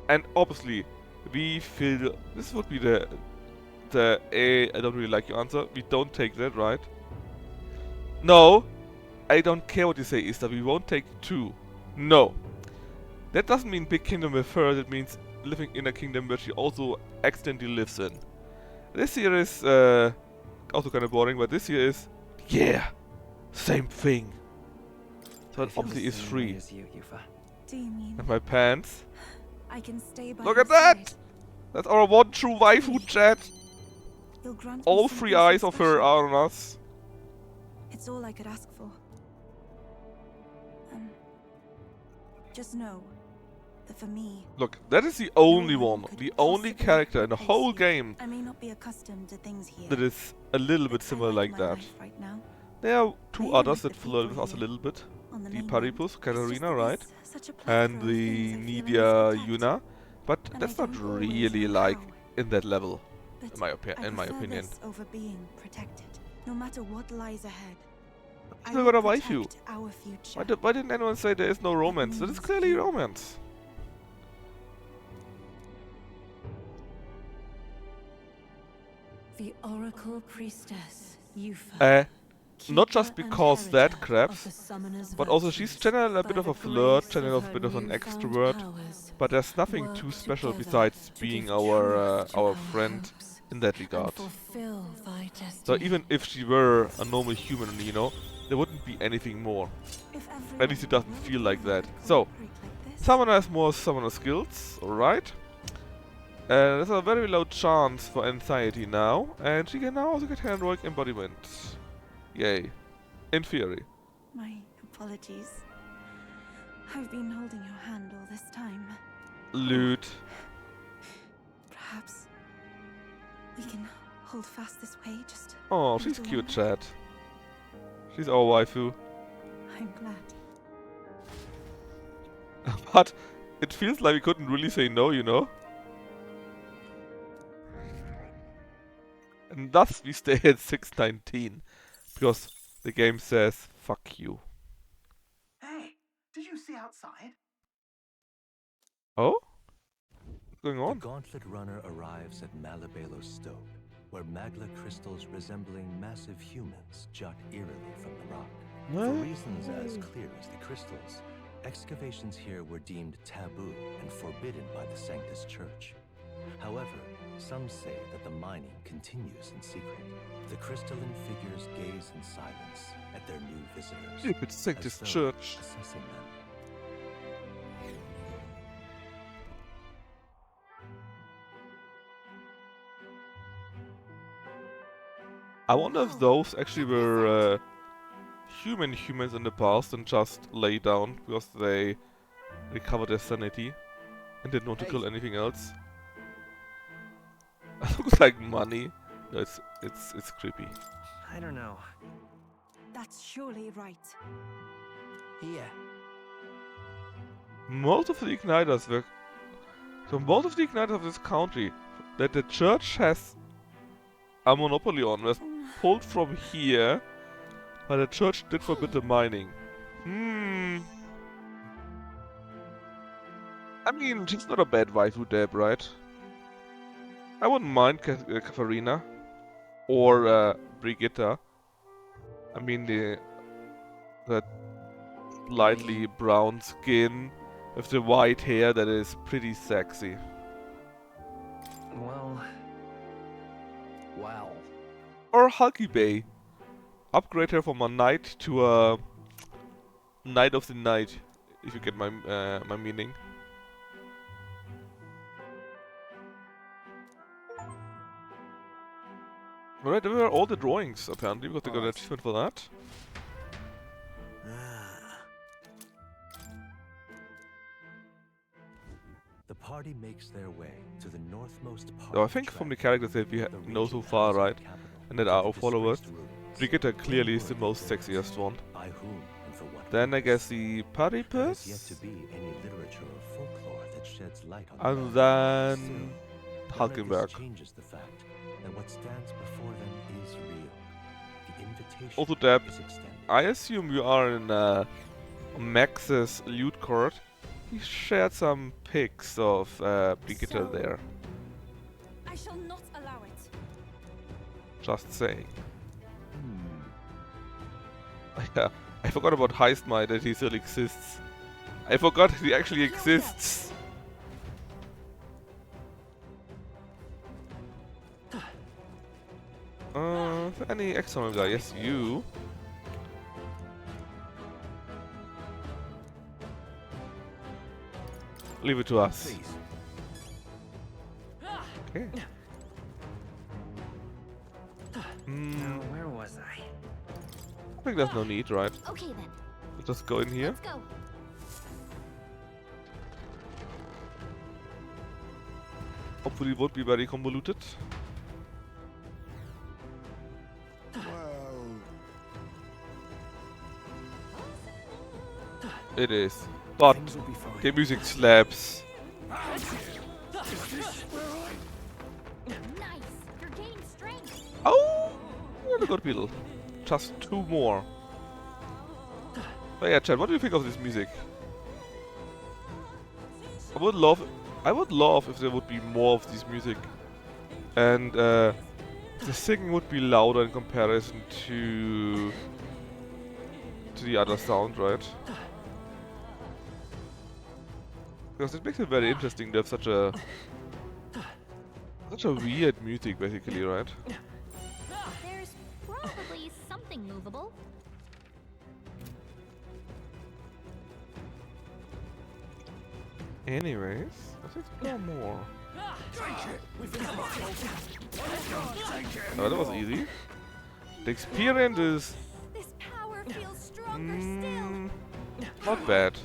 Speaker 1: And obviously, we feel this would be the I don't really like your answer. We don't take that, right? No, I don't care what you say, Easter. We won't take 2. No. That doesn't mean big kingdom with her. It means living in a kingdom where she also accidentally lives in. This here is also kind of boring, but this here is, yeah, same thing. So it obviously is free.
Speaker 9: Do you mean
Speaker 1: And my pants.
Speaker 9: I can stay by
Speaker 1: Look
Speaker 9: your
Speaker 1: at that!
Speaker 9: side?
Speaker 1: That's our one true waifu, chat.
Speaker 9: You'll grant me
Speaker 1: All
Speaker 9: something
Speaker 1: 3
Speaker 9: so
Speaker 1: eyes of her
Speaker 9: special.
Speaker 1: are on us.
Speaker 9: It's all I could ask for. Just know that for me,
Speaker 1: Look, that is the only
Speaker 9: no
Speaker 1: one,
Speaker 9: could
Speaker 1: the only
Speaker 9: possibly
Speaker 1: character in the
Speaker 9: replace
Speaker 1: whole
Speaker 9: you.
Speaker 1: game
Speaker 9: I may not be accustomed to things here.
Speaker 1: that is a little bit
Speaker 9: but I
Speaker 1: similar like
Speaker 9: my
Speaker 1: that.
Speaker 9: life right now.
Speaker 1: There are
Speaker 9: I
Speaker 1: 2
Speaker 9: even
Speaker 1: others
Speaker 9: like
Speaker 1: that
Speaker 9: the
Speaker 1: flirt
Speaker 9: people
Speaker 1: with us a
Speaker 9: here,
Speaker 1: little bit.
Speaker 9: on the
Speaker 1: The
Speaker 9: mainland.
Speaker 1: Paripus,
Speaker 9: It's just
Speaker 1: Katarina,
Speaker 9: that
Speaker 1: right?
Speaker 9: there's such a plethora
Speaker 1: And
Speaker 9: of
Speaker 1: the
Speaker 9: things I feel I must
Speaker 1: Nidia
Speaker 9: protect.
Speaker 1: Yuna. But
Speaker 9: And
Speaker 1: that's
Speaker 9: I
Speaker 1: not
Speaker 9: don't always
Speaker 1: really
Speaker 9: know
Speaker 1: like
Speaker 9: how.
Speaker 1: in that level,
Speaker 9: But
Speaker 1: in my
Speaker 9: I
Speaker 1: opinion.
Speaker 9: prefer this over being protected, no matter what lies ahead. I
Speaker 1: Still
Speaker 9: will
Speaker 1: got a waifu.
Speaker 9: protect our future.
Speaker 1: Why didn't anyone say there is no romance? That is clearly romance.
Speaker 11: The Oracle Priestess, Yufa.
Speaker 1: Not just because that Krebs,
Speaker 11: the Summoner's
Speaker 1: but also she's
Speaker 11: virtues.
Speaker 1: channel a
Speaker 11: By
Speaker 1: bit of
Speaker 11: the
Speaker 1: a flirt,
Speaker 11: grace
Speaker 1: channel
Speaker 11: of
Speaker 1: a
Speaker 11: her
Speaker 1: bit of an
Speaker 11: newfound
Speaker 1: extrovert.
Speaker 11: powers,
Speaker 1: But there's nothing
Speaker 11: work
Speaker 1: too special
Speaker 11: together
Speaker 1: besides
Speaker 11: to
Speaker 1: being
Speaker 11: give
Speaker 1: our
Speaker 11: truth to
Speaker 1: our
Speaker 11: our
Speaker 1: friend
Speaker 11: hopes
Speaker 1: in that
Speaker 11: and
Speaker 1: regard.
Speaker 11: fulfill thy
Speaker 1: So
Speaker 11: destiny.
Speaker 1: even if she were a normal human, you know, there wouldn't be anything more. At least it doesn't feel like that. So, Summoner has more summoner skills, alright. There's a very low chance for anxiety now, and she can now also get heroic embodiment. Yay. In theory.
Speaker 9: My apologies. I've been holding your hand all this time.
Speaker 1: Loot.
Speaker 9: Perhaps we can hold fast this way, just
Speaker 1: Oh,
Speaker 9: a
Speaker 1: she's
Speaker 9: little
Speaker 1: cute,
Speaker 9: longer.
Speaker 1: chat. She's our waifu.
Speaker 9: I'm glad.
Speaker 1: But it feels like we couldn't really say no, you know? And thus we stay at 619. Because the game says, fuck you.
Speaker 15: Hey, did you see outside?
Speaker 1: Oh? What's going
Speaker 4: The
Speaker 1: on?
Speaker 4: Gauntlet Runner arrives at Malabelo Stoke, where magla crystals resembling massive humans jut eerily from the rock. For reasons as clear as the crystals, excavations here were deemed taboo and forbidden by the Sanctus Church. However, some say that the mining continues in secret. The crystalline figures gaze in silence at their new visitors.
Speaker 1: Stupid Sanctus
Speaker 4: as though
Speaker 1: Church.
Speaker 4: assessing them.
Speaker 1: I wonder if those actually were humans in the past and just lay down because they recovered their sanity and didn't want to kill anything else. Looks like money. No, it's creepy.
Speaker 8: I don't know.
Speaker 9: That's surely right.
Speaker 5: Here.
Speaker 1: Most of the igniters were... So most of the igniters of this country that the church has a monopoly on was pulled from here, but the church did forbid the mining. I mean, she's not a bad waifu Deb, right? I wouldn't mind Katharina or Brigitta. I mean, that lightly brown skin with the white hair that is pretty sexy.
Speaker 8: Well.
Speaker 1: Or Hulky Bay. Upgrade her from a knight to a knight of the night, if you get my my meaning. Alright, there were all the drawings apparently, because they got an achievement for that.
Speaker 4: The party makes their way to the northmost part.
Speaker 1: So I think from the characters that we know so far, right, and that are our followers, Brigitta clearly is the most sexiest one.
Speaker 4: By whom and for what
Speaker 1: Then I guess the
Speaker 4: There is
Speaker 1: platypus,
Speaker 4: yet to be any literature or folklore that sheds light on
Speaker 1: and
Speaker 4: them.
Speaker 1: then
Speaker 4: None of
Speaker 1: Hulkenberg.
Speaker 4: this changes the fact that what stands before them is real. The invitation
Speaker 1: Also Deb,
Speaker 4: is extended.
Speaker 1: I assume you are in Max's loot court. He shared some pics of Brigitta there.
Speaker 2: I shall not allow it.
Speaker 1: Just saying. Yeah, I forgot about Heistmeier, that he still exists. I forgot he actually exists. Any external guy? Yes, you. Leave it to us. Okay.
Speaker 8: Now, where was I?
Speaker 1: I think there's no need, right?
Speaker 2: Okay then.
Speaker 1: We'll just go in here.
Speaker 2: Let's go.
Speaker 1: Hopefully it won't be very convoluted. It is. But the music slaps.
Speaker 2: Nice. You're gaining strength.
Speaker 1: Oh, really good people. Just two more. But yeah, Chad, what do you think of this music? I would love if there would be more of this music, and the singing would be louder in comparison to the other sound, right? Because it makes it very interesting to have such a weird music, basically, right?
Speaker 2: There's probably something movable.
Speaker 1: Anyways, let's explore more. Oh, that was easy. The experience is
Speaker 2: This power feels stronger still.
Speaker 1: not bad.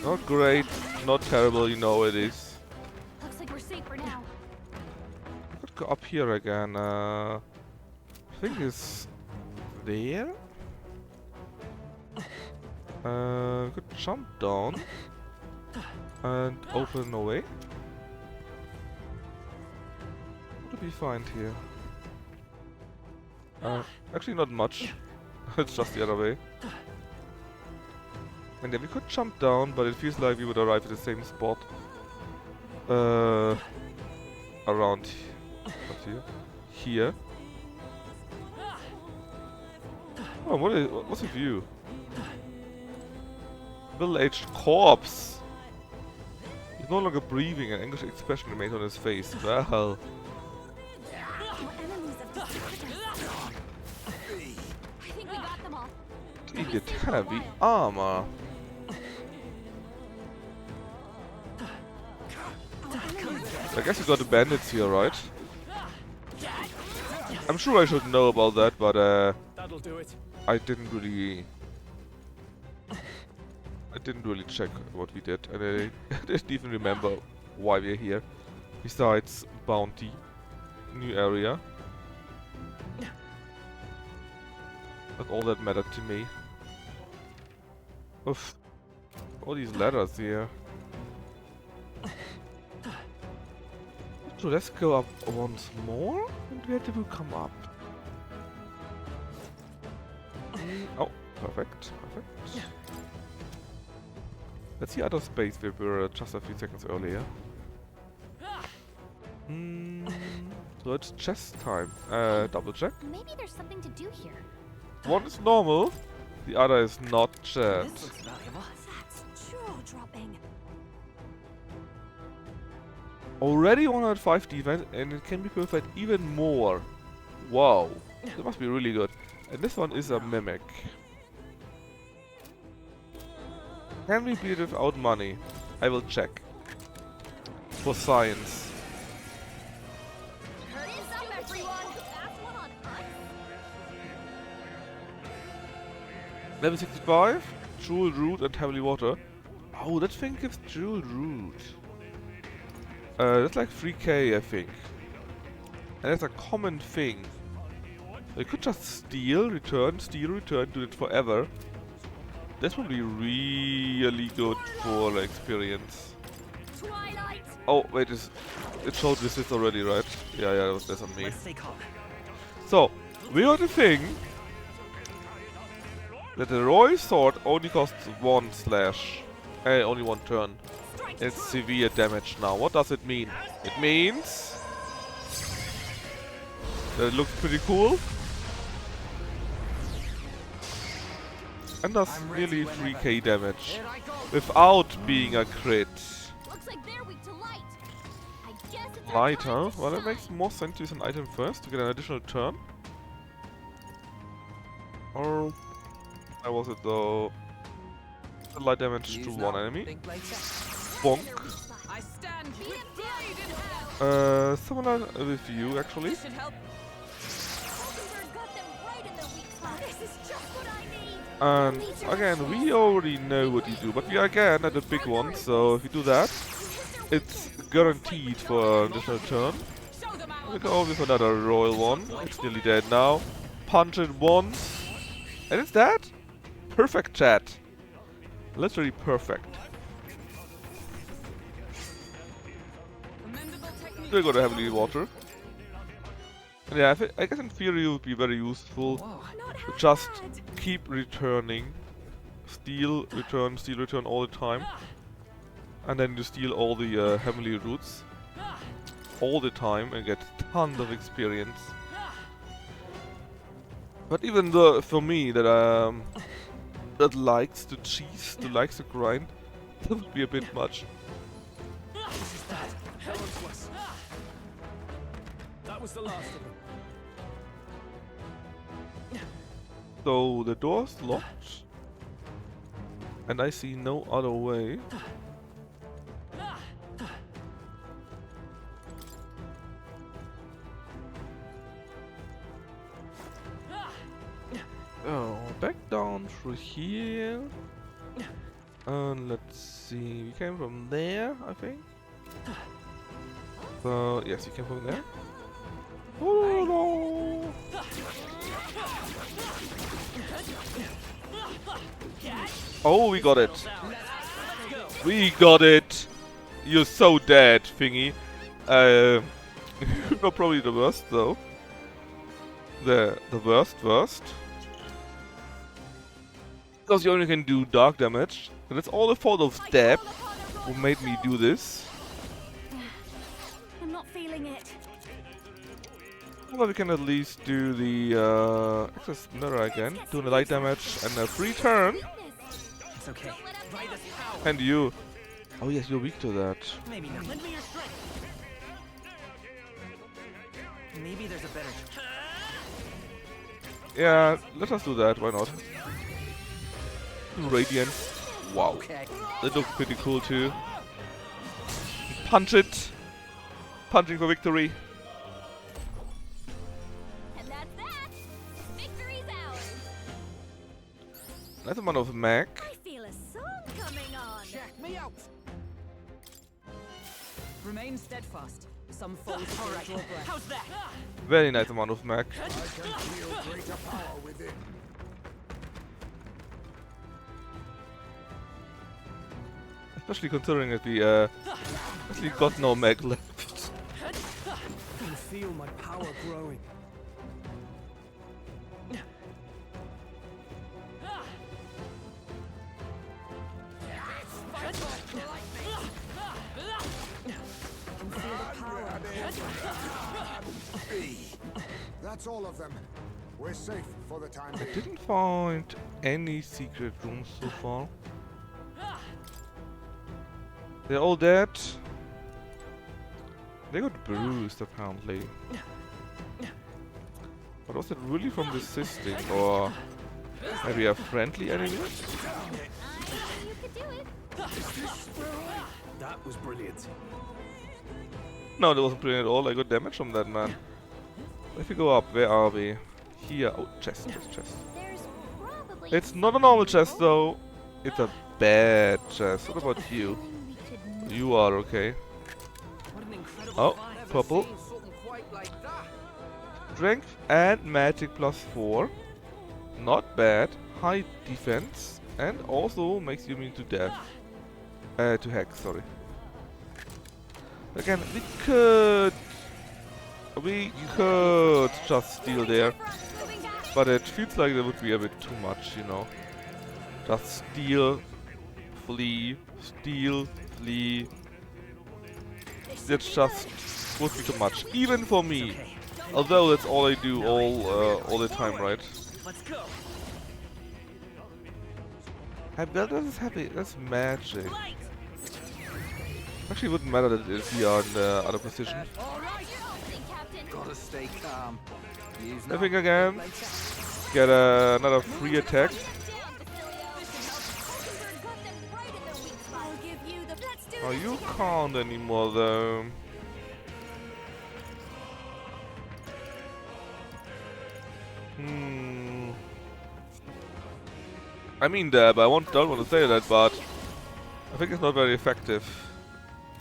Speaker 1: Not great, not terrible, you know it is.
Speaker 2: Looks like we're safe for now.
Speaker 1: Could go up here again. I think it's there. Could jump down and open away. What do we find here? Actually not much. It's just the other way. And then we could jump down, but it feels like we would arrive at the same spot. Around what's here? Here. Oh, what's the view? Middle-aged corpse. He's no longer breathing, an anguished expression remains on his face. Well.
Speaker 2: I think we got them all.
Speaker 1: You get heavy armor. I guess you got the bandits here, right? I'm sure I should know about that, but
Speaker 7: That'll do it.
Speaker 1: I didn't really check what we did, and I didn't even remember why we're here. Besides bounty, new area. That's all that mattered to me. Oof. All these ladders here. So let's go up once more, and where did we come up? Oh, perfect, perfect. Let's see other space where we were just a few seconds earlier. So it's chess time. Double check.
Speaker 2: Maybe there's something to do here.
Speaker 1: One is normal, the other is not chat.
Speaker 8: This looks valuable.
Speaker 2: That's jaw-dropping.
Speaker 1: Already 105 defense, and it can be perfect even more. Wow, that must be really good. And this one is a mimic. Can we beat it without money? I will check. For science. Level 65, Jewel Root and Heavily Water. Oh, that thing gives Jewel Root. That's like 3k, I think. And that's a common thing. You could just steal, return, do it forever. That's probably really good for like, experience. Oh, wait, it showed this already, right? Yeah, that's on me. So, we got the thing that the Roy Sword only costs 1 slash. Only 1 turn. It's severe damage now. What does it mean? It means that it looks pretty cool. And does nearly 3k damage without being a crit. Light, huh? Well, it makes more sense to use an item first to get an additional turn. Or how was it though? Light damage to one enemy. Bonk. Similar with you actually. And again, we already know what you do, but we are again at the big one, so if you do that, it's guaranteed for an additional turn. We go with another royal one. It's nearly dead now. Punch it once, and it's dead. Perfect, chat. Literally perfect. We'll go to Heavily Water. And yeah, I guess in theory it would be very useful to just keep returning. Steal, return all the time. And then you steal all the Heavenly Roots. All the time and get tons of experience. But even though, for me, that likes to cheese, that likes to grind, that would be a bit much.
Speaker 7: That was the last of them.
Speaker 1: So the door's locked, and I see no other way. Oh, back down through here. And let's see, we came from there, I think. So yes, we came from there. Oh no! Oh, we got it! We got it! You're so dead, thingy. Not probably the worst though. The worst. Because you only can do dark damage. And it's all the fault of Deb who made me do this.
Speaker 2: I'm not feeling it.
Speaker 1: Well, we can at least do the access mirror again, do the light damage and a free turn.
Speaker 8: It's okay.
Speaker 1: And you. Oh yes, you're weak to that.
Speaker 8: Maybe not. Lend me your strength. Maybe there's a better.
Speaker 1: Yeah, let us do that. Why not? Radiant. Wow, that looks pretty cool too. Punch it. punching for victory.
Speaker 2: And that's that. Victory's ours.
Speaker 1: Nice amount of mag.
Speaker 2: I feel a song coming on.
Speaker 3: Check me out. Remain steadfast. Some foes will draw breath. How's that?
Speaker 1: Very nice amount of mag.
Speaker 14: I can feel greater power within.
Speaker 1: Especially considering that we actually got no mag left.
Speaker 5: I can feel my power growing.
Speaker 14: That's all of them. We're safe for the time
Speaker 1: I
Speaker 14: being.
Speaker 1: didn't find any secret rooms so far. They're all dead. They got bruised apparently. But was it really from the cystic or maybe a friendly enemy?
Speaker 2: You could do it.
Speaker 5: That was brilliant.
Speaker 1: No, that wasn't brilliant at all. I got damage from that man. If we go up, where are we? Here. Oh, chest.
Speaker 2: There's probably
Speaker 1: It's not a normal chest though. It's a bad chest. What about you? You are okay. Oh, purple. Strength and magic +4. Not bad. High defense. And also makes you immune to death. To hex, sorry. Again, we could just steal there. But it feels like it would be a bit too much, you know. Just steal, flee, steal, flee. It's just would be too much, even for me. Although that's all I do all the time, right?
Speaker 8: Let's go.
Speaker 1: That's happy. That's magic. Actually, it wouldn't matter that if we are in the other position.
Speaker 7: Gotta stay calm.
Speaker 1: Sniffing again. Get another free attack. Oh, you can't anymore though. I mean, don't want to say that, but I think it's not very effective.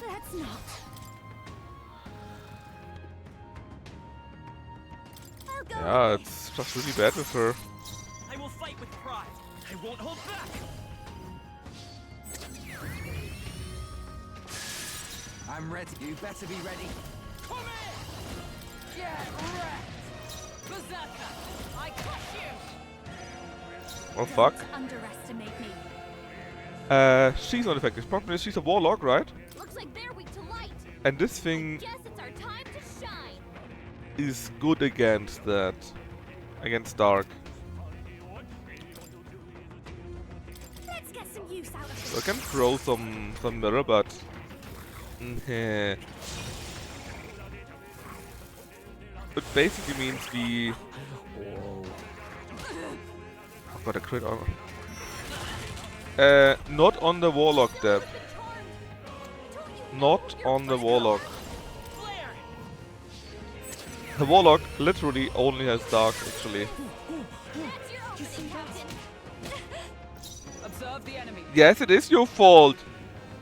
Speaker 2: Let's not.
Speaker 1: Yeah, it's just really bad with her.
Speaker 8: I will fight with pride. I won't hold back.
Speaker 7: I'm ready. You better be ready.
Speaker 3: Come in. Get wrecked. Berserker. I crush you.
Speaker 1: Oh fuck.
Speaker 2: Underestimate me.
Speaker 1: She's not effective. Problem is she's a warlock, right?
Speaker 2: Looks like they're weak to light.
Speaker 1: And this thing
Speaker 2: Guess it's our time to shine.
Speaker 1: is good against that. Against dark.
Speaker 2: Let's get some use out of it.
Speaker 1: So I can throw some mirror, but it basically means we. I've got a crit armor. Not on the warlock, Deb. Not on the warlock. The warlock literally only has dark, actually.
Speaker 3: Observe the enemy.
Speaker 1: Yes, it is your fault.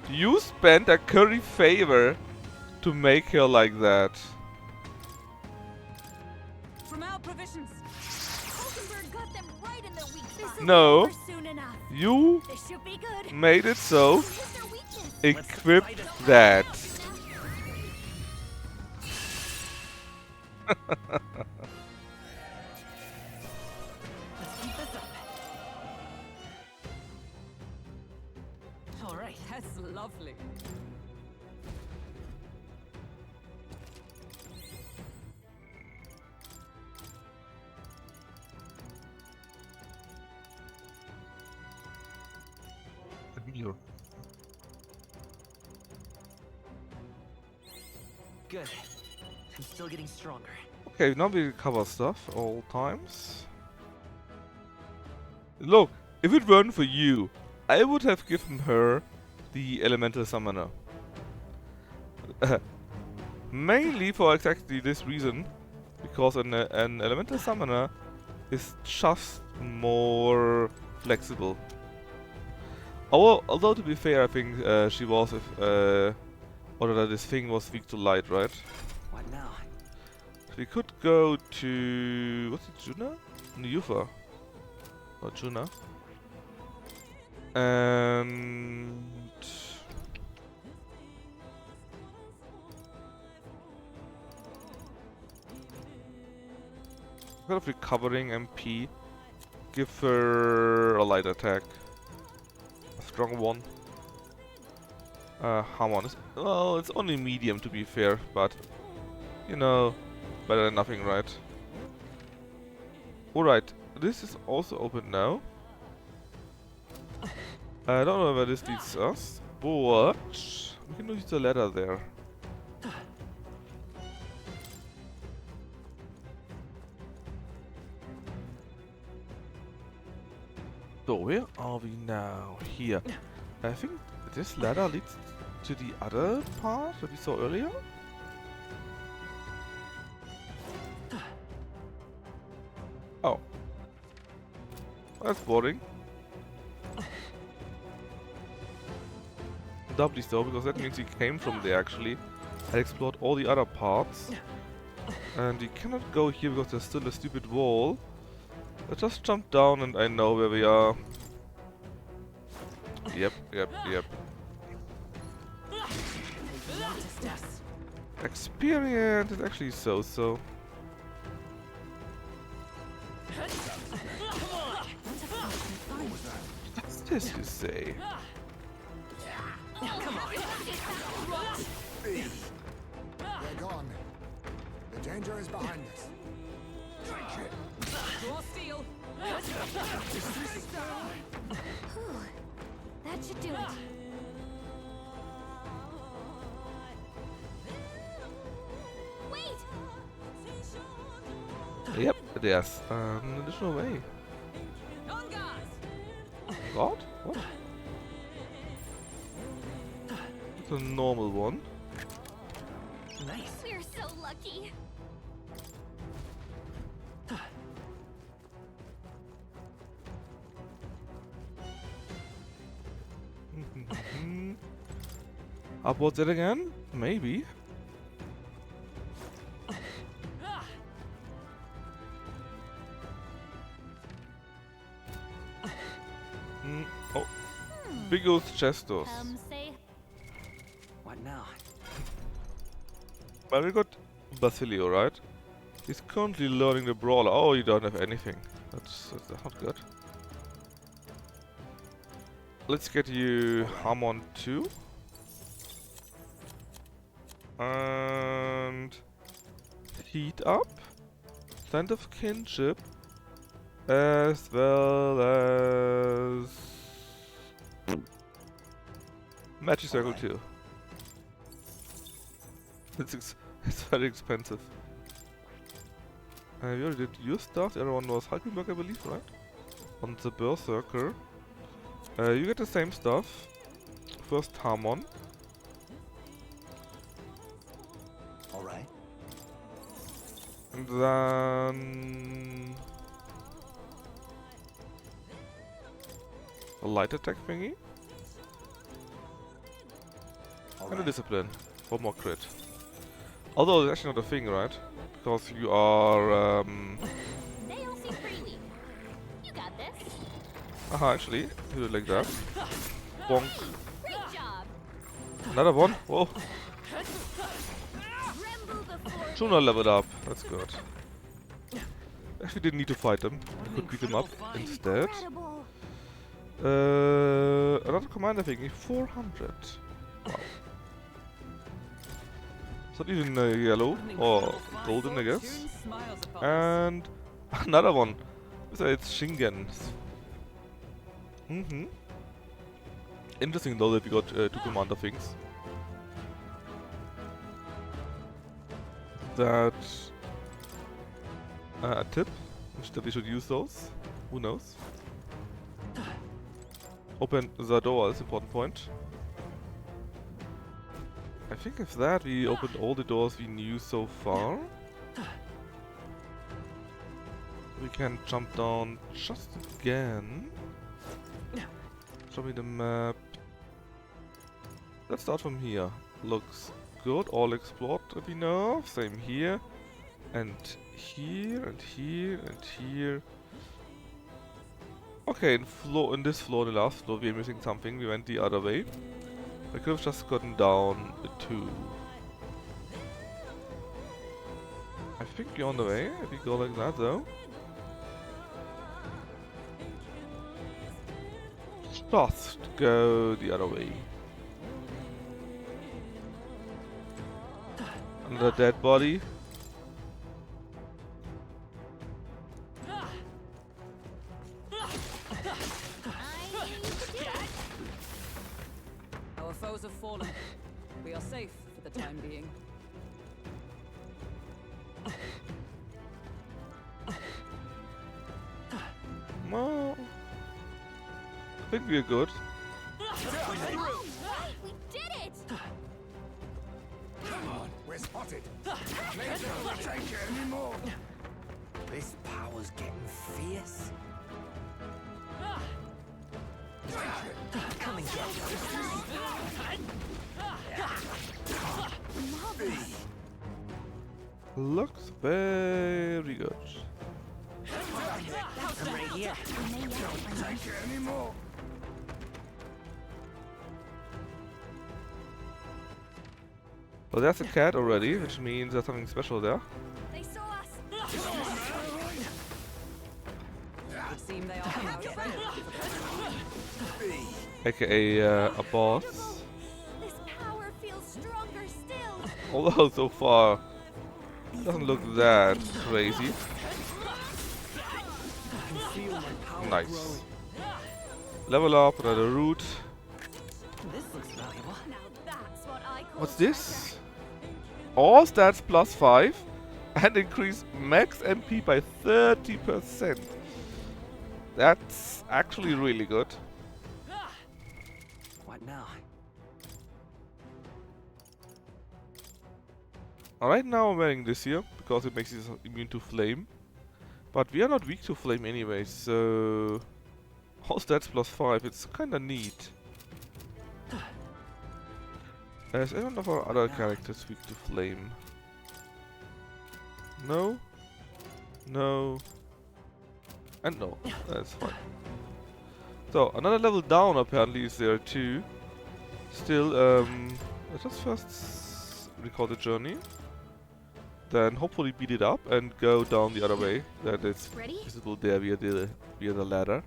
Speaker 1: You spent a curry favor to make her like that.
Speaker 3: From our provisions.
Speaker 2: Hulkenberg got them right in their weak spot.
Speaker 1: No,
Speaker 2: Soon enough.
Speaker 1: you
Speaker 2: This should be good.
Speaker 1: made it so.
Speaker 2: Here's their weakness.
Speaker 1: Equip that.
Speaker 3: Let's keep this up. All right, that's lovely.
Speaker 8: Good. I'm still getting stronger.
Speaker 1: Okay, now we cover stuff all times. Look, if it weren't for you, I would have given her the elemental summoner. Mainly for exactly this reason, because an elemental summoner is just more flexible. Although to be fair, I think she was, or that this thing was weak to light, right?
Speaker 8: What now?
Speaker 1: We could go to, what's it, Juna? Nyufa. Or Juna. And instead of recovering MP, give her a light attack. A strong one. Hamon is, well, it's only medium to be fair, but you know, better than nothing, right? Alright, this is also open now. I don't know where this leads us, but we can use the ladder there. So where are we now? Here. I think this ladder leads to the other part that we saw earlier. Oh. That's boring. Doubly so, because that means we came from there actually. I explored all the other parts. And we cannot go here because there's still a stupid wall. Let's just jump down and I know where we are. Yep. Experience is actually so. What's this you say?
Speaker 14: They're gone. The danger is behind us.
Speaker 3: Draw steel.
Speaker 2: That should do it. Wait!
Speaker 1: Yep, there's an additional way. God? What? It's a normal one.
Speaker 8: Nice.
Speaker 2: We're so lucky.
Speaker 1: Upwards it again? Maybe. Oh. Bigos Chestos.
Speaker 8: What now?
Speaker 1: Well, we got Basilio, right? He's currently learning the brawler. Oh, you don't have anything. That's not good. Let's get you Hamon 2. And heat up, Scent of Kinship, as well as Magic Circle 2. It's very expensive. You already did your stuff. The other one was Hulkenberg, I believe, right? On the Berserker. You get the same stuff. First Hamon.
Speaker 10: Alright.
Speaker 1: And then a light attack thingy. And a discipline for more crit. Although it's actually not a thing, right? Because you are
Speaker 2: They all seem pretty weak. You got this.
Speaker 1: aha, actually, do it like that. Bonk.
Speaker 2: Great job.
Speaker 1: Another one. Whoa. Juna leveled up. That's good. Actually didn't need to fight them. We could beat them up instead. Another commander thingy, 400. Wow. It's not even yellow or golden, I guess. And another one. It's Shingen. Interesting though that we got 2 commander things. That a tip that we should use those. Who knows? Open the door is important point. I think with that we opened all the doors we knew so far. We can jump down just again. Show me the map. Let's start from here. Looks good. All explored that we know of. Same here. And here, and here, and here. Okay, in this floor, the last floor, we're missing something. We went the other way. I could have just gotten down too. I think we're on the way, if we go like that though. Just go the other way. Another dead body.
Speaker 3: Our foes have fallen. We are safe for the time being.
Speaker 1: No. I think we're good.
Speaker 2: We did it!
Speaker 14: Come on, we're spotted. Major, don't take it anymore.
Speaker 5: This power's getting fierce. Come and get
Speaker 1: Looks very good.
Speaker 5: I'm right here.
Speaker 14: Don't take it anymore.
Speaker 1: Well, there's a cat already, which means there's something special there.
Speaker 2: They saw us!
Speaker 3: Would seem they are about ready.
Speaker 1: AKA a boss.
Speaker 2: This power feels stronger still!
Speaker 1: Although so far doesn't look that crazy. Nice. Level up, another route.
Speaker 3: This looks valuable.
Speaker 2: Now that's what I call
Speaker 1: What's this? All stats +5 and increase max MP by 30%. That's actually really good.
Speaker 8: What now?
Speaker 1: Right now I'm wearing this here because it makes us immune to flame. But we are not weak to flame anyway, so all stats +5, it's kinda neat. Is anyone of our other characters weak to flame? No? No? And no. That's fine. So, another level down apparently is there too. Still, let us first record the journey. Then hopefully beat it up and go down the other way. That is visible there via the ladder.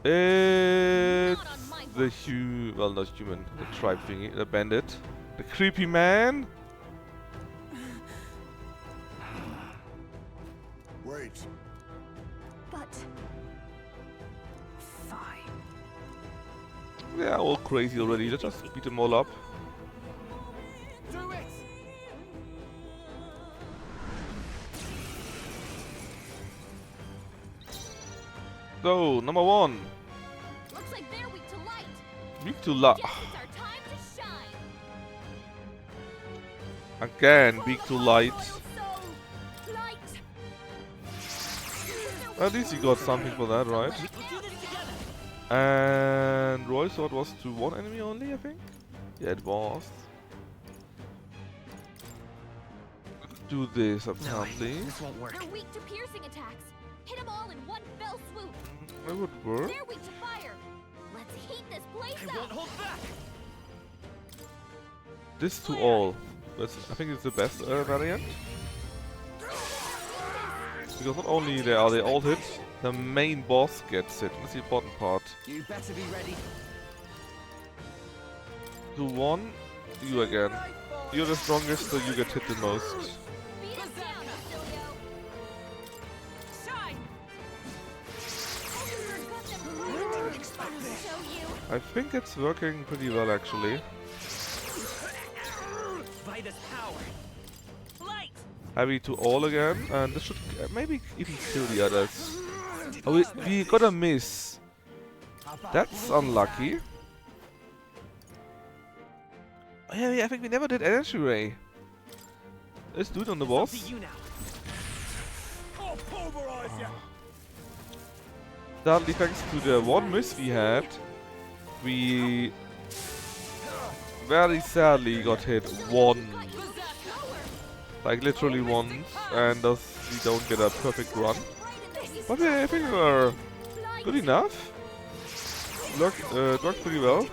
Speaker 1: It's the well, not human, the tribe thingy, the bandit, the creepy man.
Speaker 14: Wait.
Speaker 2: But
Speaker 3: Fine.
Speaker 1: They're all crazy already. Let's just beat them all up.
Speaker 5: Do it!
Speaker 1: So, number 1.
Speaker 2: looks like they're weak to light.
Speaker 1: Weak to light.
Speaker 2: Guess it's our time to shine.
Speaker 1: Again, weak to light. At least you got something for that, right? And Roy's sword was to one enemy only, I think? Yeah, it was. Do this apparently.
Speaker 8: This won't work.
Speaker 2: They're weak to piercing attacks. Hit them all in one fell swoop.
Speaker 1: It would work.
Speaker 2: They're weak to fire. Let's heat this place
Speaker 8: I won't
Speaker 2: up.
Speaker 8: hold back.
Speaker 1: This to all. That's, I think it's the best variant. Because not only are they all hit, the main boss gets hit. That's the important part.
Speaker 5: You better be ready.
Speaker 1: To one, you again. You're the strongest, so you get hit the most.
Speaker 2: Beat us down, Basilio.
Speaker 3: Shine!
Speaker 2: Show you.
Speaker 1: I think it's working pretty well actually.
Speaker 8: By this power. Light.
Speaker 1: Heavy to all again, and this should maybe even kill the others. Oh, we got a miss. That's unlucky. Oh, yeah, I think we never did energy ray. Let's do it on the boss. Sadly, thanks to the one miss we had, we very sadly got hit once. Like literally once, and thus we don't get a perfect run. But yeah, I think we were good enough. Worked pretty well.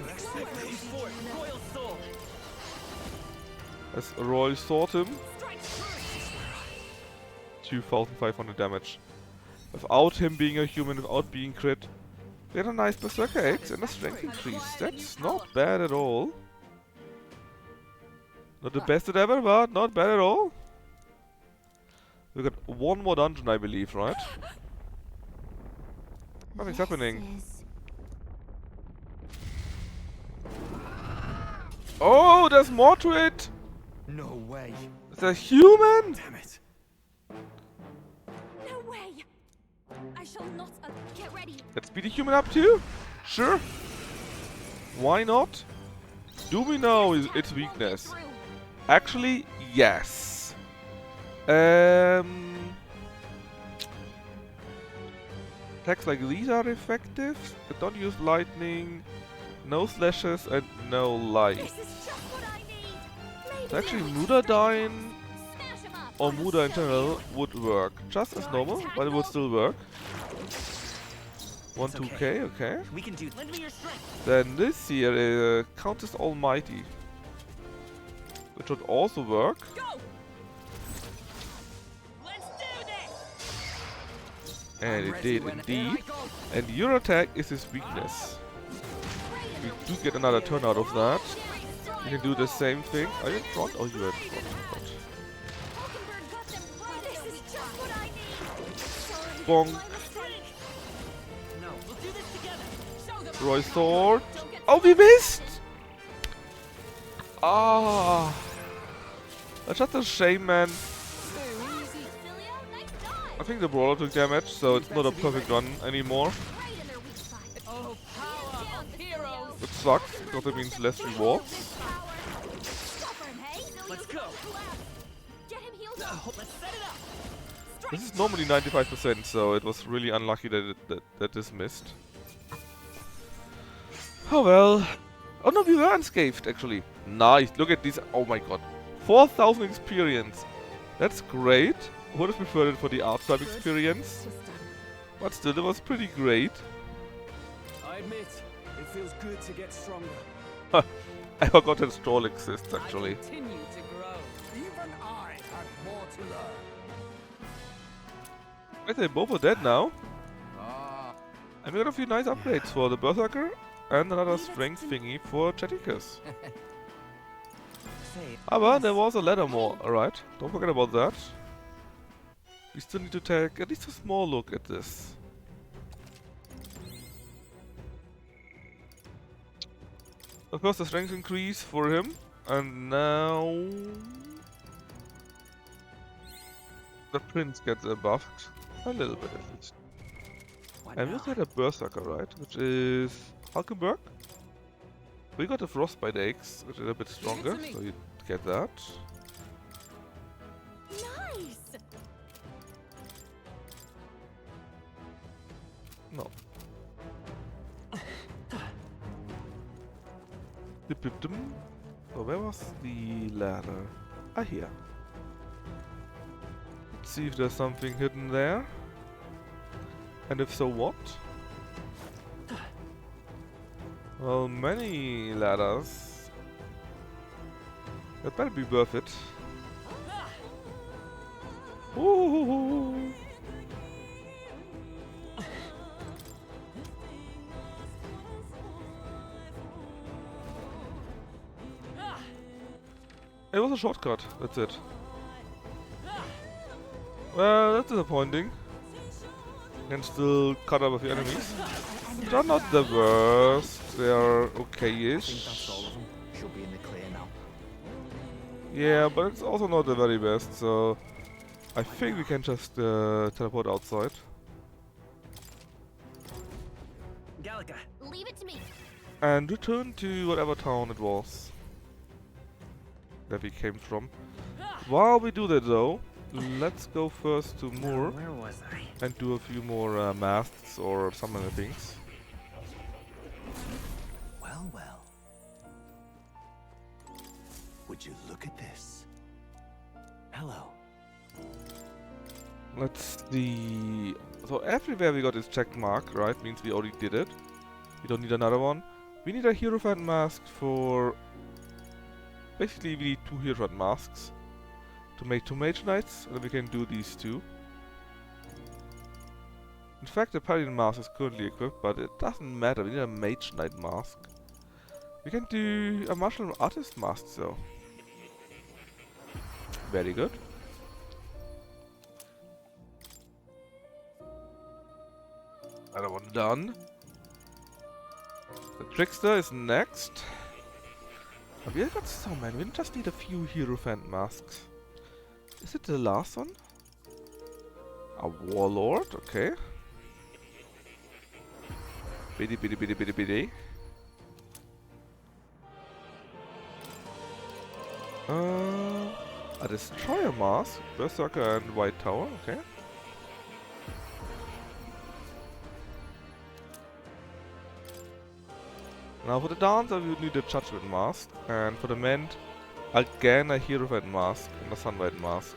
Speaker 1: As Roy sought him. 2500 damage. Without him being a human, without being crit. We had a nice Berserker Axe and a strength increase. That's not bad at all. Not the best ever, but not bad at all. We got one more dungeon, I believe, right? Nothing's happening. Oh, there's more to it!
Speaker 7: No way.
Speaker 1: It's a human!
Speaker 7: Damn it.
Speaker 2: No way! I shall not get ready.
Speaker 1: Let's speed the human up too? Sure. Why not? Do we know its weakness? Actually, yes. Attacks like these are effective. But don't use lightning. No slashes and no light. So actually Mudadyne or Muda in general would work. Just as normal, but it would still work. 1 2k, okay.
Speaker 8: We can do. Lend me your strength.
Speaker 1: Then this here Countess Almighty. Which would also work. And it did indeed. And your attack is his weakness. We do get another turn out of that. You can do the same thing. Are you in front? Oh, you're in front. Bonk. Roy sword. Oh, we missed! Ah. That's just a shame, man. I think the brawler took damage, so it's not a perfect run anymore. Which sucks, because it means less rewards.
Speaker 3: Let's go.
Speaker 1: This is normally 95%, so it was really unlucky that that this missed. Oh well. Oh no, we were unscathed actually. Nice, look at these. Oh my god. 4000 experience. That's great. Would have preferred it for the art type experience. But still, it was pretty great.
Speaker 7: I admit, it feels good to get stronger.
Speaker 1: I forgot that Stroll exists actually.
Speaker 15: Continue to grow. Even I had more to learn.
Speaker 1: I think both are dead now. And we got a few nice upgrades for the Berserker and another strength thingy for Cheticus. But there was a ladder more, alright. Don't forget about that. We still need to take at least a small look at this. First the strength increase for him, and now the prince gets buffed a little bit at least. And we also had a Berserker, right? Which is Hulkenberg. We got a Frostbite Axe, which is a bit stronger, so you get that.
Speaker 2: Nice.
Speaker 1: No. So where was the ladder? Ah, here. Let's see if there's something hidden there. And if so, what? Well, many ladders. That better be worth it. Ooh. It was a shortcut, that's it. Well, that's disappointing. Can still cut up with the enemies. They're not the worst, they're okay-ish.
Speaker 5: Should be in the clear now.
Speaker 1: Yeah, but it's also not the very best, so I think we can just teleport outside.
Speaker 8: Gallica.
Speaker 2: Leave it to me.
Speaker 1: And return to whatever town it was. that we came from. While we do that though, let's go first to Moor
Speaker 8: Where was I?
Speaker 1: and do a few more masks or some other things.
Speaker 4: Well, well. Would you look at this? Hello.
Speaker 1: Let's see. So everywhere we got this check mark, right? Means we already did it. We don't need another one. We need a Hierophant mask for... Basically we need 2 Hierophant masks to make 2 Mage Knights, and then we can do these 2. In fact, the Paladin mask is currently equipped, but it doesn't matter. We need a Mage Knight mask. We can do a Martial Artist mask though. Very good. Another one done. The Trickster is next. But we have got so many. We just need a few Hierophant masks. Is it the last one? A Warlord, okay. Biddy biddy biddy biddy biddy. A Destroyer mask, Berserker and White Tower, okay. Now for the Dancer we would need a Judgment mask, and for the Mend, again a Hierophant mask and a Sunlight mask.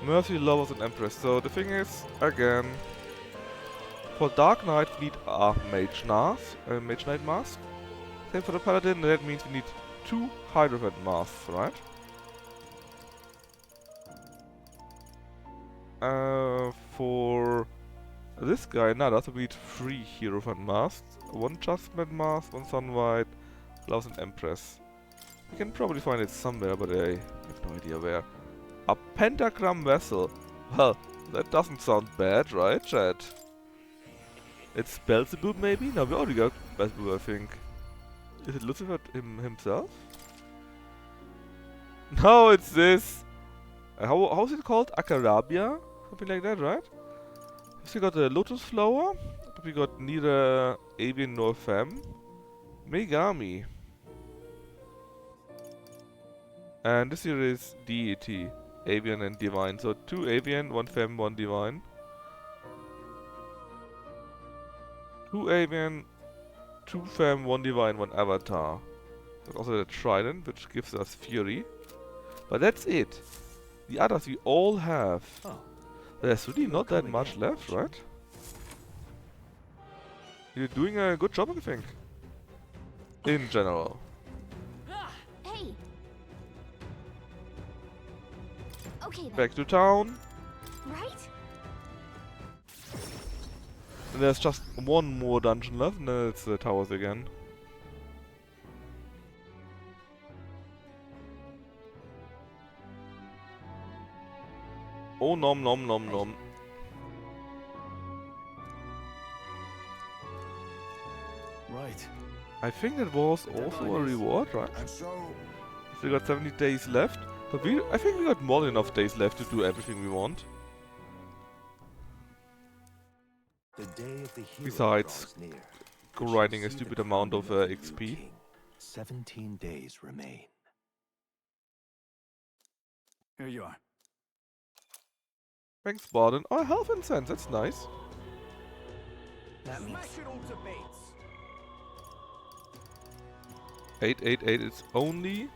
Speaker 1: Mercy, Lovers and Empress. So the thing is, again, for Dark Knight we need a Mage Knight mask. Same for the Paladin, that means we need 2 Hierophant masks, right? For this guy, another, so we need 3 Hierophant masks. 1 Judgment mask, 1 Sunlight, Lovers and Empress. We can probably find it somewhere, but I have no idea where. A Pentagram Vessel. Well, that doesn't sound bad, right, Chad? It's Beelzebub, maybe? No, we already got Beelzebub, I think. Is it Lucifer himself? No, it's this! How's it called? Akarabia? Something like that, right? So we got the Lotus Flower, but we got neither Avian nor Femme. Megami. And this here is Deity. Avian and Divine. So 2 Avian, 1 Femme, 1 Divine. 2 Avian, 2 Femme, 1 Divine, 1 Avatar. There's also the Trident, which gives us Fury. But that's it. The others we all have.
Speaker 4: Oh.
Speaker 1: There's really not that much left, right? You're doing a good job, I think. In general.
Speaker 2: Hey. Okay then.
Speaker 1: Back to town.
Speaker 2: Right?
Speaker 1: And there's just 1 more dungeon left, and then it's the towers again. Oh nom nom nom nom.
Speaker 7: Right.
Speaker 1: I think that was also a reward, right?
Speaker 14: And so
Speaker 1: We got 70 days left, but I think we got more than enough days left to do everything we want.
Speaker 4: The day of the hero
Speaker 1: Besides
Speaker 4: draws near.
Speaker 1: grinding a stupid amount of XP.
Speaker 4: King. 17 days remain.
Speaker 6: Here you are.
Speaker 1: Thanks, Barden. Oh, health and sense, that's nice.
Speaker 8: That means
Speaker 1: 888, it's only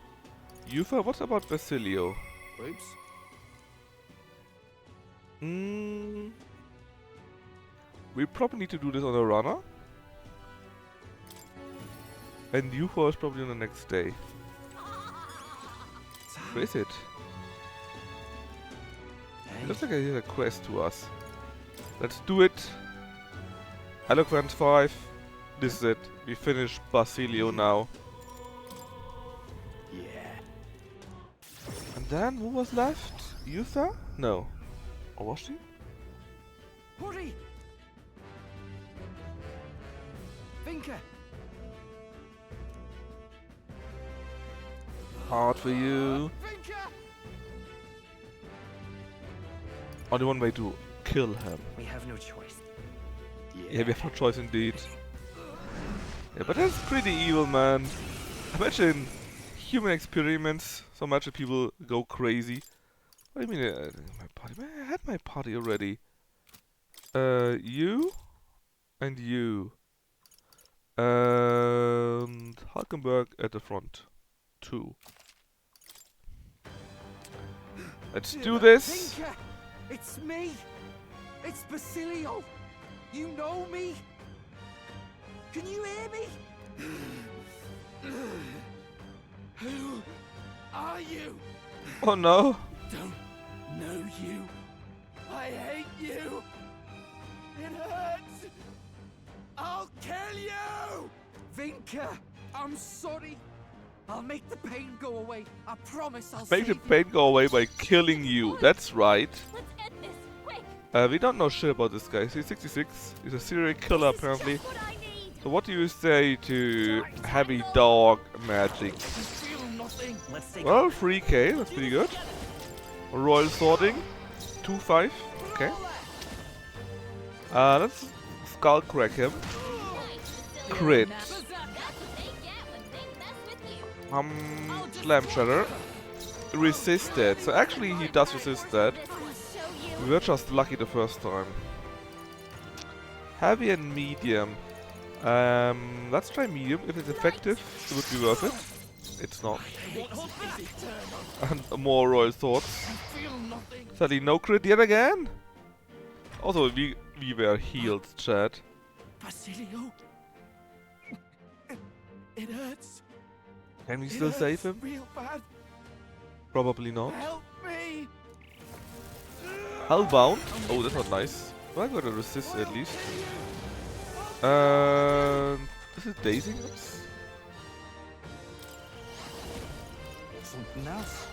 Speaker 1: Yufa. What about Basilio?
Speaker 6: Oops.
Speaker 1: We probably need to do this on a runner. And Yufa is probably on the next day. Where is it? It looks like it is a quest to us. Let's do it. Eloquence 5. This is it. We finish Basilio now.
Speaker 4: Yeah.
Speaker 1: And then who was left? Yusa? No. Or was she?
Speaker 7: Hurry! Vinka!
Speaker 1: Hard for you. Only one way to kill him.
Speaker 8: we have no choice.
Speaker 1: Yeah, we have no choice indeed. Yeah, but that's pretty evil, man. Imagine human experiments so much that people go crazy. What do you mean? My party? I had my party already. You and you. And Hulkenberg at the front. 2. Let's do this.
Speaker 5: Vinka, it's me. It's Basilio. You know me? Can you hear me? Who are you?
Speaker 1: Oh no.
Speaker 5: Don't know you. I hate you. It hurts. I'll kill you. Vinka, I'm sorry. I'll make the pain go away. I promise I'll
Speaker 1: Make the
Speaker 5: save
Speaker 1: pain go away by killing you. That's right.
Speaker 2: Let's end this, quick!
Speaker 1: We don't know shit about this guy. He's 66. He's a serial killer apparently.
Speaker 2: What I need!
Speaker 1: So what do you say to heavy dog magic?
Speaker 8: Let's take
Speaker 1: Well, 3k. That's pretty good. Royal sorting. 2-5. Okay. Let's skull crack him. Crit. Slam Shredder. Resisted. So actually he does resist that. We were just lucky the first time. Heavy and medium. Let's try medium. If it's effective, it would be worth it. It's not. And more royal swords. Sadly no crit yet again. Also we were healed, chat.
Speaker 5: Basilio. It hurts.
Speaker 1: Can we still save him?
Speaker 5: Real bad.
Speaker 1: Probably not.
Speaker 5: Help me.
Speaker 1: Hellbound? Oh, that's not nice. Well, I got a resist at least. Is it dazing us?
Speaker 5: Something else.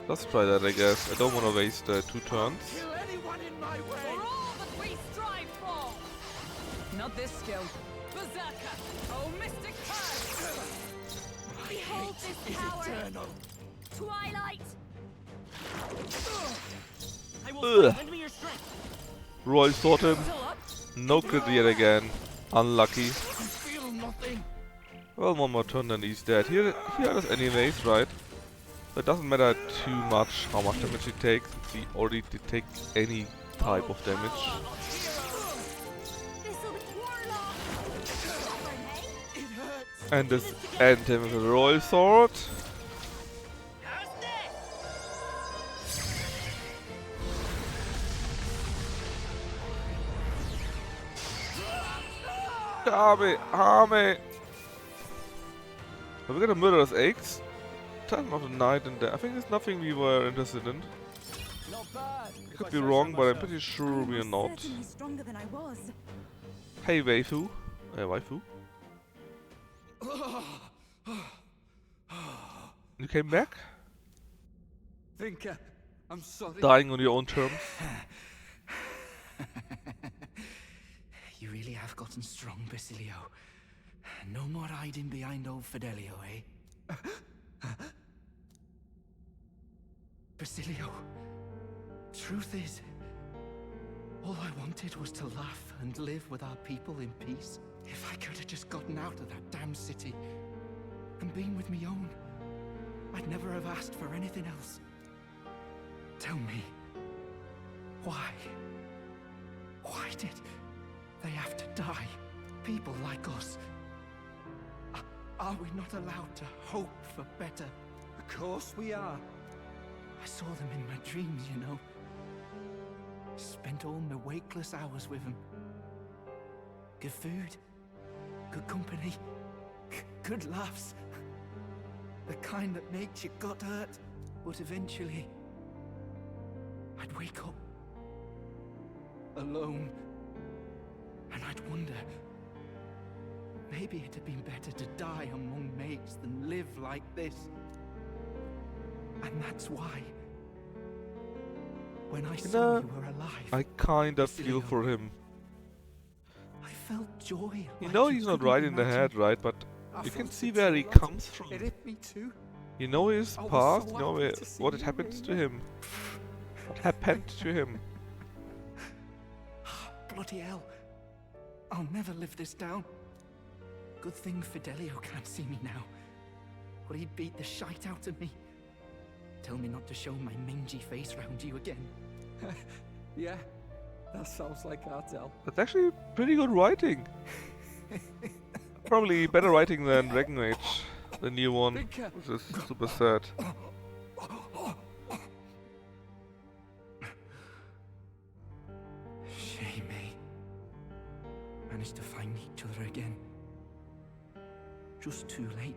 Speaker 1: Let's try that, I guess. I don't want to waste 2 turns.
Speaker 5: Kill anyone in my way.
Speaker 3: For all that we strive for. Not this skill. Berserker. Oh, mystic curse.
Speaker 2: Behold this power!
Speaker 5: Eternal.
Speaker 2: Twilight!
Speaker 8: I will
Speaker 1: Ugh.
Speaker 8: lend me your strength.
Speaker 1: Royal sword him. No crit yet again. Unlucky.
Speaker 5: I feel nothing.
Speaker 1: Well, one more turn and he's dead. Here is anyways, right? It doesn't matter too much how much damage he takes, since he already did take any type of damage.
Speaker 2: This'll be warlock!
Speaker 5: It hurts.
Speaker 1: And this end him with a royal sword. Army! Are we gonna murder his eggs? Time of the night and day. I think there's nothing we were interested in.
Speaker 5: Not bad.
Speaker 1: I could be wrong, but I'm pretty sure we are not.
Speaker 9: Certainly stronger than I was.
Speaker 1: Hey, waifu. Waifu. You came back?
Speaker 5: Vinka, I'm sorry.
Speaker 1: Dying on your own terms.
Speaker 5: You really have gotten strong, Basilio. No more hiding behind old Fidelio, eh? Basilio, truth is, all I wanted was to laugh and live with our people in peace. If I could have just gotten out of that damn city and been with me own, I'd never have asked for anything else. Tell me, why? Why did they have to die? People like us. Are we not allowed to hope for better? Of course we are. I saw them in my dreams, you know. Spent all my wakeless hours with them. Good food, good company, good laughs. The kind that makes you gut hurt. But eventually, I'd wake up alone, and I'd wonder, maybe it'd have been better to die among mates than live like this. And that's why, when I saw you were alive,
Speaker 1: I kinda feel for him.
Speaker 5: I felt joy.
Speaker 1: You
Speaker 5: like
Speaker 1: know he's not
Speaker 5: couldn't
Speaker 1: right in the
Speaker 5: imagine.
Speaker 1: head, right? But
Speaker 5: I
Speaker 1: you can
Speaker 5: felt
Speaker 1: see
Speaker 5: it
Speaker 1: where he
Speaker 5: too,
Speaker 1: comes from.
Speaker 5: It hit me too.
Speaker 1: You know his
Speaker 5: I was
Speaker 1: past,
Speaker 5: so
Speaker 1: you know
Speaker 5: happy to see
Speaker 1: what had
Speaker 5: you,
Speaker 1: happened to
Speaker 5: Raina.
Speaker 1: him. What happened to him.
Speaker 5: Bloody hell. I'll never live this down. Good thing Fidelio can't see me now, or he'd beat the shite out of me. Tell me not to show my mangy face round you again.
Speaker 16: Yeah, that sounds like Ardell.
Speaker 1: That's actually pretty good writing. Probably better writing than Dragon Age, the new one, which is super sad.
Speaker 5: Shame, eh? Managed to find each other again. Just too late.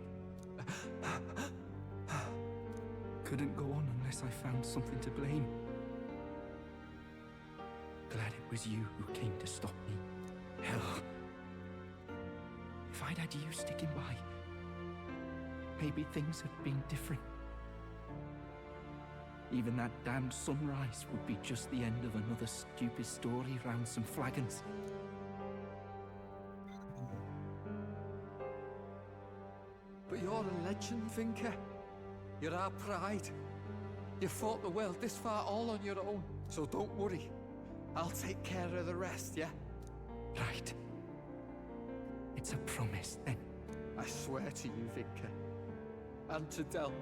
Speaker 5: Couldn't go on unless I found something to blame. Glad it was you who came to stop me. Hell. If I'd had you sticking by, maybe things had been different. Even that damned sunrise would be just the end of another stupid story around some flagons.
Speaker 16: But you're a legend, Vinker. You're our pride. You fought the world this far all on your own, so don't worry. I'll take care of the rest, yeah?
Speaker 5: Right. It's a promise, then.
Speaker 16: I swear to you, Vinker. And to Del.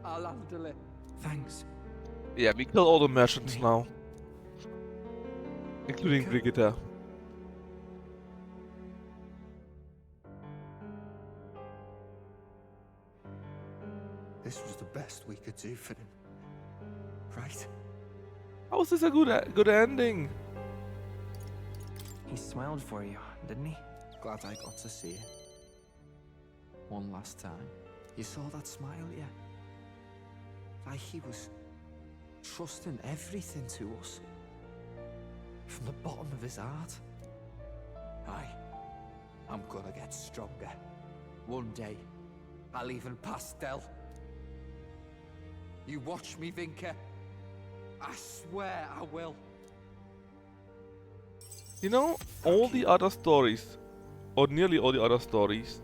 Speaker 16: I'll handle it.
Speaker 5: Thanks.
Speaker 1: Yeah, we kill all the merchants now. Including Brigitte.
Speaker 5: This was the best we could do for him. Right?
Speaker 1: How is this a good ending?
Speaker 8: He smiled for you, didn't he?
Speaker 5: Glad I got to see it. One last time. You saw that smile, yeah? Like he was trusting everything to us. From the bottom of his heart. Aye. I'm gonna get stronger. One day, I'll even pass Del. You watch me, Vinker. I swear I will.
Speaker 1: You know, all the other stories, or nearly all the other stories,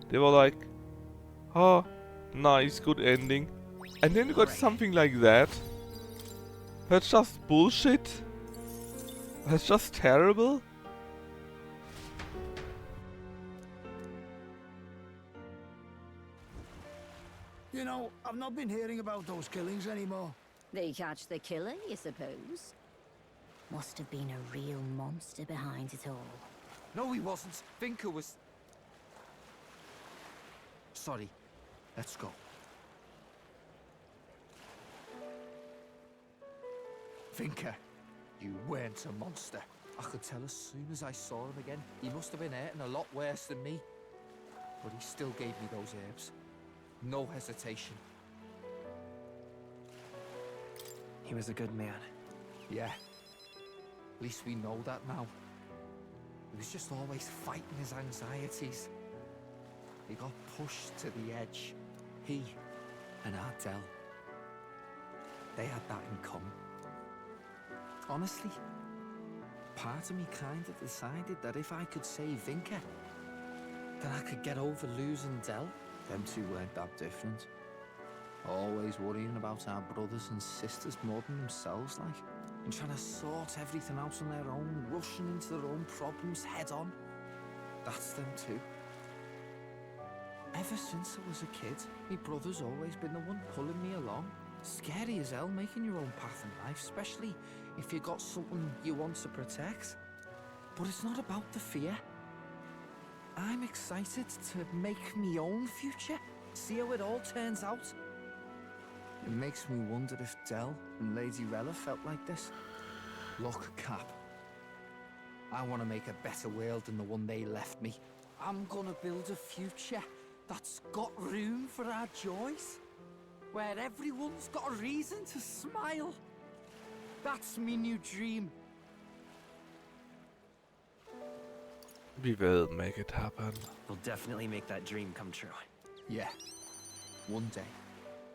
Speaker 1: they were like, ah, nice, good ending. And then you got something like that. That's just bullshit. That's just terrible.
Speaker 14: You know, I've not been hearing about those killings anymore.
Speaker 2: They catch the killer, you suppose? Must have been a real monster behind it all.
Speaker 5: No, he wasn't. Vinker was... Sorry. Let's go. Vinker, you weren't a monster. I could tell as soon as I saw him again. He must have been hurting a lot worse than me. But he still gave me those herbs. No hesitation.
Speaker 8: He was a good man.
Speaker 5: Yeah. At least we know that now. He was just always fighting his anxieties. He got pushed to the edge. He and Ardell. They had that in common. Honestly, part of me kinda decided that if I could save Vinker, then I could get over losing Del. Them two weren't that different. Always worrying about our brothers and sisters more than themselves, like. And trying to sort everything out on their own, rushing into their own problems head on. That's them too. Ever since I was a kid, my brother's always been the one pulling me along. Scary as hell making your own path in life, especially if you got something you want to protect. But it's not about the fear. I'm excited to make my own future, see how it all turns out. It makes me wonder if Del and Lady Rella felt like this. Look, Cap. I want to make a better world than the one they left me. I'm gonna build a future that's got room for our joys. Where everyone's got a reason to smile. That's me new dream.
Speaker 1: We will make it happen.
Speaker 8: We'll definitely make that dream come true.
Speaker 5: Yeah. One day,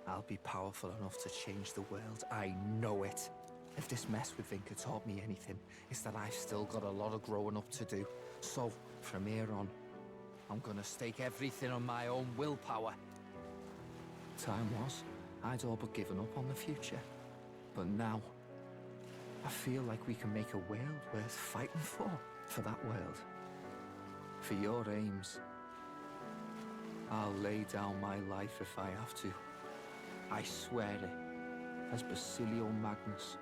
Speaker 5: I'll be powerful enough to change the world. I know it. If this mess with Vinker taught me anything, it's that I've still got a lot of growing up to do. So, from here on, I'm gonna stake everything on my own willpower. Time was, I'd all but given up on the future. But now, I feel like we can make a world worth fighting for that world. for your aims. I'll lay down my life if I have to. I swear it, as Basilio Magnus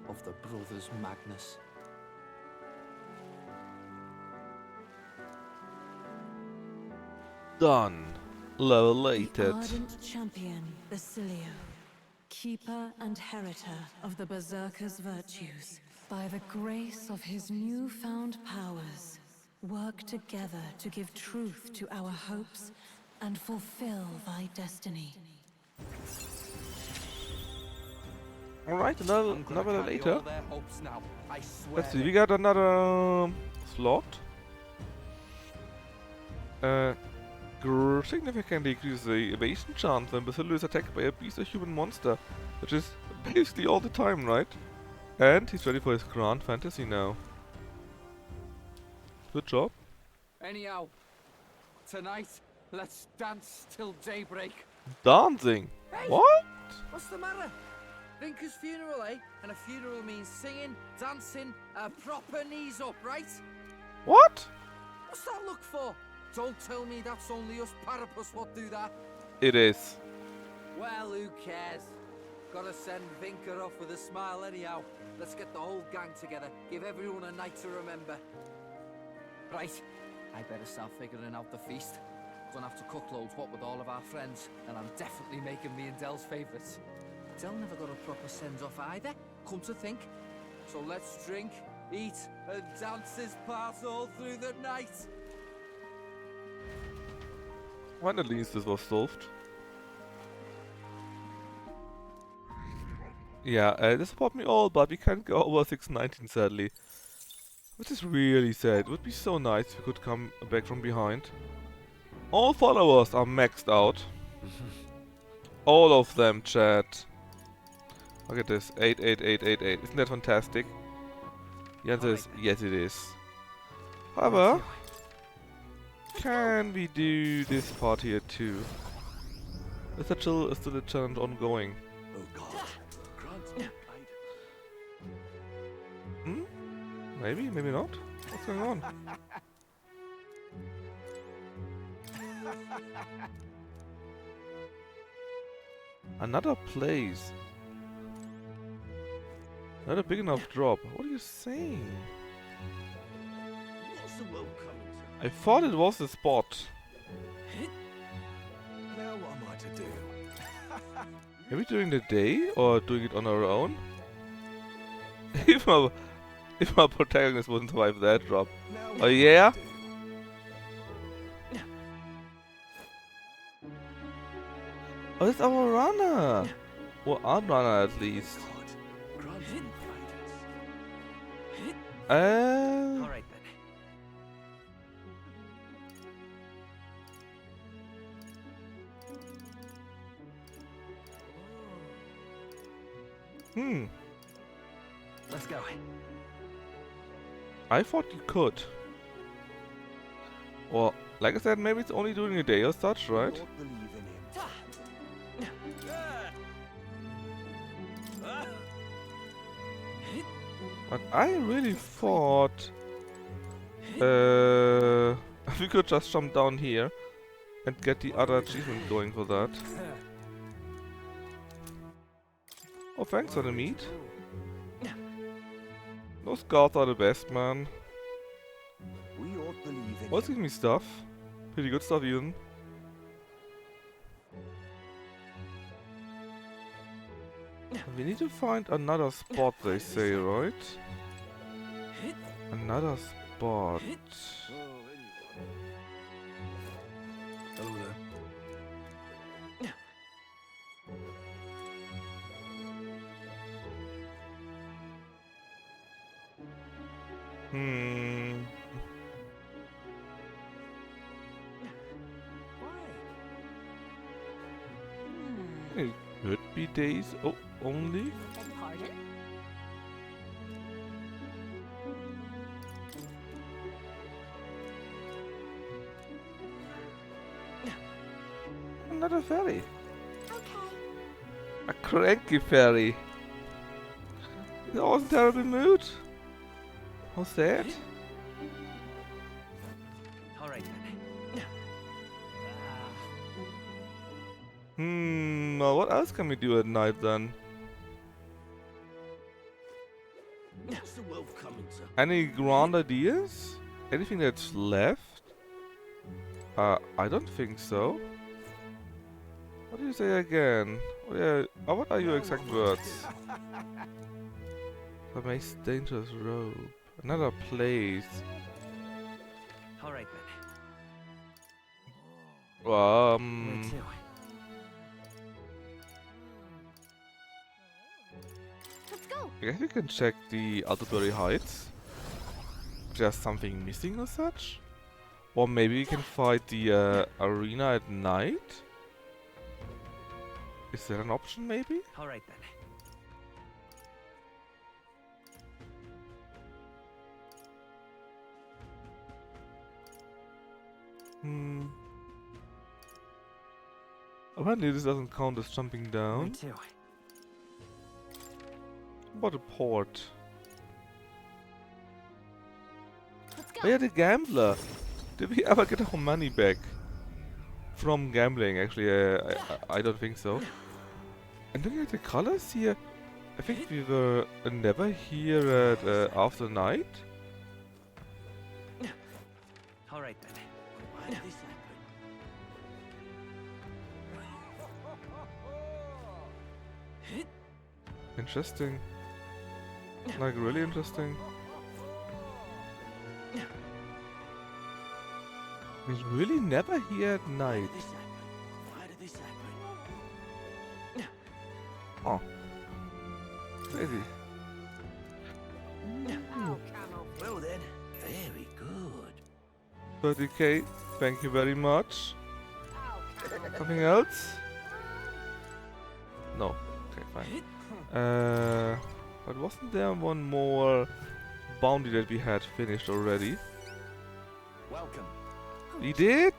Speaker 5: of the Brothers Magnus.
Speaker 1: Done. Levelated.
Speaker 11: The ardent champion, Basilio, keeper and heritor of the Berserker's virtues, by the grace of his newfound powers, work together to give truth to our hopes and fulfill thy destiny.
Speaker 1: Alright, another later. Let's see, we got another slot. Significantly increases the evasion chance when Basilio is attacked by a beast or human monster, which is basically all the time, right? And he's ready for his grand fantasy now. Good job.
Speaker 16: Anyhow, tonight, let's dance till daybreak.
Speaker 1: Dancing?
Speaker 16: Hey,
Speaker 1: What?
Speaker 16: What's the matter? Vinker's funeral, eh? And a funeral means singing, dancing, a proper knees up, right?
Speaker 1: What?
Speaker 16: What's that look for? Don't tell me that's only us Parapus what do that.
Speaker 1: It is.
Speaker 16: Well, who cares? Gotta send Vinker off with a smile anyhow. Let's get the whole gang together. Give everyone a night to remember. Right, I better start figuring out the feast. Gonna have to cook loads, what with all of our friends. And I'm definitely making me and Dell's favourites. Dell never got a proper send-off either, come to think. So let's drink, eat, and dance this part all through the night.
Speaker 1: When at least this was solved. Yeah, they support me all, but we can't go over 619 sadly. Which is really sad. It would be so nice if we could come back from behind. All followers are maxed out. All of them, chat. Look at this, 88888. Isn't that fantastic? The answer is yes, it is. However, can we do this part here too? Is still the challenge ongoing? Hmm? Maybe, maybe not. What's going on? Another place. Not a big enough drop. What are you saying?
Speaker 12: What's the world coming to?
Speaker 1: I thought it was the spot.
Speaker 10: Now what am I to do?
Speaker 1: Are we doing the day or doing it on our own? if my protagonist wouldn't survive that drop. Oh yeah? Oh, it's our runner! Or our runner at least.
Speaker 8: Alright
Speaker 1: then.
Speaker 8: Let's go.
Speaker 1: I thought you could. Or, like I said, maybe it's only during a day or such, right? But I really thought we could just jump down here and get the other achievement going for that. Oh, thanks for the meat. Those guards are the best, man. What's giving me stuff? Pretty good stuff even. We need to find another spot, they say, right? Another spot.
Speaker 10: Hello there.
Speaker 1: It could be days only.
Speaker 2: Pardon?
Speaker 1: Another fairy.
Speaker 2: Okay.
Speaker 1: A cranky fairy. He's always in a terrible mood. How sad.
Speaker 8: Alright
Speaker 1: Well, what else can we do at night then?
Speaker 12: What's the wolf coming to?
Speaker 1: Any grand ideas? Anything that's left? I don't think so. What do you say again? What are your exact words? The most dangerous rope. Another place.
Speaker 8: Alright then.
Speaker 1: Where
Speaker 8: to?
Speaker 2: Let's go.
Speaker 1: I guess we can check the Alderbury Heights. If there's something missing or such. Or maybe we can fight the arena at night. Is that an option maybe?
Speaker 8: Alright then.
Speaker 1: Apparently this doesn't count as jumping down.
Speaker 8: Me too.
Speaker 1: What a port.
Speaker 2: Let's go.
Speaker 1: Oh yeah, the gambler. Did we ever get our money back? From gambling, actually, I don't think so. And looking at the colors here, I think we were never here at after night.
Speaker 8: Alright then.
Speaker 12: Why did this happen?
Speaker 1: Interesting. Like really interesting. We're really never here at night.
Speaker 12: Why did this happen?
Speaker 1: Oh. Crazy.
Speaker 12: Well then, very good.
Speaker 1: 30k, thank you very much. Something else? No. Okay, fine. But wasn't there one more bounty that we had finished already?
Speaker 7: Welcome.
Speaker 1: We did?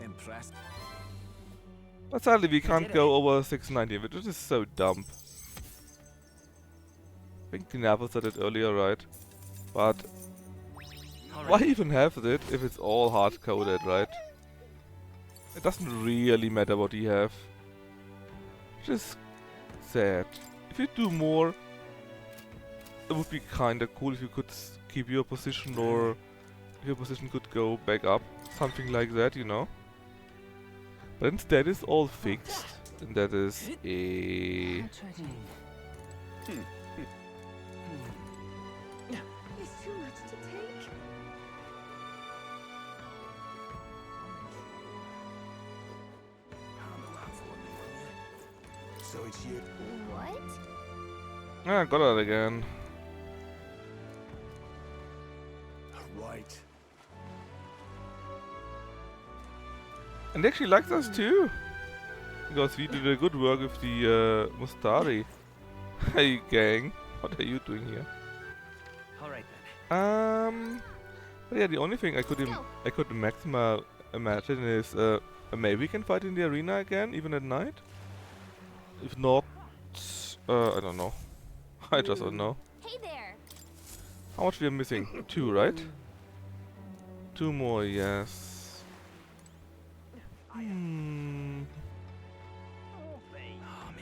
Speaker 7: Impressed.
Speaker 1: But sadly we can't go over 690, which is so dumb. I think Never said it earlier, right? But why even have it if it's all hard-coded, right? It doesn't really matter what you have. Which is sad. If you do more, it would be kinda cool if you could keep your position, or if your position could go back up. Something like that, you know? But instead it's all fixed. And that is a...
Speaker 2: It's too much to take.
Speaker 12: Handle that for me, will you? So it's you.
Speaker 2: What?
Speaker 1: Ah, got it again.
Speaker 12: Right.
Speaker 1: And they actually likes us too. Because we did a good work with the Mustari. Hey gang, what are you doing here?
Speaker 8: Alright then.
Speaker 1: But yeah, the only thing I could maximum imagine is maybe we can fight in the arena again, even at night. If not, I don't know. I just don't know.
Speaker 2: Hey there.
Speaker 1: How much we are missing? 2, right? 2 more, yes.
Speaker 12: I'm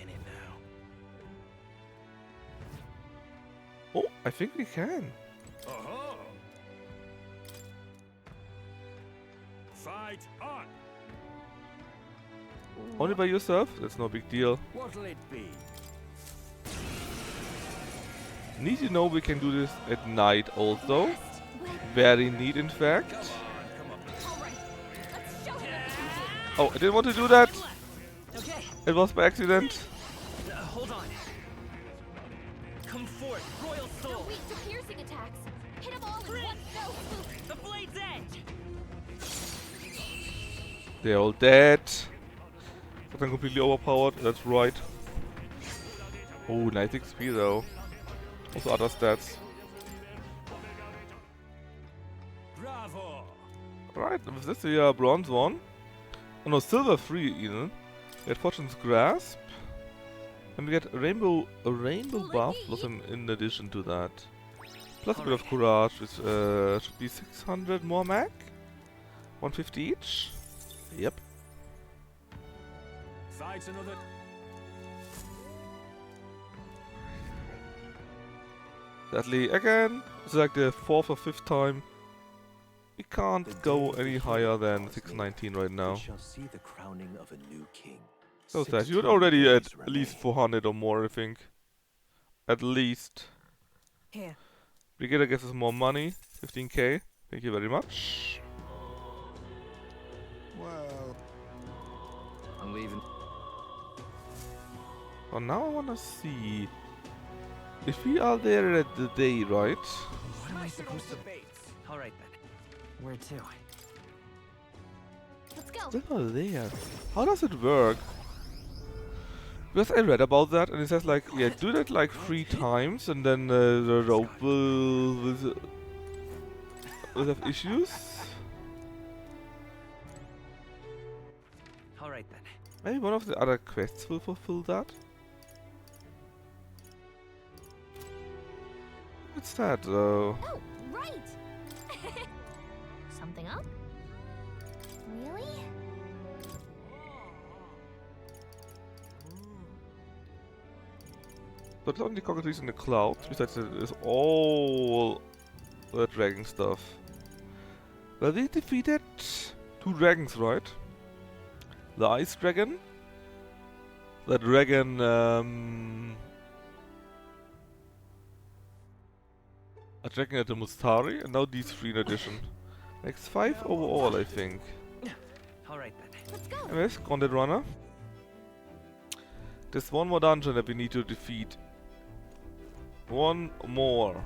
Speaker 12: in it now.
Speaker 1: Oh, I think we can.
Speaker 12: Uh-huh. Fight on.
Speaker 1: Only by yourself? That's no big deal.
Speaker 12: What'll it be?
Speaker 1: Neat to know we can do this at night also. Very neat, in fact. Oh, I didn't want to do that. It was by accident.
Speaker 8: Hold on. Come forth, Royal
Speaker 2: They're
Speaker 8: Soul.
Speaker 2: weak to piercing attacks. Hit them all in one fell swoop.
Speaker 8: The blade's edge.
Speaker 1: They're all dead. But I'm completely overpowered. That's right. Oh, nice XP though. Also other stats.
Speaker 12: Bravo.
Speaker 1: Right, with this we are bronze 1. Oh no, silver 3 even. We get Fortune's Grasp. And we get a rainbow buff blossom in addition to that. Plus a bit of courage, which should be 600 more mag. 150 each. Yep.
Speaker 7: Fight another.
Speaker 1: Sadly, again, it's like the 4th or 5th time. We can't go any higher than 619 right now.
Speaker 4: We shall see the crowning of a new king.
Speaker 1: So sad.
Speaker 4: 16
Speaker 1: You're already at
Speaker 4: days
Speaker 1: least
Speaker 4: remain.
Speaker 1: 400 or more, I think. At least.
Speaker 3: Here.
Speaker 1: Brigadier gives us more money. 15k. Thank you very much.
Speaker 14: Well,
Speaker 16: I'm leaving.
Speaker 1: So now I wanna see if we are there at the day, right?
Speaker 8: What am I supposed to... Alright then. Where to?
Speaker 2: Let's go.
Speaker 1: Still not there. How does it work? Because I read about that and it says like, yeah, do that like 3 times and then the rope will have issues.
Speaker 8: Alright then.
Speaker 1: Maybe one of the other quests will fulfill that. What's that though?
Speaker 2: Oh, right. Something up? Really?
Speaker 1: But only cockatoos in the clouds, besides it is all the dragon stuff. Well, they defeated 2 dragons, right? The ice dragon, the dragon, a dragon at the Mustari, and now these 3 in addition. Makes 5 overall, I think.
Speaker 8: Alright then.
Speaker 2: Let's go.
Speaker 1: Anyways, Grounded Runner. There's one more dungeon that we need to defeat. One more.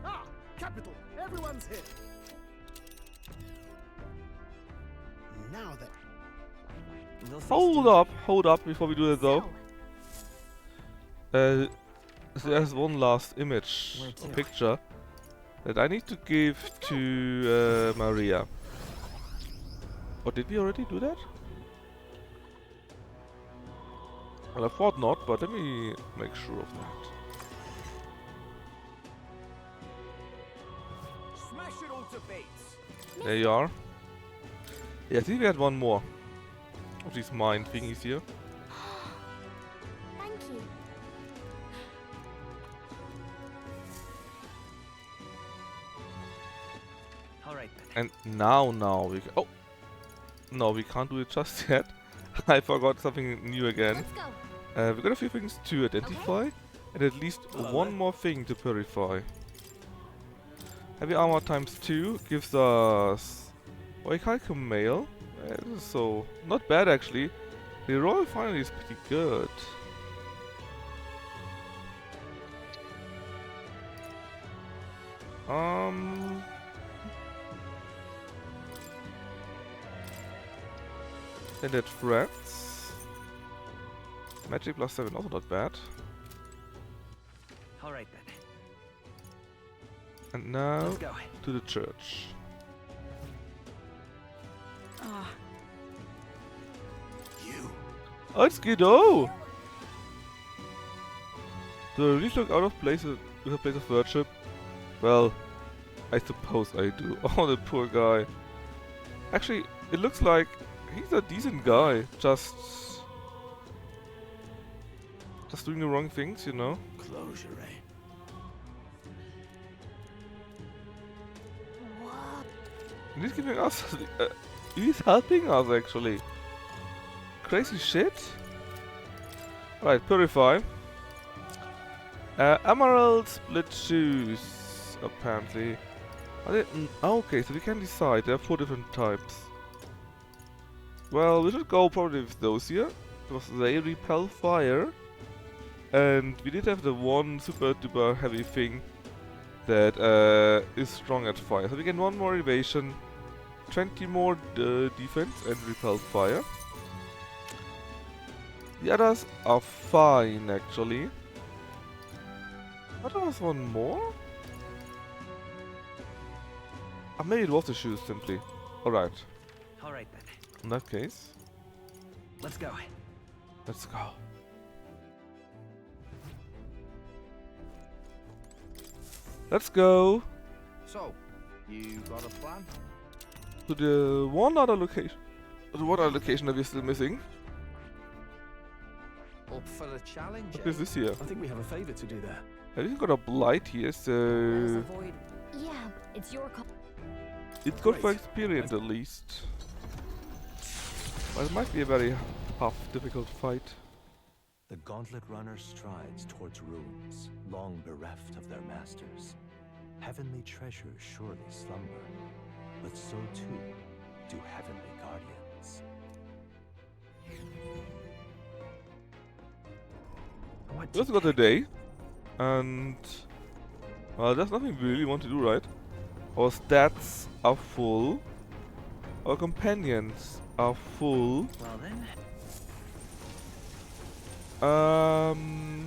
Speaker 7: Ah, capital. Everyone's here.
Speaker 14: now that...
Speaker 1: Hold up, before we do that though. There's one last image, or picture, that I need to give to Maria. Or did we already do that? Well, I thought not, but let me make sure of that.
Speaker 12: Smash it all to bits.
Speaker 1: There you are. Yeah, I think we had one more of these mind thingies here.
Speaker 2: Thank you.
Speaker 8: Alright then.
Speaker 1: And now we can... Oh! No, we can't do it just yet. I forgot something new again.
Speaker 2: Let's go.
Speaker 1: We've got a few things to identify, and at least one more thing to purify. Heavy armor times 2 gives us Oikaika mail, so not bad actually. The roll finally is pretty good. Standard threats. Magic plus 7, also not bad.
Speaker 8: Alright then.
Speaker 1: And now
Speaker 8: Let's go.
Speaker 1: to the church.
Speaker 9: Ah,
Speaker 1: Oh, it's Guido! Do I really look out of place with a place of worship? Well, I suppose I do. Oh, the poor guy. Actually, it looks like he's a decent guy. Just doing the wrong things, you know?
Speaker 14: Closure, eh?
Speaker 1: And he's giving us... he's helping us, actually. Crazy shit. Right, purify. Emerald split shoes, apparently. Are they, okay, so we can decide. There are 4 different types. Well, we should go probably with those here, because they repel fire. And we did have the one super duper heavy thing that is strong at fire. So we get 1 more evasion, 20 more defense and repel fire. The others are fine actually. But there was one more? Maybe it was the shoes simply. Alright.
Speaker 8: Alright then.
Speaker 1: In that case,
Speaker 8: Let's go.
Speaker 1: let's go. Let's go.
Speaker 12: So, you got a plan?
Speaker 1: to the one other location. The one other location that we're still missing.
Speaker 16: Up for a challenge?
Speaker 1: What is this here?
Speaker 7: I think we have a favor to do there.
Speaker 1: I think got a blight here, so
Speaker 2: Yeah, it's your call.
Speaker 1: it's good for experience at least. But it might be a very tough, difficult fight.
Speaker 4: The gauntlet runner strides towards ruins, long bereft of their masters. Heavenly treasures surely slumber, but so too do heavenly guardians.
Speaker 1: Let's go today, and well, there's nothing we really want to do, right? Our stats are full. Our companions are full.
Speaker 8: Well then.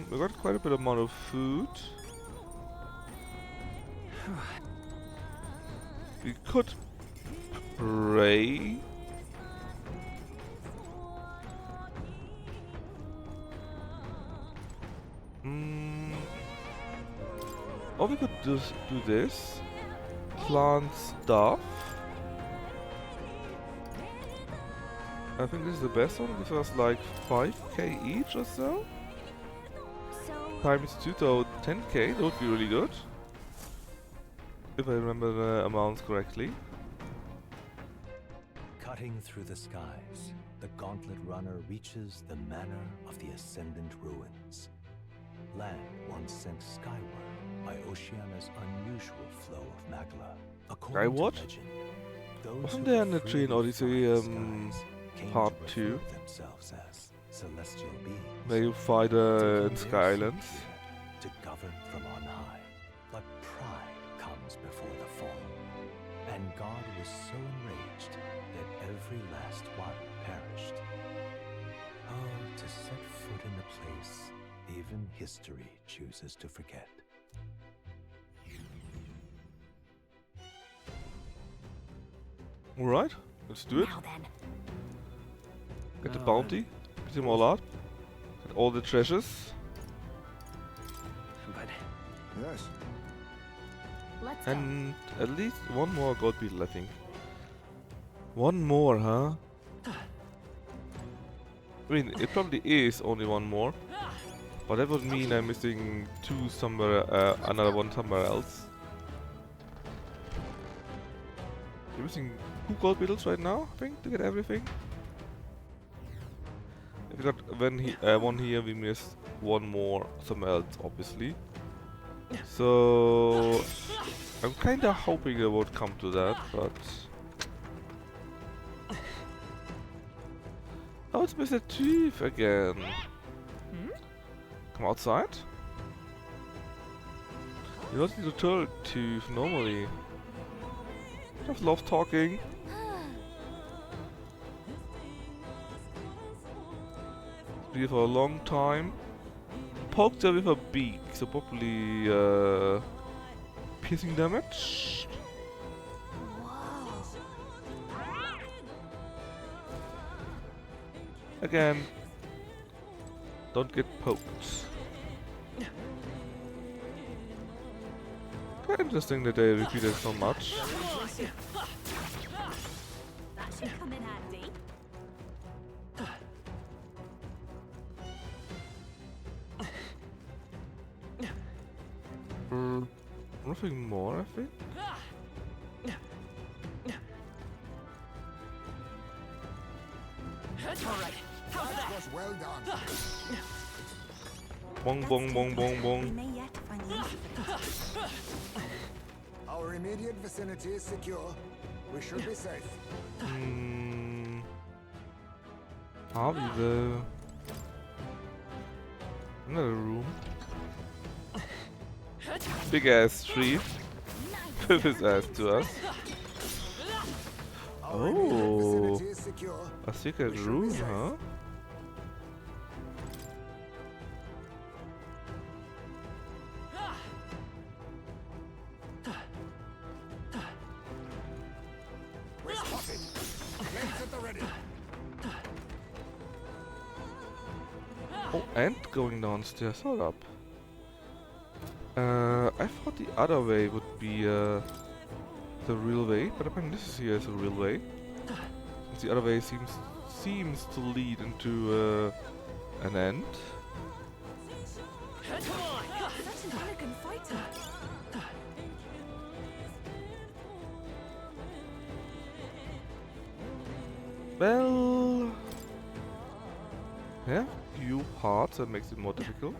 Speaker 1: We got quite a bit amount of food. We could pray. Or we could just do this. Plant stuff. I think this is the best one. Gives us like 5k each or so. Times 2, so 10k. That would be really good. If I remember the amounts correctly.
Speaker 4: Cutting through the skies, the gauntlet runner reaches the manor of the Ascendant Ruins. Land once sent skyward by Oceana's unusual flow of magla. According to legend, those
Speaker 1: Wasn't
Speaker 4: who
Speaker 1: there in the
Speaker 4: free
Speaker 1: Train
Speaker 4: from
Speaker 1: Odyssey
Speaker 4: the skies came
Speaker 1: part
Speaker 4: to
Speaker 1: 2?
Speaker 4: refer themselves as celestial beings,
Speaker 1: Where you fight
Speaker 4: taking
Speaker 1: in
Speaker 4: their
Speaker 1: Sky Islands.
Speaker 4: seat here to govern from on high. But pride comes before the fall, and God was so enraged that every last one perished. Oh, to set foot in a place even history chooses to forget.
Speaker 1: Alright, let's do it.
Speaker 2: Now then.
Speaker 1: Get the bounty, get them all out. Get all the treasures.
Speaker 8: But
Speaker 14: Yes.
Speaker 2: Let's go.
Speaker 1: And at least one more god beetle, I think. One more, huh? I mean, it probably is only one more. But that would mean I'm missing two somewhere, another one somewhere else. We're missing 2 gold beetles right now, I think, to get everything. If we got one here, we missed one more somewhere else, obviously. So I'm kinda hoping it won't come to that, but oh, it's Mr. Thief again. Come outside. You don't need to tell Thief normally. Just love talking. Be here for a long time. Poked her with a beak, so probably piercing damage. Again, don't get poked. Quite interesting that they repeat it so much.
Speaker 2: That should come in handy.
Speaker 1: Nothing more, I think.
Speaker 3: Alright, how's
Speaker 14: That
Speaker 3: that?
Speaker 14: was well done.
Speaker 1: Bong bong bong bong
Speaker 9: We
Speaker 1: bong.
Speaker 9: may yet find the answer for it.
Speaker 14: Our immediate vicinity is secure. We should be safe.
Speaker 1: Are we though? Another room. Big ass tree. With his ass to us.
Speaker 14: Our immediate
Speaker 1: Oh,
Speaker 14: vicinity is secure.
Speaker 1: a secret
Speaker 14: We should be
Speaker 1: room,
Speaker 14: safe.
Speaker 1: huh?
Speaker 14: We're spotted. Flames at the ready.
Speaker 1: Oh, and going downstairs. Hold up. I thought the other way would be the real way, but apparently this here is the real way. The other way seems to lead into an end.
Speaker 9: Such an elegant fighter.
Speaker 1: Well, yeah, few parts that makes it more difficult.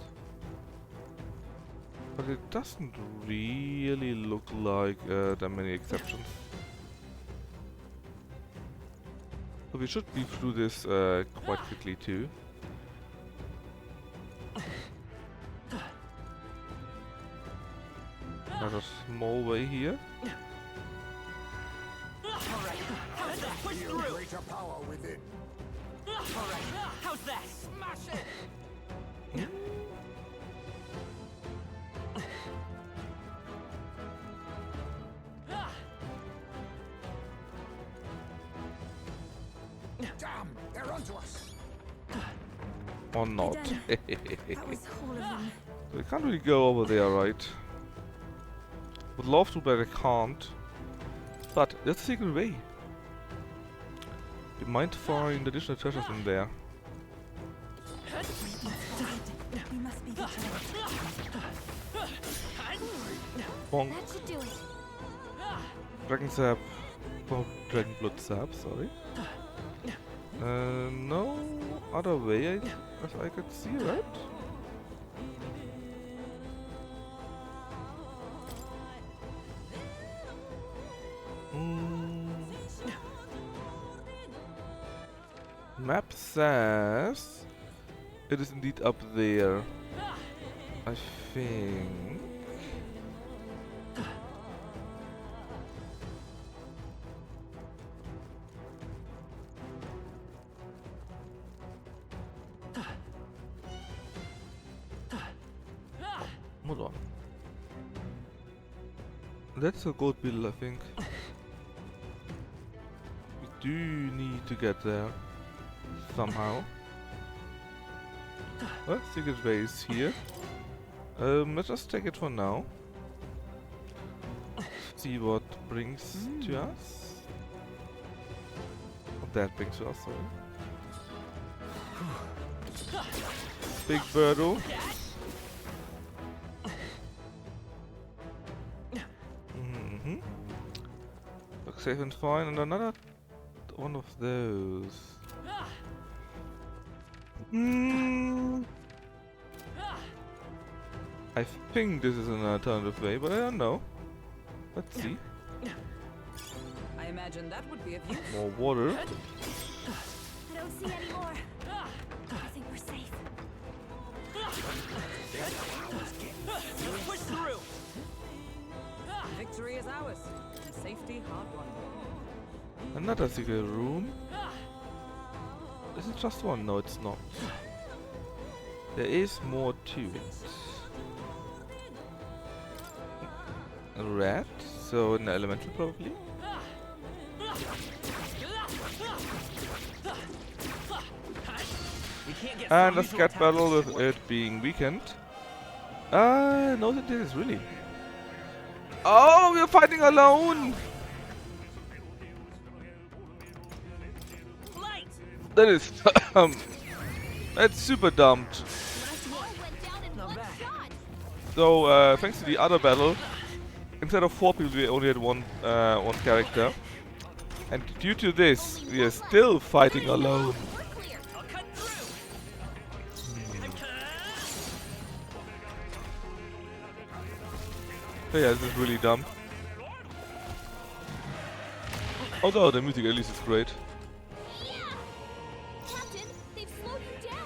Speaker 1: But it doesn't really look like there are many exceptions. So we should be through this quite quickly too. Another small way here.
Speaker 14: Feel greater power within.
Speaker 16: Alright, how's that? Smash it!
Speaker 14: Damn, they're onto us.
Speaker 1: Or not.
Speaker 9: That was all of them.
Speaker 1: We can't really go over there, right? Would love to, but I can't. But that's a secret way. We might find additional treasures in there.
Speaker 9: We must be vigilant.
Speaker 1: Bonk.
Speaker 2: That should do it.
Speaker 1: Dragon sap. Oh, dragon blood sap, sorry. No other way as I could see, right? Map says it is indeed up there. I think. Hold on. That's a gold bill, I think. We do need to get there somehow. Well, secret base here. Let's just take it for now. See what brings to us. What that brings to us, sorry. Big Birdo. Looks safe and fine, and another one of those. I think this is an alternative way, but I don't know. Let's see.
Speaker 3: I imagine that would be of use.
Speaker 1: More water.
Speaker 2: I don't see any more. I think we're safe.
Speaker 16: Push through! Victory is ours. Safety hard won.
Speaker 1: Another secret room. Is it just one? No, it's not. There is more to it. A rat, so an elemental probably. And a scat battle with it being weakened. No, that is really. Oh, we're fighting alone! That is that's super dumped. So thanks to the other battle, instead of 4 people we only had one character. And due to this, we are still fighting alone. So yeah, this is really dumb. Although the music at least is great.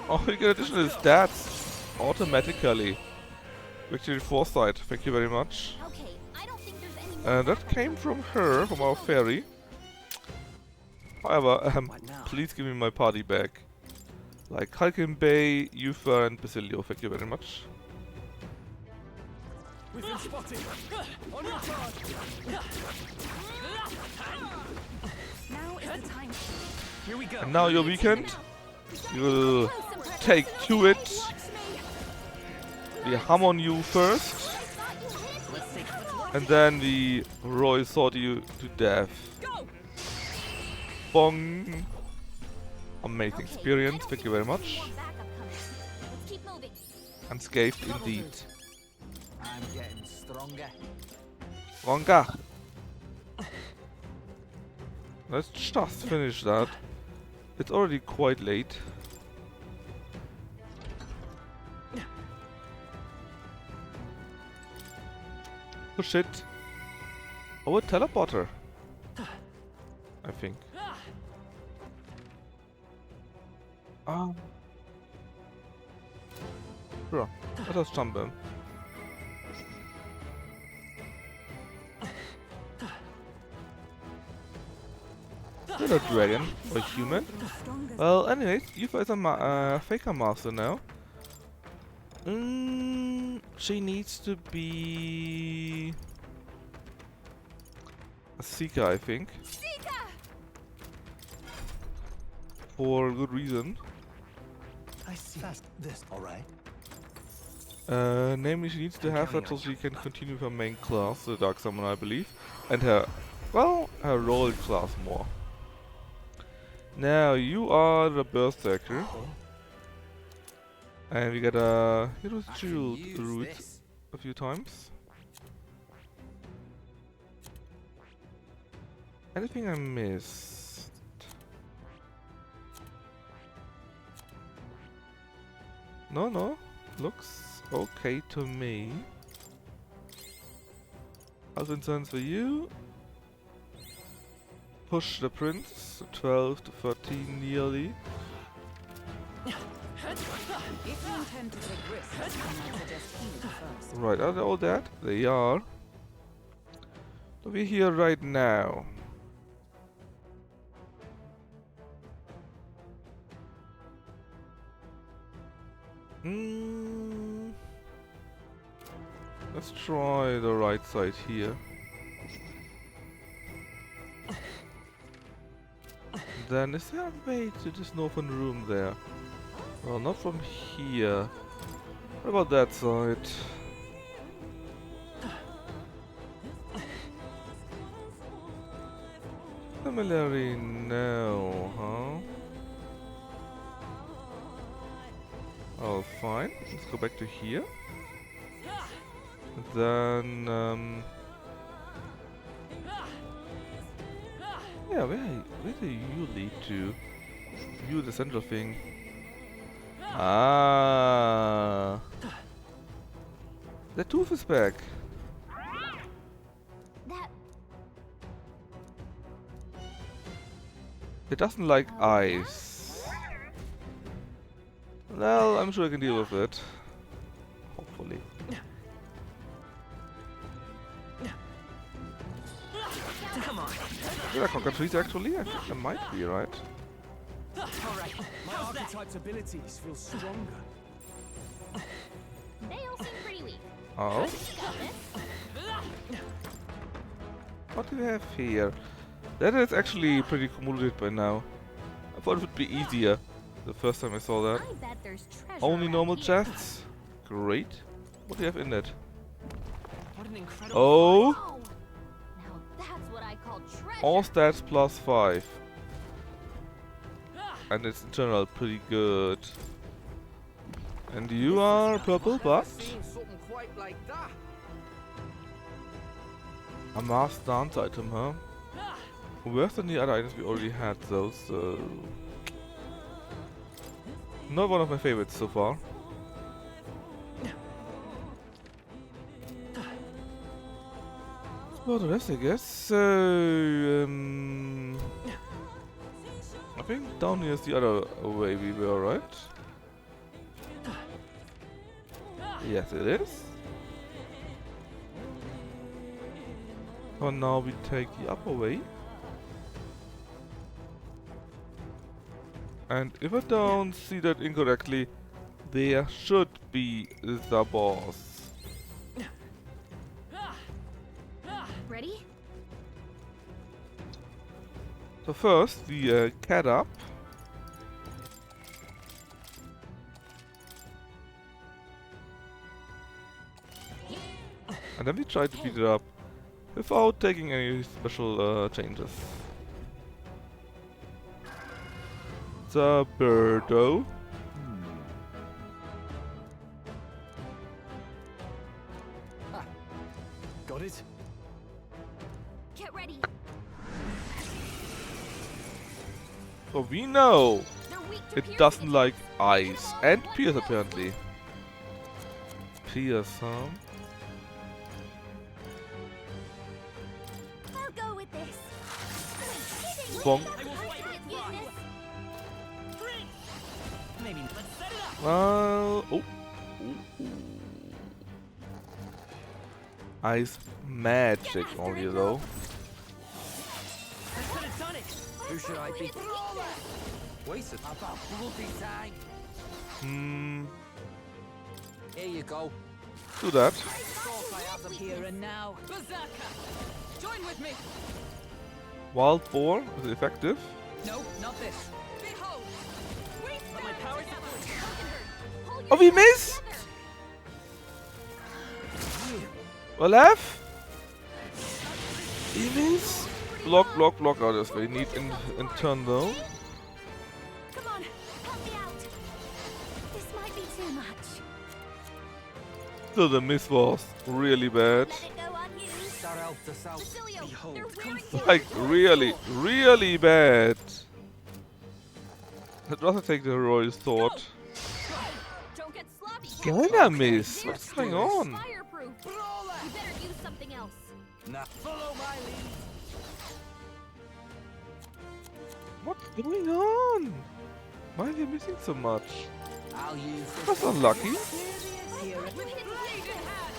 Speaker 1: Oh, you get additional stats automatically. Victory Foresight, thank you very much. That came from her, from our fairy. However, please give me my party back. Like Halkin Bay, Yufa and Basilio, thank you very much.
Speaker 16: We've been spotted! On your charge!
Speaker 9: Now is the time.
Speaker 16: Here we go.
Speaker 1: And now your weekend. You will take to it. We hum on you first.
Speaker 16: Let's take it.
Speaker 1: And then we Roy sword you to death. Bong! Amazing experience, thank you very much. Unscathed indeed.
Speaker 16: I'm getting stronger.
Speaker 1: Stronger! Let's just finish that. It's already quite late. Oh shit! Oh, a teleporter! I think. Sure, let us jump in. Still a dragon, or a human. Well, anyways, Yufa is a Faker Master now. She needs to be a Seeker, I think. For a good reason.
Speaker 4: I see. This, all right?
Speaker 1: Namely, she needs to have that so she can continue her main class, the Dark Summoner, I believe, and her, well, her role class more. Now, you are the Berserker. And we get a Hero's Shield route a few times. Anything I missed? No. Looks okay to me. How's concerns for you? Push the prince, 12 to 13 nearly.
Speaker 3: If you intend to take risks, I suggest healing first.
Speaker 1: Right, are they all dead? They are. So we're here right now. Let's try the right side here. Then is there a way to this northern room there? Well, not from here. What about that side? Similarly, no, huh? Oh, fine. Let's go back to here. And then, yeah, where do you lead to? You, the central thing. Ah, the tooth is back. It doesn't like ice. Well, I'm sure I can deal with it. Hopefully.
Speaker 16: Come on.
Speaker 1: Did I conquer trees actually? I think I might be, right?
Speaker 16: Alright,
Speaker 7: My archetype's abilities feel stronger.
Speaker 2: They all seem pretty weak.
Speaker 1: Oh. What do we have here? That is actually pretty cumulative by now. I thought it would be easier the first time I saw that.
Speaker 2: I bet there's treasure
Speaker 1: Only
Speaker 2: around
Speaker 1: normal
Speaker 2: here.
Speaker 1: chests? Great. What do you have in it?
Speaker 16: What an incredible
Speaker 1: Oh!
Speaker 2: Now that's what I call treasure.
Speaker 1: All stats plus 5. And it's in general pretty good. And you are purple, but
Speaker 16: seen something quite like that.
Speaker 1: a masked dance item, huh? Worse than the other items we already had though, so... Not one of my favorites so far. Well, the rest I guess, so... I think down here is the other way we were, right? Yes, it is. For now we take the upper way. And if I don't see that incorrectly, there should be the boss.
Speaker 2: Ready?
Speaker 1: So first, we cat up. And then we try to beat it up. without taking any special changes. The birdo.
Speaker 5: Got it?
Speaker 2: Get ready.
Speaker 1: So we know
Speaker 2: They're weak to
Speaker 1: it
Speaker 2: piercing
Speaker 1: doesn't
Speaker 2: attacks.
Speaker 1: like ice
Speaker 2: Hit 'em all
Speaker 1: and
Speaker 2: with one
Speaker 1: pierce
Speaker 2: blow.
Speaker 1: apparently. Pierce, huh?
Speaker 2: I'll go with this.
Speaker 1: Bonk.
Speaker 8: Maybe let's set it up.
Speaker 1: Well, oh. Ice magic only though.
Speaker 8: I could have done it.
Speaker 16: Who should I be? Wasted. About bloody time.
Speaker 1: Hmm.
Speaker 16: Here you go.
Speaker 1: Do that.
Speaker 16: Thought I had them
Speaker 3: Here and now. Berserker! Join with me!
Speaker 1: Wild boar is effective.
Speaker 3: No, not this. Behold! We stand
Speaker 8: my power's
Speaker 3: together!
Speaker 1: Oh, we miss? Well, F. He miss. Block, block, block. Oh, that's very neat in turn though.
Speaker 2: Come on, help me out. This might be too much.
Speaker 1: So the miss was really bad.
Speaker 2: Let it go unused.
Speaker 16: That helped us out.
Speaker 2: Basilio,
Speaker 8: Behold,
Speaker 2: they're
Speaker 8: come
Speaker 2: wearing
Speaker 1: Like really, really bad. I'd rather take the royal sword.
Speaker 2: Don't get sloppy.
Speaker 1: Kinda miss. What's going on?
Speaker 2: Fireproof. You better use something else.
Speaker 16: Now follow my lead.
Speaker 1: What's going on? Why are they missing so much?
Speaker 16: I'll use this.
Speaker 1: That's unlucky.
Speaker 3: Here with his blade in hand!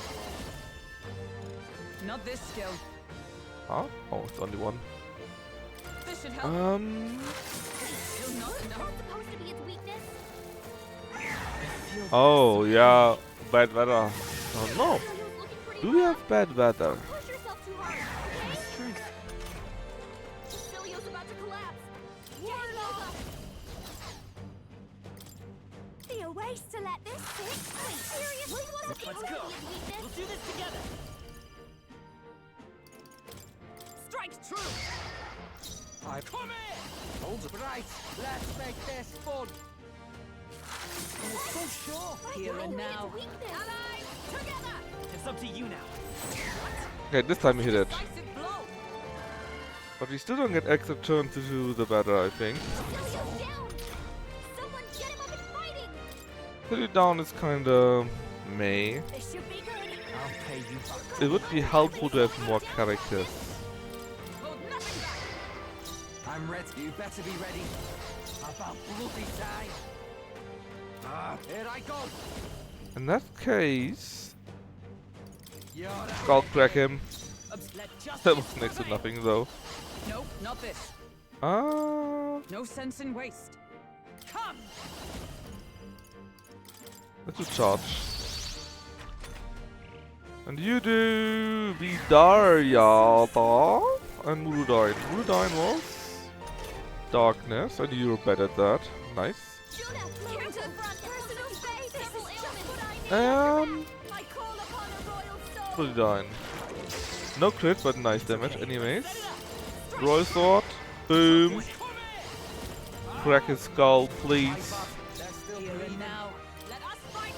Speaker 3: Not this skill.
Speaker 1: Huh? Oh, it's only one.
Speaker 3: This should help.
Speaker 2: Still not enough. Supposed to be its weakness.
Speaker 1: Oh yeah, bad weather. Oh no. Do we have bad weather?
Speaker 2: Push yourself too hard. Basilio's about to collapse. Ward it off. Be a waste to let this sit. Seriously, what's
Speaker 8: Let's
Speaker 2: supposed to
Speaker 8: go.
Speaker 2: be its weakness?
Speaker 8: We'll do this together.
Speaker 3: Strike true!
Speaker 16: I
Speaker 3: Come here!
Speaker 16: hold it. Right, let's make this fun.
Speaker 3: Oh, so sure. Here and now. Allies, together!
Speaker 8: It's up to you now.
Speaker 1: Okay, this time we hit it.
Speaker 3: Decisive blow!
Speaker 1: But we still don't get extra turns to do the better, I think.
Speaker 2: Basilio's down. Someone get him up and fighting.
Speaker 1: Put it down is kinda meh.
Speaker 2: This should be good.
Speaker 16: I'll pay you back.
Speaker 1: It would be helpful to have more characters.
Speaker 3: Hold nothing back!
Speaker 16: I'm ready. You better be ready. About bloody time. Here I go.
Speaker 1: In that case,
Speaker 16: You're
Speaker 1: I'll crack him.
Speaker 3: Let justice
Speaker 1: That was next to
Speaker 3: prevail.
Speaker 1: nothing though.
Speaker 3: Nope, not this. No sense in waste. Come!
Speaker 1: Let's do charge. And you do Vidaryata and Murudine. Murudine was darkness, and you're better at that. Nice.
Speaker 2: Judah, here to the front. Personal space. Several ailments.
Speaker 1: Um,
Speaker 2: I call upon a royal soul.
Speaker 1: Murudine. No crit, but nice damage anyways. Royal sword. Boom. Crack his skull, please.
Speaker 3: Here and now. Let us fight!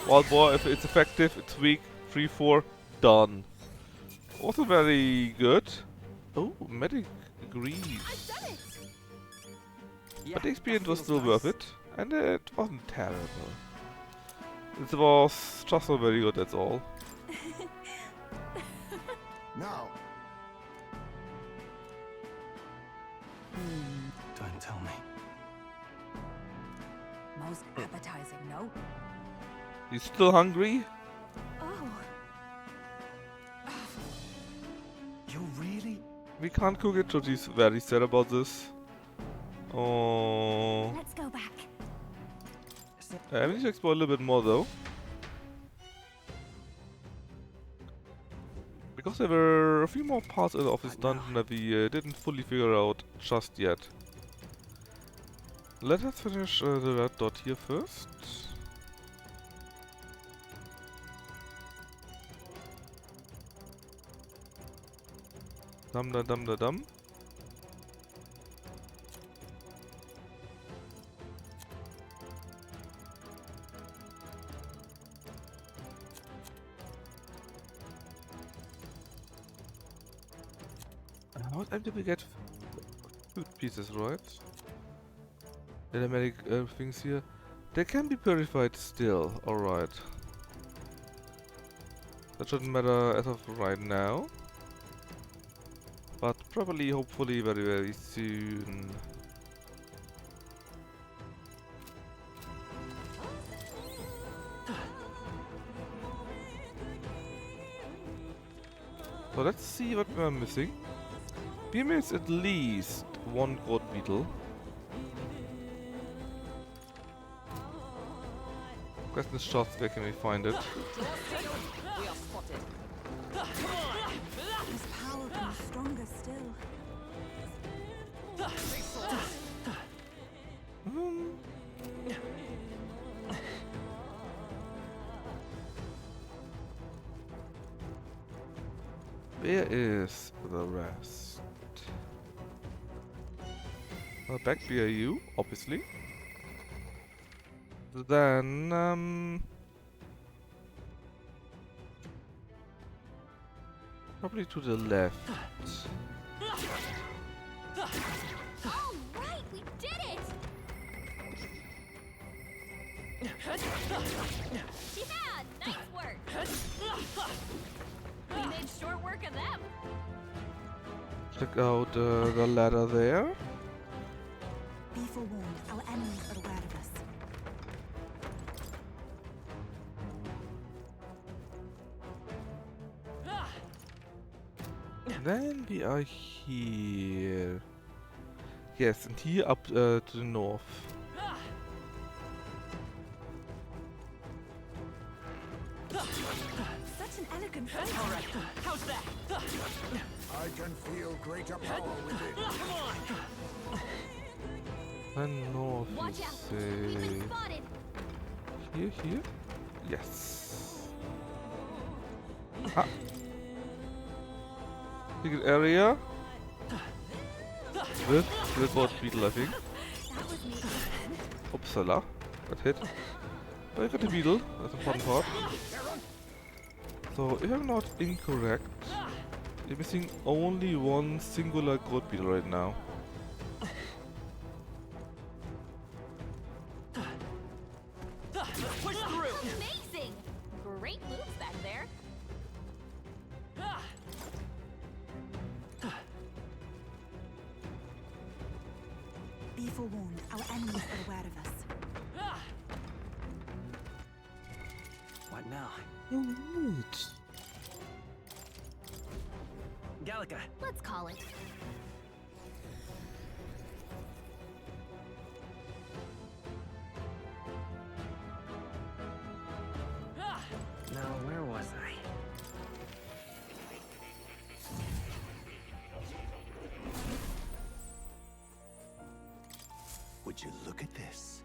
Speaker 1: Wild boar, if it's effective, it's weak. 3-4, done. Also very good. Oh, medic agrees. But the experience was still worth it, and it wasn't terrible. It was just not very good, that's all.
Speaker 14: Now,
Speaker 13: Don't tell me.
Speaker 3: Most appetizing, no?
Speaker 1: You still hungry?
Speaker 2: Oh,
Speaker 13: You really?
Speaker 1: We can't cook it, so she's very sad about this. Oh.
Speaker 2: let's go back.
Speaker 1: I need to explore a little bit more though. Because there were a few more parts of this dungeon that we didn't fully figure out just yet. Let us finish the red dot here first. Dum da dum da dum. What time did we get? Food pieces, right? Aromatic things here. They can be purified still, alright. That shouldn't matter as of right now. But probably, hopefully, very, very soon. So let's see what we're missing. We missed at least one goat beetle. Question is just where can we find it?
Speaker 3: We are spotted.
Speaker 9: His power grew stronger still.
Speaker 1: Where is the rest? Back via you, obviously. Then, probably to the left.
Speaker 2: All right, we did it! Yeah, nice work! We made short work of them.
Speaker 1: Check out the ladder there.
Speaker 9: Be forewarned, our enemies are aware of us.
Speaker 1: Then we are here. Yes, and here up to the north.
Speaker 9: Such an elegant
Speaker 3: All right, how's that?
Speaker 14: I can feel greater power within.
Speaker 1: Then north, you
Speaker 2: Watch out! We've
Speaker 1: say.
Speaker 2: been spotted!
Speaker 1: Here? Yes. Ah. Secret area. With the goat beetle, I think. Upsala. Got hit. But I got the beetle. That's the important part. So, if I'm not incorrect, we're missing only one singular goat beetle right now.
Speaker 3: Push through.
Speaker 2: Amazing! Great moves back there.
Speaker 9: Be forewarned, our enemies are aware of us.
Speaker 8: What now?
Speaker 1: Alright.
Speaker 8: Gallica.
Speaker 2: Let's call it.
Speaker 8: Now, where was I?
Speaker 4: Would you look at this?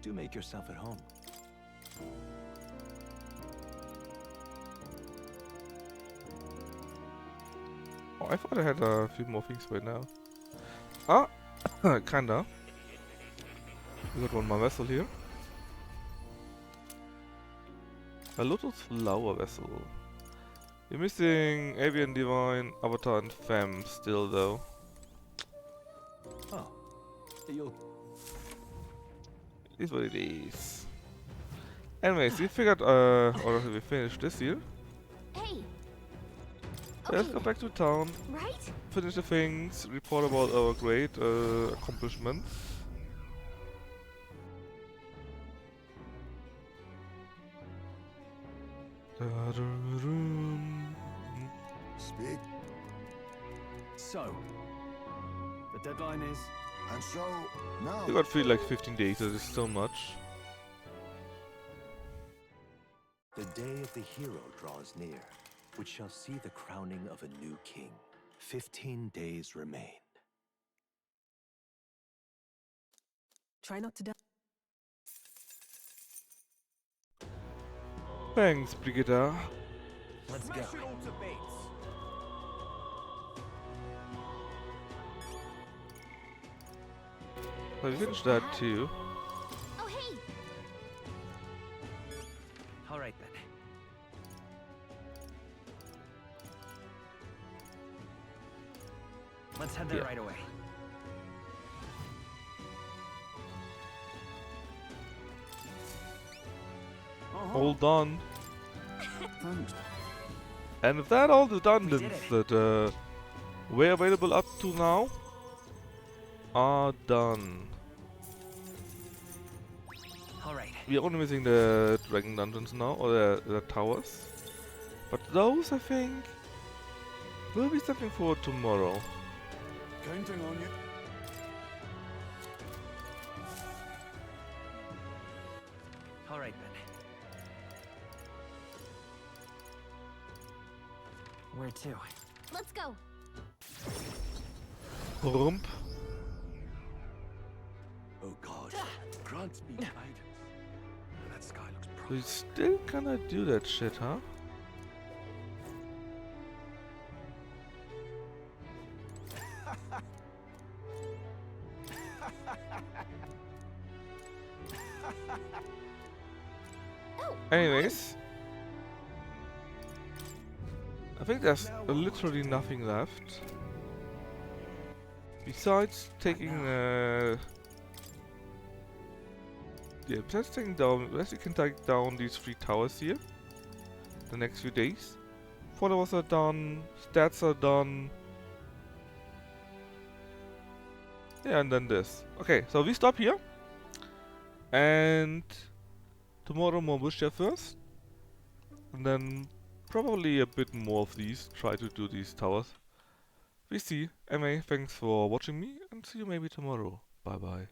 Speaker 4: Do make yourself at home.
Speaker 1: Oh, I thought I had a few more things right now. Ah, kinda. We got one more vessel here. A Lotus Flower vessel. We're missing Avian Divine, Avatar, and Femme still, though.
Speaker 4: Oh, you'll...
Speaker 1: It is what it is. Anyways, we figured, or we finished this here.
Speaker 2: Hey,
Speaker 1: Let's go back to town,
Speaker 2: right?
Speaker 1: finish the things, report about our great accomplishments.
Speaker 14: Speak.
Speaker 7: So, the deadline is...
Speaker 14: And so, now...
Speaker 1: We got like 15 days, that is so much.
Speaker 4: The day of the hero draws near, which shall see the crowning of a new king. 15 days remain.
Speaker 3: Try not to die.
Speaker 1: Thanks, Brigitte.
Speaker 8: Let's go.
Speaker 12: Smash it all to bits.
Speaker 1: So we finished that too.
Speaker 2: Oh, hey!
Speaker 8: All right then. Let's head there right away.
Speaker 1: All done.
Speaker 6: Thanks.
Speaker 1: And with that, all the
Speaker 8: did
Speaker 1: dungeons
Speaker 8: it.
Speaker 1: that were available up to now are done.
Speaker 8: All right.
Speaker 1: We are only missing the dragon dungeons now, or the towers. But those, I think, will be something for tomorrow.
Speaker 6: Counting on you.
Speaker 8: All right then. Where to?
Speaker 2: Let's go.
Speaker 1: Rump.
Speaker 12: Oh God, grant me guidance. That sky looks
Speaker 1: We still cannot do that shit, huh? Anyways, I think there's literally nothing left. Besides taking besides taking down, unless we can take down these 3 towers here the next few days. Followers are done, stats are done. Yeah, and then this. Okay, so we stop here. And tomorrow more Bushia first. And then probably a bit more of these. Try to do these towers. We see. Anyway, thanks for watching me and see you maybe tomorrow. Bye bye.